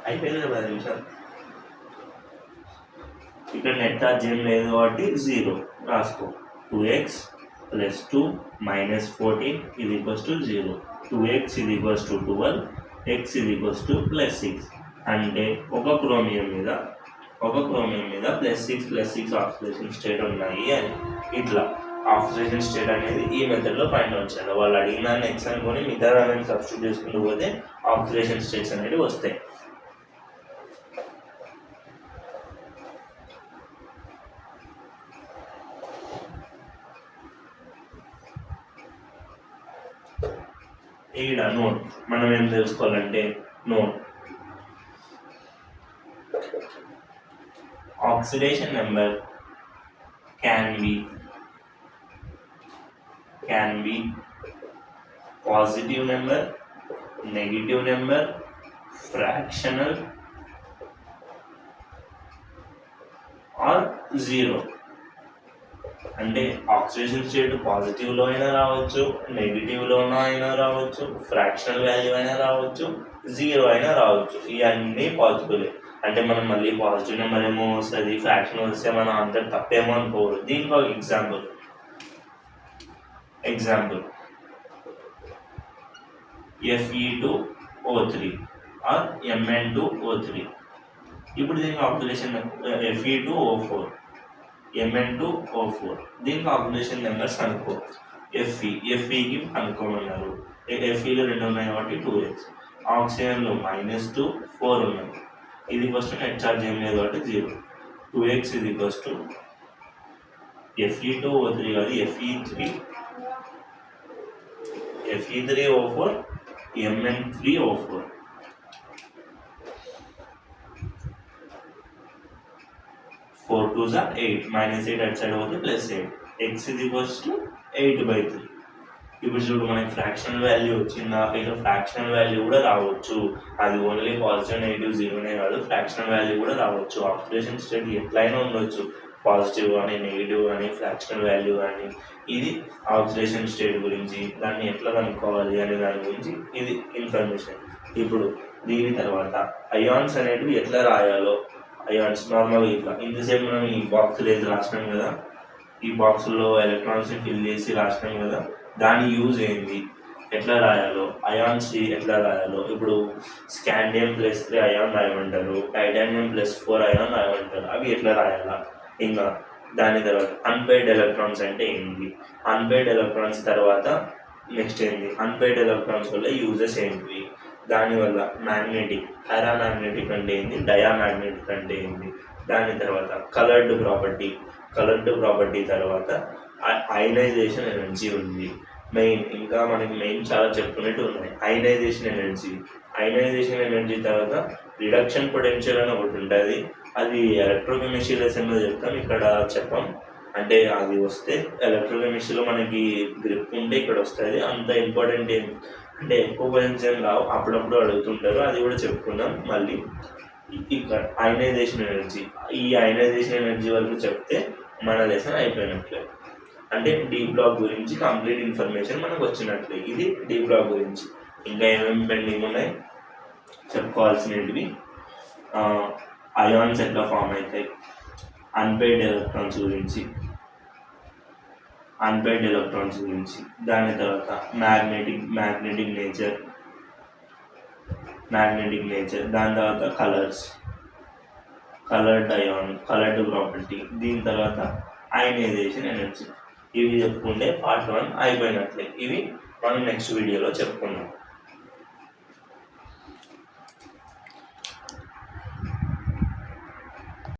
అయిపోయింది కదా 10 నిమిషాలు. ఇక్కడ నెట్ ఛార్జ్ ఏం లేదు కాబట్టి 0 రాసుకో. 2x + 2 - 14 = 0. 2x = 12, x +6. అంటే ఒక క్రోమియం మీద +6 ఆక్సిడేషన్ స్టేట్ ఉన్నాయి అని. ఇట్లా ఆక్సిడేషన్ స్టేట్ అనేది ఈ మెథడ్లో ఫైండ్ అవుట్ చేయాలి. వాళ్ళు అడిగిన దాన్ని ఎక్స్ అనుకొని మిగతా దాన్ని సబ్స్టిట్యూట్ చేసుకుంటూ పోతే ఆక్సిడేషన్ స్టేట్స్ అనేవి వస్తాయి. ఈడ నోట్ మనం ఏం తెలుసుకోవాలంటే note oxidation number can be positive number, negative number, fractional or 0. అంటే ఆక్సిడేషన్ స్టేట్ పాజిటివ్లో అయినా రావచ్చు, నెగిటివ్లో అయినా రావచ్చు, ఫ్రాక్షనల్ వాల్యూ అయినా రావచ్చు, 0 అయినా రావచ్చు. ఇవన్నీ పాసిబులే. అంటే మనం మళ్ళీ పాజిటివ్ నెంబర్ ఏమో వస్తుంది, ఫ్రాక్షన్ వస్తే మనం అంత తప్పేమో అనుకోరు. దీనికి ఒక ఎగ్జాంపుల్ Fe2O3 or Mn2O3. ఇప్పుడు దీనికి ఆక్సిడేషన్ Fe2O4, Mn2O4. దీనికి ఆక్సిడేషన్ నెంబర్స్ అనుకో. Feకి అనుకోమన్నారు. Feలో 2 ఉన్నాయి కాబట్టి 2x. ఆక్సిజన్లో -2, 4 ఉన్నాయి. ఇది ఫస్ట్ నెట్ ఛార్జ్ ఏం లేదు కాబట్టి 0. 2x Fe2O3 కాదు, Fe3O4, Mn3O4. 4 2s are 8, -8 అటు సైడ్ పోతే +8. x 8/3. ఇప్పుడు చూడు మనకి ఫ్రాక్షనల్ వాల్యూ వచ్చిందా? ఇక్కడ ఫ్రాక్షనల్ వాల్యూ కూడా రావచ్చు. అది ఓన్లీ పాజిటివ్ నెగిటివ్ 0నే కాదు, ఫ్రాక్షనల్ వాల్యూ కూడా రావచ్చు. ఆక్సిడేషన్ స్టేట్ ఎట్లయినా ఉండొచ్చు, పాజిటివ్ కానీ నెగిటివ్ కానీ ఫ్రాక్షనల్ వాల్యూ కానీ. ఇది ఆక్సిడేషన్ స్టేట్ గురించి, దాన్ని ఎట్లా కనుక్కోవాలి అనే దాని గురించి ఇది ఇన్ఫర్మేషన్. ఇప్పుడు దీని తర్వాత అయాన్స్ అనేటివి ఎట్లా రాయాలో, అయాన్స్ నార్మల్గా ఇట్లా ఇంతసేపు మనం ఈ బాక్సులు ఏది రాసినాం కదా, ఈ బాక్సుల్లో ఎలక్ట్రాన్స్ని ఫిల్ చేసి రాసినాం కదా, దాని యూజ్ ఏంది, ఎట్లా రాయాలో, అయాన్స్ ఎట్లా రాయాలో. ఇప్పుడు స్కాండియం +3 అయాన్ రాయమంటారు, టైటానియం +4 అయాన్ రాయమంటారు. అవి ఎట్లా రాయాలా. ఇంకా దాని తర్వాత అన్పెయిడ్ ఎలక్ట్రాన్స్ అంటే ఏంటి, అన్పెయిడ్ ఎలక్ట్రాన్స్ తర్వాత నెక్స్ట్ ఏంటి, అన్పెయిడ్ ఎలక్ట్రాన్స్ వల్ల యూజెస్ ఏంటివి, దానివల్ల మ్యాగ్నెటిక్, పారామాగ్నెటిక్ అంటే ఏంటి, డయామాగ్నెటిక్ అంటే ఏంటి. దాని తర్వాత కలర్డ్ ప్రాపర్టీ తర్వాత అయనైజేషన్ ఎనర్జీ ఉంది. ఇంకా మనకి చాలా చెప్పుకునేట్టు ఉన్నాయి. అయనైజేషన్ ఎనర్జీ తర్వాత రిడక్షన్ పొటెన్షియల్ అని ఒకటి ఉంటుంది. అది ఎలక్ట్రోకెమిస్ట్రీ లెసన్లో చెప్తాం, ఇక్కడ చెప్పాం. అంటే అది వస్తే ఎలక్ట్రోకెమిస్ట్రీలో మనకి గ్రిప్ ఉంటే ఇక్కడ వస్తుంది. అంత ఇంపార్టెంట్ అంటే ఎక్కువ క్వశ్చన్స్ ఏం రావు, అప్పుడప్పుడు అడుగుతుంటారు, అది కూడా చెప్పుకుందాం. మళ్ళీ ఇక్కడ అయనైజేషన్ ఎనర్జీ వరకు చెప్తే మన లెసన్ అయిపోయినట్లే. అంటే డి బ్లాక్ గురించి కంప్లీట్ ఇన్ఫర్మేషన్ మనకు వచ్చినట్లే. ఇది డి బ్లాక్ గురించి. ఇంకా ఏమేమి పెండింగ్ ఉన్నాయి చెప్పుకోవాల్సినవి, అయాన్స్ ఎట్లా ఫామ్ అవుతాయి, అన్పెయిడ్ ఎలక్ట్రాన్స్ గురించి, దాని తర్వాత మ్యాగ్నెటిక్ నేచర్, దాని తర్వాత కలర్డ్ ప్రాపర్టీ, దీని తర్వాత అయనైజేషన్ ఎనర్జీ. ఇవి చెప్పుకుంటే పార్ట్ 1 అయిపోయినట్లే. ఇవి మనం నెక్స్ట్ వీడియోలో చెప్పుకుందాం.